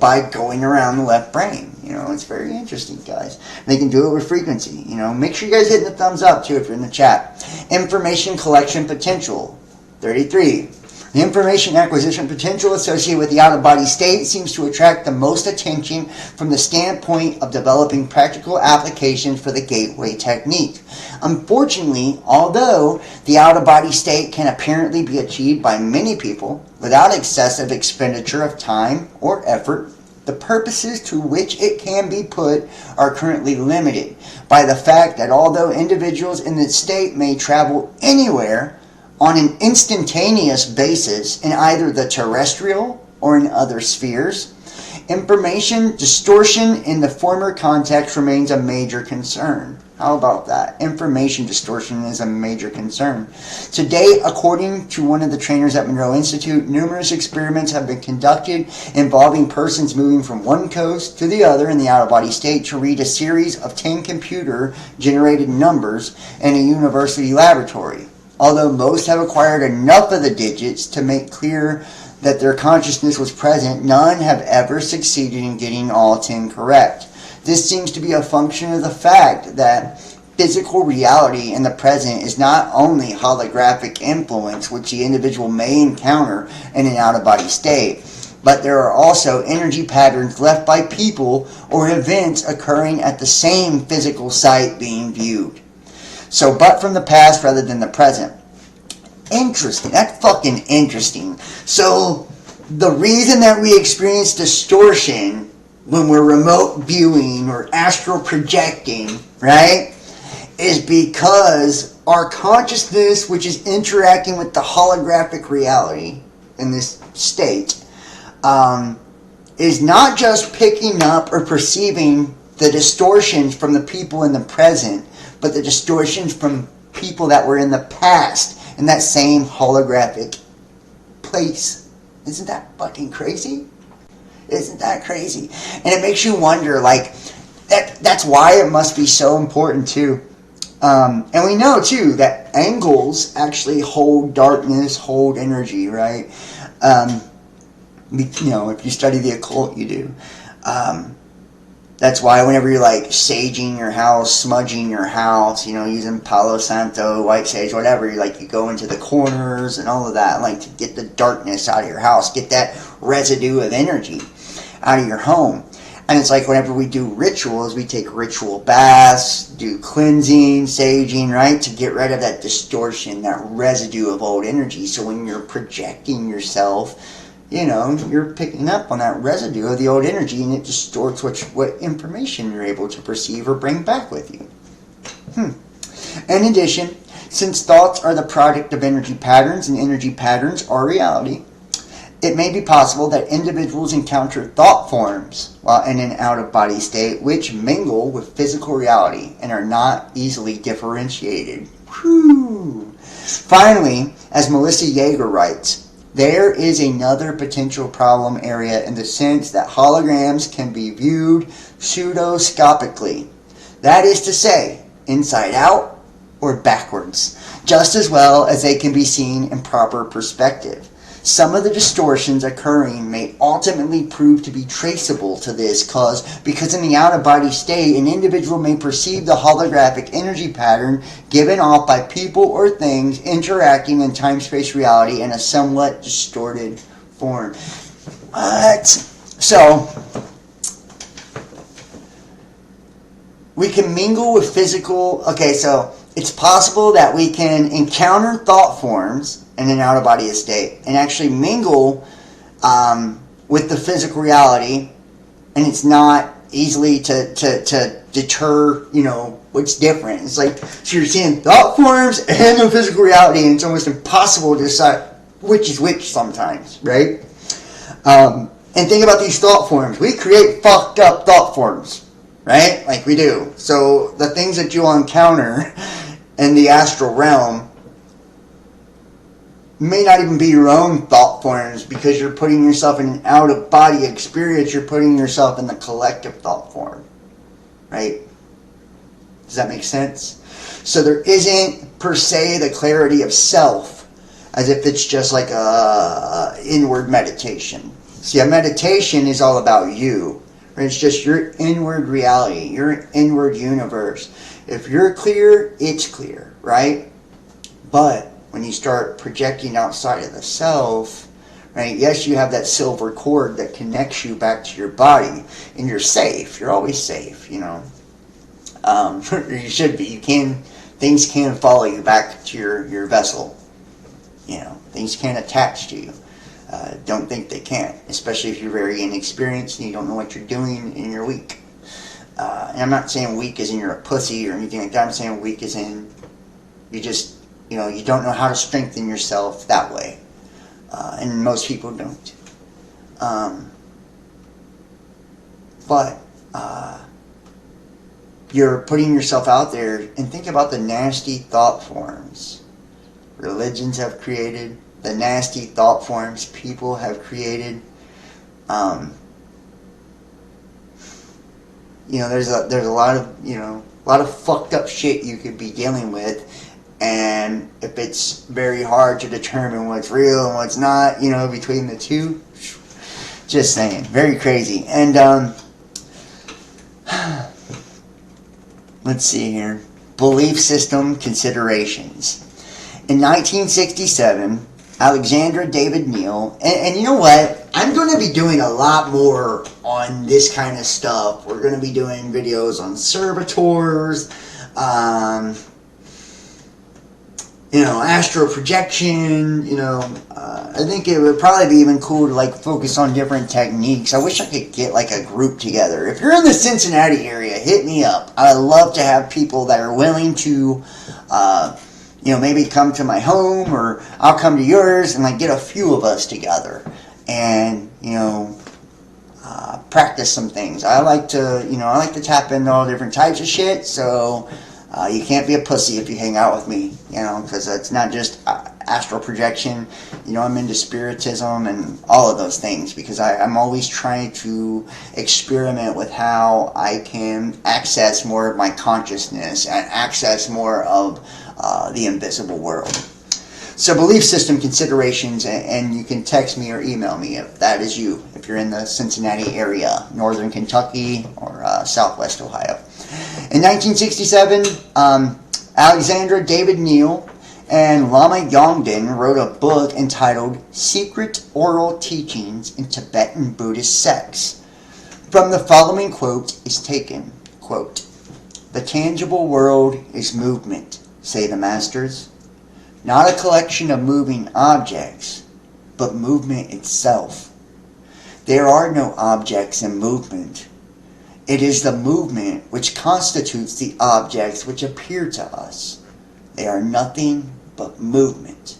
by going around the left brain. It's very interesting, guys. They can do it with frequency. Make sure you guys hit the thumbs up, too, if you're in the chat. Information collection potential, 33. The information acquisition potential associated with the out-of-body state seems to attract the most attention from the standpoint of developing practical applications for the gateway technique. Unfortunately, although the out-of-body state can apparently be achieved by many people without excessive expenditure of time or effort, the purposes to which it can be put are currently limited by the fact that although individuals in this state may travel anywhere on an instantaneous basis in either the terrestrial or in other spheres, information distortion in the former context remains a major concern. How about that? Information distortion is a major concern. Today, according to one of the trainers at Monroe Institute, numerous experiments have been conducted involving persons moving from one coast to the other in the out-of-body state to read a series of 10 computer-generated numbers in a university laboratory. Although most have acquired enough of the digits to make clear that their consciousness was present, none have ever succeeded in getting all 10 correct. This seems to be a function of the fact that physical reality in the present is not only holographic influence, which the individual may encounter in an out-of-body state, but there are also energy patterns left by people or events occurring at the same physical site being viewed. So, but from the past rather than the present. Interesting. That's fucking interesting. So, the reason that we experience distortion when we're remote viewing or astral projecting, right, is because our consciousness, which is interacting with the holographic reality in this state, is not just picking up or perceiving the distortions from the people in the present, but the distortions from people that were in the past in that same holographic place. Isn't that fucking crazy? Isn't that crazy? And it makes you wonder, like, that's why it must be so important too. And we know too that angles actually hold darkness, hold energy, right? You know, if you study the occult, you do. That's why whenever you're like saging your house, smudging your house, you know, using Palo Santo, white sage, whatever, you go into the corners and all of that, like to get the darkness out of your house, get that residue of energy out of your home. And it's like whenever we do rituals, we take ritual baths, do cleansing, saging, right, to get rid of that distortion, that residue of old energy. So when you're projecting yourself, you know, you're picking up on that residue of the old energy, and it distorts what information you're able to perceive or bring back with you. In addition, since thoughts are the product of energy patterns and energy patterns are reality, it may be possible that individuals encounter thought forms while in an out-of-body state which mingle with physical reality and are not easily differentiated. Whew. Finally, as Melissa Yeager writes, there is another potential problem area in the sense that holograms can be viewed pseudoscopically. That is to say, inside out or backwards, just as well as they can be seen in proper perspective. Some of the distortions occurring may ultimately prove to be traceable to this cause because in the out-of-body state, an individual may perceive the holographic energy pattern given off by people or things interacting in time-space reality in a somewhat distorted form. What? So, we can mingle with physical... Okay, so it's possible that we can encounter thought forms in an out-of-body state and actually mingle with the physical reality, and it's not easily to deter, you know, what's different. It's like, so you're seeing thought forms and the physical reality, and it's almost impossible to decide which is which sometimes, right? And think about these thought forms. We create fucked up thought forms, right? Like we do. So the things that you'll encounter in the astral realm may not even be your own thought forms because you're putting yourself in an out-of-body experience. You're putting yourself in the collective thought form, right? Does that make sense? So there isn't per se the clarity of self as if it's just like a inward meditation. See, a meditation is all about you. Right? It's just your inward reality, your inward universe. If you're clear, it's clear, right? But when you start projecting outside of the self, right? Yes, you have that silver cord that connects you back to your body, and you're safe. You're always safe, you know. You should be. Things can follow you back to your vessel. You know, things can attach to you. Don't think they can't, especially if you're very inexperienced and you don't know what you're doing and you're weak. And I'm not saying weak as in you're a pussy or anything like that. I'm saying weak as in you just, you know, you don't know how to strengthen yourself that way. And most people don't. But you're putting yourself out there, and think about the nasty thought forms religions have created, the nasty thought forms people have created. You know, there's a lot of fucked up shit you could be dealing with. And if it's very hard to determine what's real and what's not, you know, between the two, just saying, very crazy. And let's see here, belief system considerations. In 1967, Alexandra David Neal, and you know what? I'm going to be doing a lot more on this kind of stuff. We're going to be doing videos on servitors, astral projection, I think it would probably be even cool to like focus on different techniques. I wish I could get like a group together. If you're in the Cincinnati area, hit me up. I'd love to have people that are willing to, maybe come to my home, or I'll come to yours, and like get a few of us together and, practice some things. I like to tap into all different types of shit, so you can't be a pussy if you hang out with me, because it's not just astral projection. I'm into spiritism and all of those things, because I'm always trying to experiment with how I can access more of my consciousness and access more of the invisible world. So belief system considerations, and you can text me or email me if that is you, if you're in the Cincinnati area, northern Kentucky, or southwest Ohio. In 1967, Alexandra David Neal and Lama Yongden wrote a book entitled Secret Oral Teachings in Tibetan Buddhist Sects. From the following quote is taken, quote, "The tangible world is movement, say the masters. Not a collection of moving objects, but movement itself. There are no objects in movement. It is the movement which constitutes the objects which appear to us. They are nothing but movement.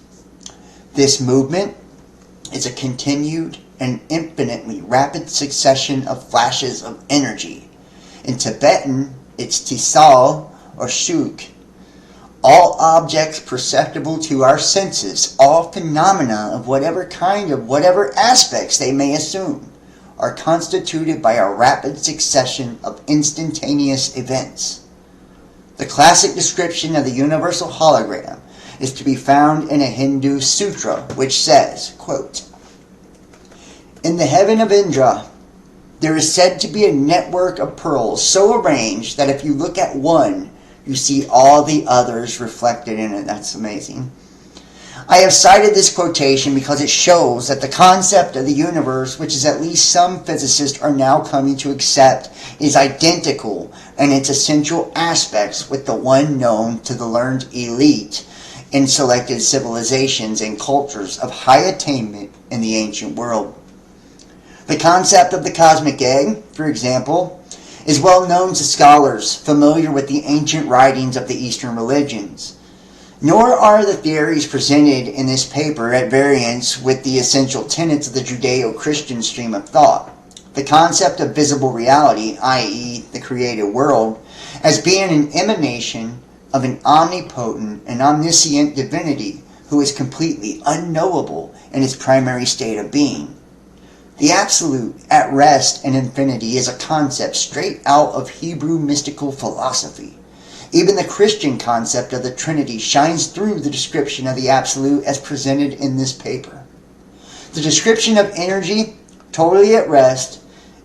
This movement is a continued and infinitely rapid succession of flashes of energy. In Tibetan, it's tisal or shuk. All objects perceptible to our senses, all phenomena of whatever kind, of whatever aspects they may assume, are constituted by a rapid succession of instantaneous events. The classic description of the universal hologram is to be found in a Hindu sutra, which says, quote, "In the heaven of Indra, there is said to be a network of pearls so arranged that if you look at one, you see all the others reflected in it." That's amazing. I have cited this quotation because it shows that the concept of the universe, which is at least some physicists are now coming to accept, is identical in its essential aspects with the one known to the learned elite in selected civilizations and cultures of high attainment in the ancient world. The concept of the cosmic egg, for example, is well known to scholars familiar with the ancient writings of the Eastern religions. Nor are the theories presented in this paper at variance with the essential tenets of the Judeo-Christian stream of thought. The concept of visible reality, i.e. the created world, as being an emanation of an omnipotent and omniscient divinity who is completely unknowable in its primary state of being. The absolute, at rest in infinity, is a concept straight out of Hebrew mystical philosophy. Even the Christian concept of the Trinity shines through the description of the absolute as presented in this paper. The description of energy, totally at rest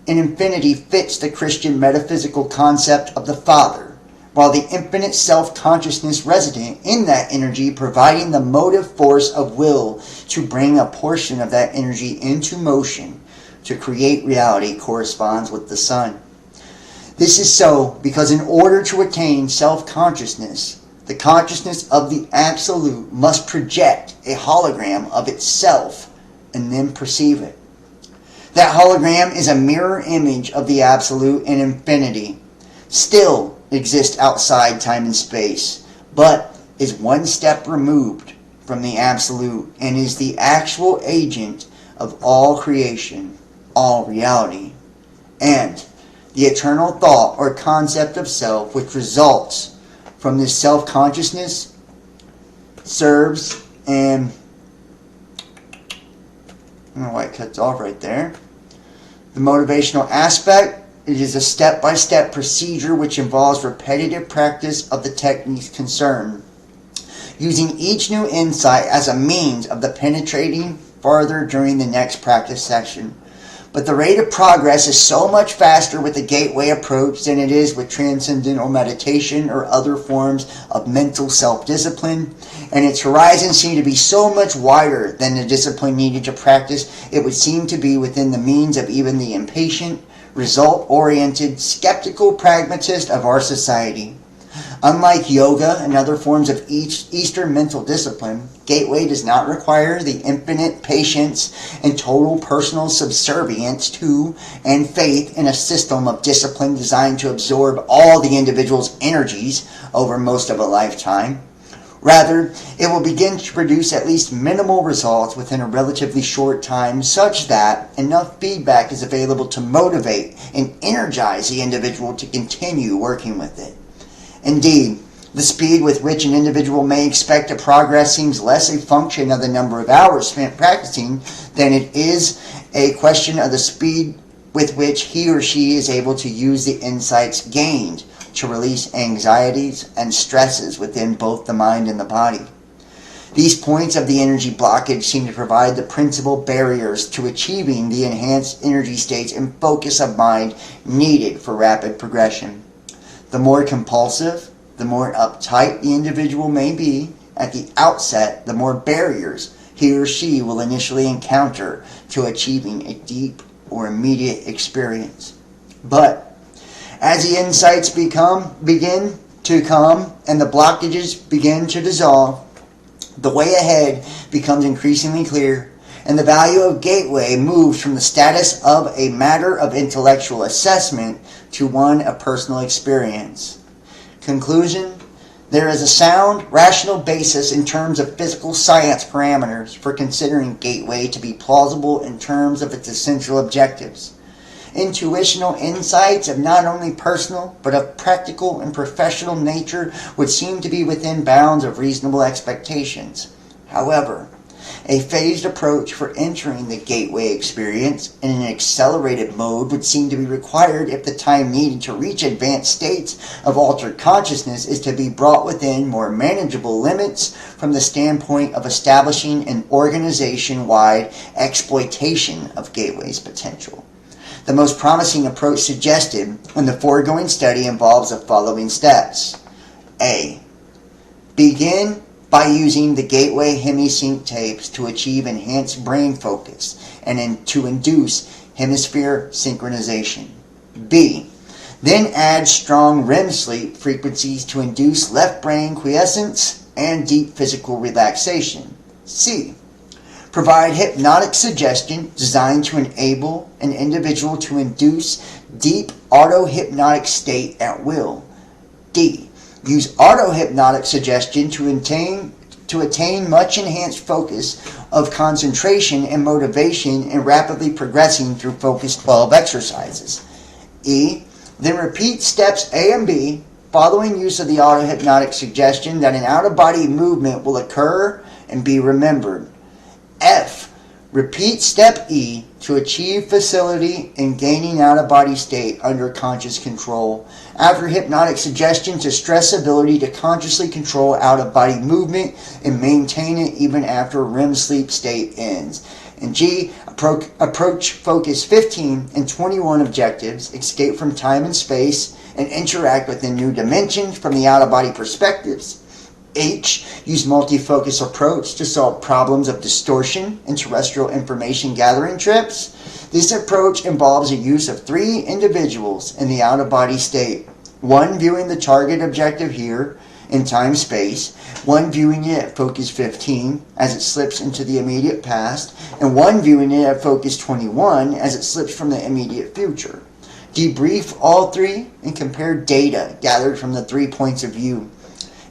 in infinity, fits the Christian metaphysical concept of the Father, while the infinite self-consciousness resident in that energy providing the motive force of will to bring a portion of that energy into motion to create reality corresponds with the Son. This is so because in order to attain self-consciousness, the consciousness of the Absolute must project a hologram of itself and then perceive it. That hologram is a mirror image of the Absolute in infinity, still exists outside time and space, but is one step removed from the Absolute and is the actual agent of all creation, all reality, and the eternal thought or concept of self which results from this self-consciousness serves and I don't know why it cuts off right there. The motivational aspect, it is a step-by-step procedure which involves repetitive practice of the techniques concerned, using each new insight as a means of the penetrating farther during the next practice session. But the rate of progress is so much faster with the gateway approach than it is with transcendental meditation or other forms of mental self-discipline, and its horizons seem to be so much wider than the discipline needed to practice it would seem to be within the means of even the impatient, result-oriented, skeptical pragmatist of our society. Unlike yoga and other forms of Eastern mental discipline, Gateway does not require the infinite patience and total personal subservience to and faith in a system of discipline designed to absorb all the individual's energies over most of a lifetime. Rather, it will begin to produce at least minimal results within a relatively short time such that enough feedback is available to motivate and energize the individual to continue working with it. Indeed, the speed with which an individual may expect to progress seems less a function of the number of hours spent practicing than it is a question of the speed with which he or she is able to use the insights gained to release anxieties and stresses within both the mind and the body. These points of the energy blockage seem to provide the principal barriers to achieving the enhanced energy states and focus of mind needed for rapid progression. The more compulsive, the more uptight the individual may be at the outset, the more barriers he or she will initially encounter to achieving a deep or immediate experience. But as the insights begin to come and the blockages begin to dissolve, the way ahead becomes increasingly clear, and the value of Gateway moves from the status of a matter of intellectual assessment to one of personal experience. Conclusion: there is a sound, rational basis in terms of physical science parameters for considering Gateway to be plausible in terms of its essential objectives. Intuitional insights of not only personal but of practical and professional nature would seem to be within bounds of reasonable expectations. However, a phased approach for entering the Gateway experience in an accelerated mode would seem to be required if the time needed to reach advanced states of altered consciousness is to be brought within more manageable limits from the standpoint of establishing an organization-wide exploitation of Gateway's potential. The most promising approach suggested in the foregoing study involves the following steps. A. Begin by using the Gateway HemiSync tapes to achieve enhanced brain focus and to induce hemisphere synchronization. B. Then add strong REM sleep frequencies to induce left brain quiescence and deep physical relaxation. C. Provide hypnotic suggestion designed to enable an individual to induce deep auto-hypnotic state at will. D. Use auto-hypnotic suggestion to attain much enhanced focus of concentration and motivation in rapidly progressing through Focus 12 exercises. E. Then repeat steps A and B following use of the auto-hypnotic suggestion that an out-of-body movement will occur and be remembered. F. Repeat step E to achieve facility in gaining out-of-body state under conscious control. After hypnotic suggestion, to stress ability to consciously control out-of-body movement and maintain it even after REM sleep state ends. And G. Approach Focus 15 and 21 objectives, escape from time and space, and interact with the new dimensions from the out-of-body perspectives. H. Use multi-focus approach to solve problems of distortion in terrestrial information gathering trips. This approach involves the use of 3 individuals in the out-of-body state. 1 viewing the target objective here in time-space, 1 viewing it at Focus 15 as it slips into the immediate past, and 1 viewing it at Focus 21 as it slips from the immediate future. Debrief all 3 and compare data gathered from the 3 points of view.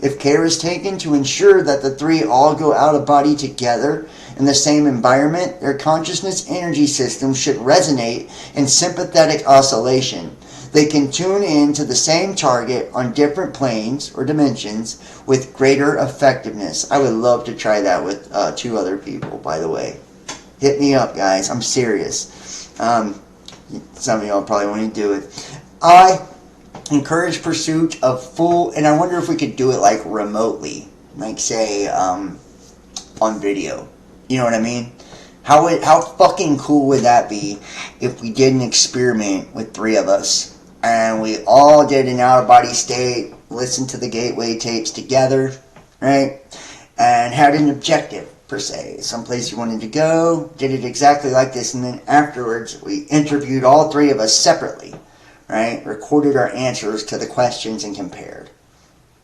If care is taken to ensure that the 3 all go out of body together in the same environment, their consciousness energy systems should resonate in sympathetic oscillation. They can tune in to the same target on different planes or dimensions with greater effectiveness. I would love to try that with 2 other people, by the way. Hit me up, guys. I'm serious. Some of y'all probably want to do it. I encourage pursuit of full, and I wonder if we could do it like remotely, like say on video. You know what I mean? How fucking cool would that be if we did an experiment with 3 of us and we all did an out-of-body state, listened to the Gateway tapes together, right? And had an objective, per se. Someplace you wanted to go, did it exactly like this, and then afterwards we interviewed all 3 of us separately, right? Recorded our answers to the questions and compared.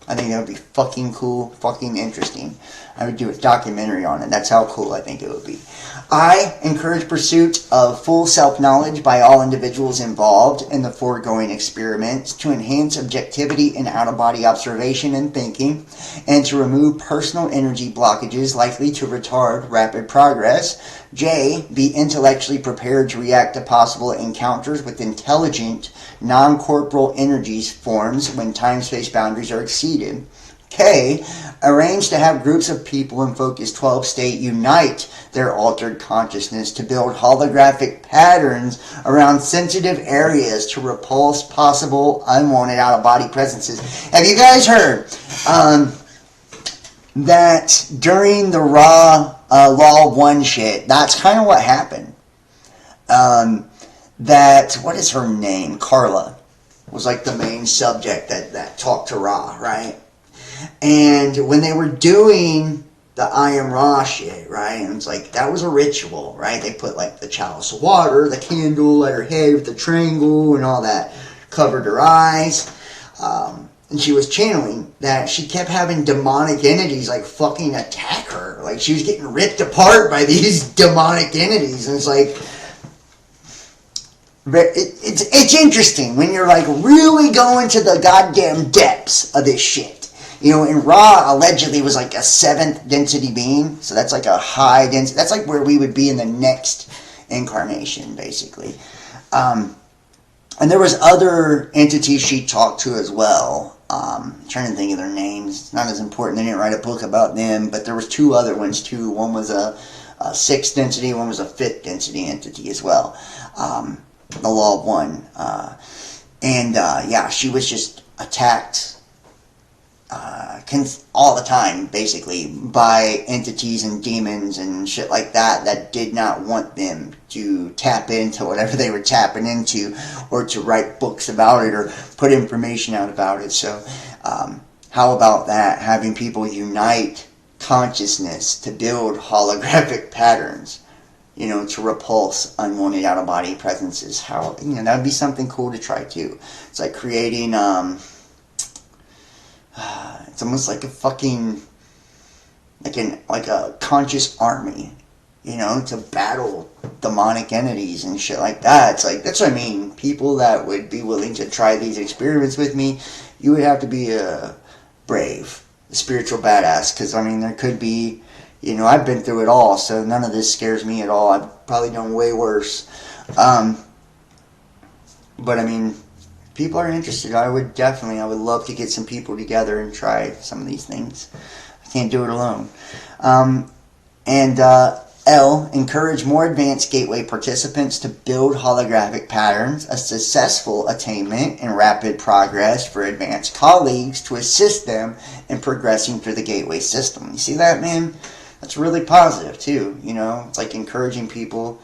I think that would be fucking cool, fucking interesting. I would do a documentary on it. That's how cool I think it would be. I encourage pursuit of full self-knowledge by all individuals involved in the foregoing experiments to enhance objectivity in out-of-body observation and thinking, and to remove personal energy blockages likely to retard rapid progress. J, be intellectually prepared to react to possible encounters with intelligent, non-corporal energies forms when time-space boundaries are exceeded. K, arrange to have groups of people in Focus 12 state unite their altered consciousness to build holographic patterns around sensitive areas to repulse possible unwanted out-of-body presences. Have you guys heard that during the Ra Law 1 shit, that's kind of what happened? That, what is her name? Carla was like the main subject that talked to Ra, right? And when they were doing the I Am Ra shit, right? And it's like, that was a ritual, right? They put like the chalice of water, the candle at her head with the triangle and all that, covered her eyes. And she was channeling that she kept having demonic entities like fucking attack her. Like she was getting ripped apart by these demonic entities. And it's like, it's interesting when you're like really going to the goddamn depths of this shit. You know, and Ra allegedly was like a 7th density being, so that's like a high density. That's like where we would be in the next incarnation, basically. And there was other entities she talked to as well. I'm trying to think of their names. It's not as important. They didn't write a book about them, but there was 2 other ones too. One was a 6th density, one was a 5th density entity as well. The Law of 1. Yeah, she was just attacked all the time, basically, by entities and demons and shit like that did not want them to tap into whatever they were tapping into, or to write books about it, or put information out about it. So, how about that? Having people unite consciousness to build holographic patterns, you know, to repulse unwanted out-of-body presences. How, you know, that would be something cool to try too. It's like creating, it's almost like a fucking, like a conscious army, you know, to battle demonic entities and shit like that. It's like, that's what I mean. People that would be willing to try these experiments with me, you would have to be a brave, a spiritual badass. Because, I mean, there could be, you know, I've been through it all, so none of this scares me at all. I've probably done way worse. But, I mean, people are interested. I would love to get some people together and try some of these things. I can't do it alone. L, encourage more advanced Gateway participants to build holographic patterns, a successful attainment and rapid progress for advanced colleagues to assist them in progressing through the Gateway system. You see that, man? That's really positive, too. You know, it's like encouraging people.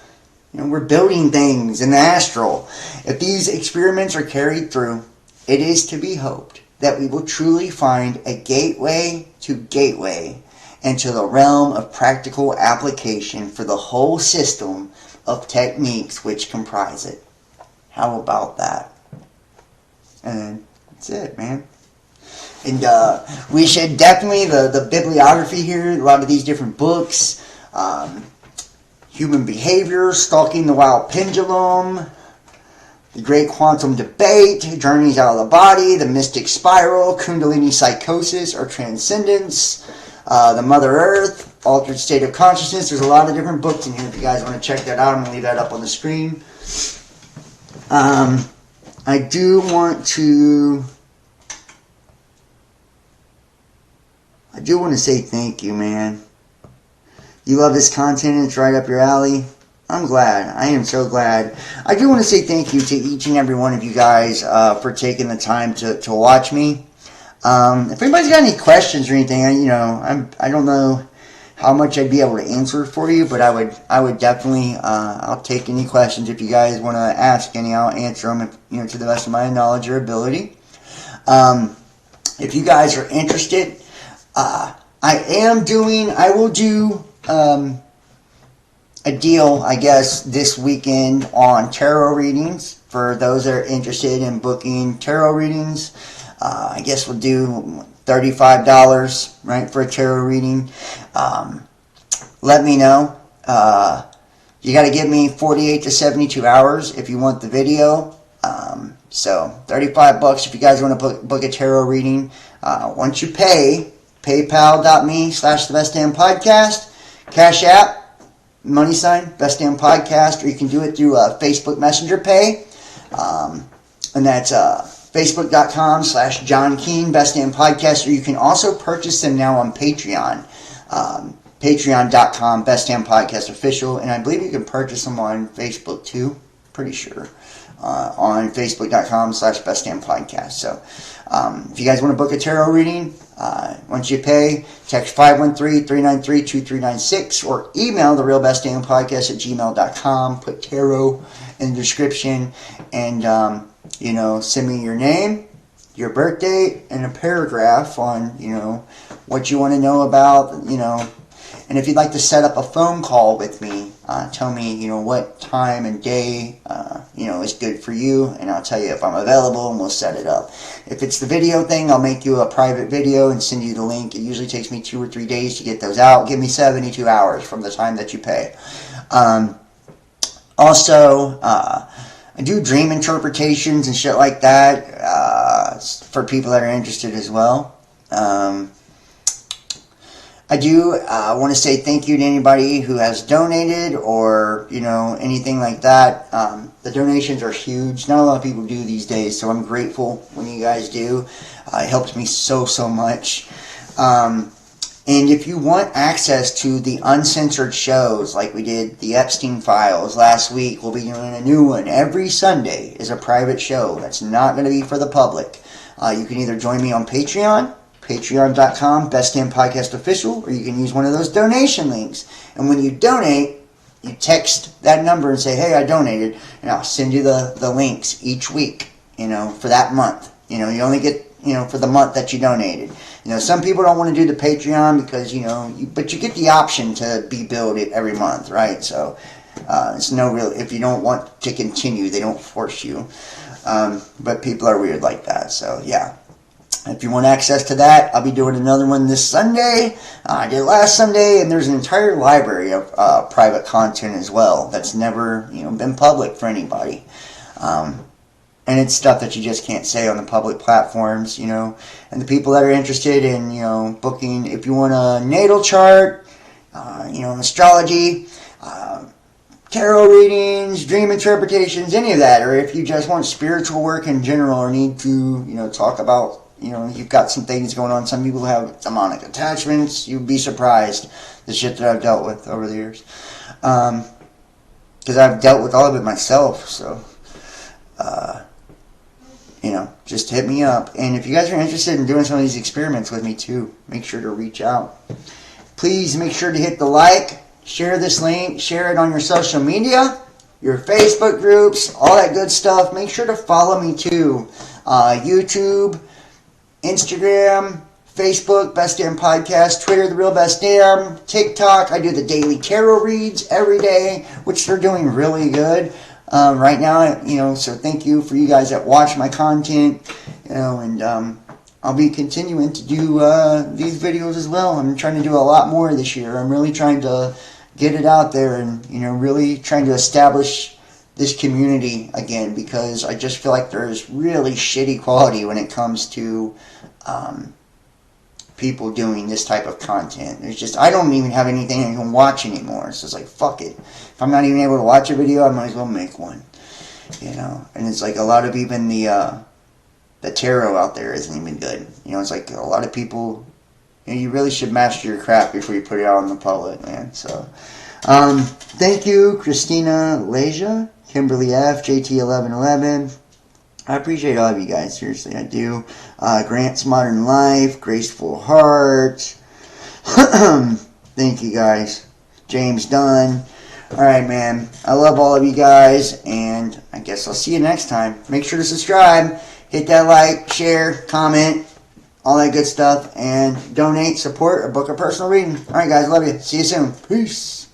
You know, we're building things in the astral. If these experiments are carried through, it is to be hoped that we will truly find a gateway to gateway into the realm of practical application for the whole system of techniques which comprise it. How about that? And that's it, man. And we should definitely, the bibliography here, a lot of these different books, Human Behavior, Stalking the Wild Pendulum, The Great Quantum Debate, Journeys Out of the Body, The Mystic Spiral, Kundalini Psychosis or Transcendence, The Mother Earth, Altered State of Consciousness. There's a lot of different books in here if you guys want to check that out. I'm going to leave that up on the screen. I do want to say thank you, man. You love this content and it's right up your alley. I'm glad. I am so glad. I do want to say thank you to each and every one of you guys for taking the time to watch me. If anybody's got any questions or anything, I don't know how much I'd be able to answer for you, but I would definitely, I'll take any questions. If you guys want to ask any, I'll answer them, to the best of my knowledge or ability. If you guys are interested, I will do a deal, I guess, this weekend on tarot readings for those that are interested in booking tarot readings. I guess we'll do $35, right, for a tarot reading. Let me know. You got to give me 48 to 72 hours if you want the video. So $35 if you guys want to book a tarot reading. Once you pay, paypal.me/thebestdampodcast, Cash App, money sign, Best Damn Podcast, or you can do it through Facebook Messenger Pay. And that's Facebook.com/John Keane, Best Damn Podcast, or you can also purchase them now on Patreon. Patreon.com, Best Damn Podcast Official, and I believe you can purchase them on Facebook too, pretty sure. On Facebook.com/Best Damn Podcast. So, if you guys want to book a tarot reading, once you pay, text 513-393-2396 or email therealbestdampodcast@gmail.com. Put tarot in the description and, send me your name, your birth date, and a paragraph on, what you want to know about, and if you'd like to set up a phone call with me, tell me, what time and day, is good for you, and I'll tell you if I'm available, and we'll set it up. If it's the video thing, I'll make you a private video and send you the link. It usually takes me 2 or 3 days to get those out. Give me 72 hours from the time that you pay. Also, I do dream interpretations and shit like that for people that are interested as well. I do want to say thank you to anybody who has donated or, anything like that. The donations are huge. Not a lot of people do these days, so I'm grateful when you guys do. It helps me so much. And if you want access to the uncensored shows, like we did the Epstein Files last week, we'll be doing a new one. Every Sunday is a private show that's not going to be for the public. You can either join me on Patreon, patreon.com, Best Damn Podcast Official, or you can use one of those donation links. And when you donate, you text that number and say, hey, I donated, and I'll send you the links each week, for that month. You only get, for the month that you donated. Some people don't want to do the Patreon because, but you get the option to be billed every month, right? So, it's no real, if you don't want to continue, they don't force you. But people are weird like that, so yeah. If you want access to that, I'll be doing another one this Sunday. I did last Sunday, and there's an entire library of private content as well that's never, been public for anybody. And it's stuff that you just can't say on the public platforms, And the people that are interested in, booking, if you want a natal chart, astrology, tarot readings, dream interpretations, any of that, or if you just want spiritual work in general or need to, talk about, you've got some things going on. Some people have demonic attachments. You'd be surprised the shit that I've dealt with over the years. Because I've dealt with all of it myself. So, just hit me up. And if you guys are interested in doing some of these experiments with me too, make sure to reach out. Please make sure to hit the like, share this link, share it on your social media, your Facebook groups, all that good stuff. Make sure to follow me too. YouTube, Instagram, Facebook, Best Damn Podcast, Twitter, The Real Best Damn, TikTok. I do the daily tarot reads every day, which they're doing really good right now. So thank you for you guys that watch my content. And I'll be continuing to do these videos as well. I'm trying to do a lot more this year. I'm really trying to get it out there and really trying to establish this community again, because I just feel like there's really shitty quality when it comes to people doing this type of content. There's just, I don't even have anything I can watch anymore. So it's like, fuck it. If I'm not even able to watch a video, I might as well make one. And it's like a lot of even the tarot out there isn't even good. It's like a lot of people, you really should master your craft before you put it out in the public, man. So, thank you, Christina Leja, Kimberly F, JT1111. I appreciate all of you guys. Seriously, I do. Grant's Modern Life, Graceful Heart, Thank you, guys. James Dunn. All right, man. I love all of you guys, and I guess I'll see you next time. Make sure to subscribe, hit that like, share, comment, all that good stuff, and donate, support, or book a personal reading. All right, guys. Love you. See you soon. Peace.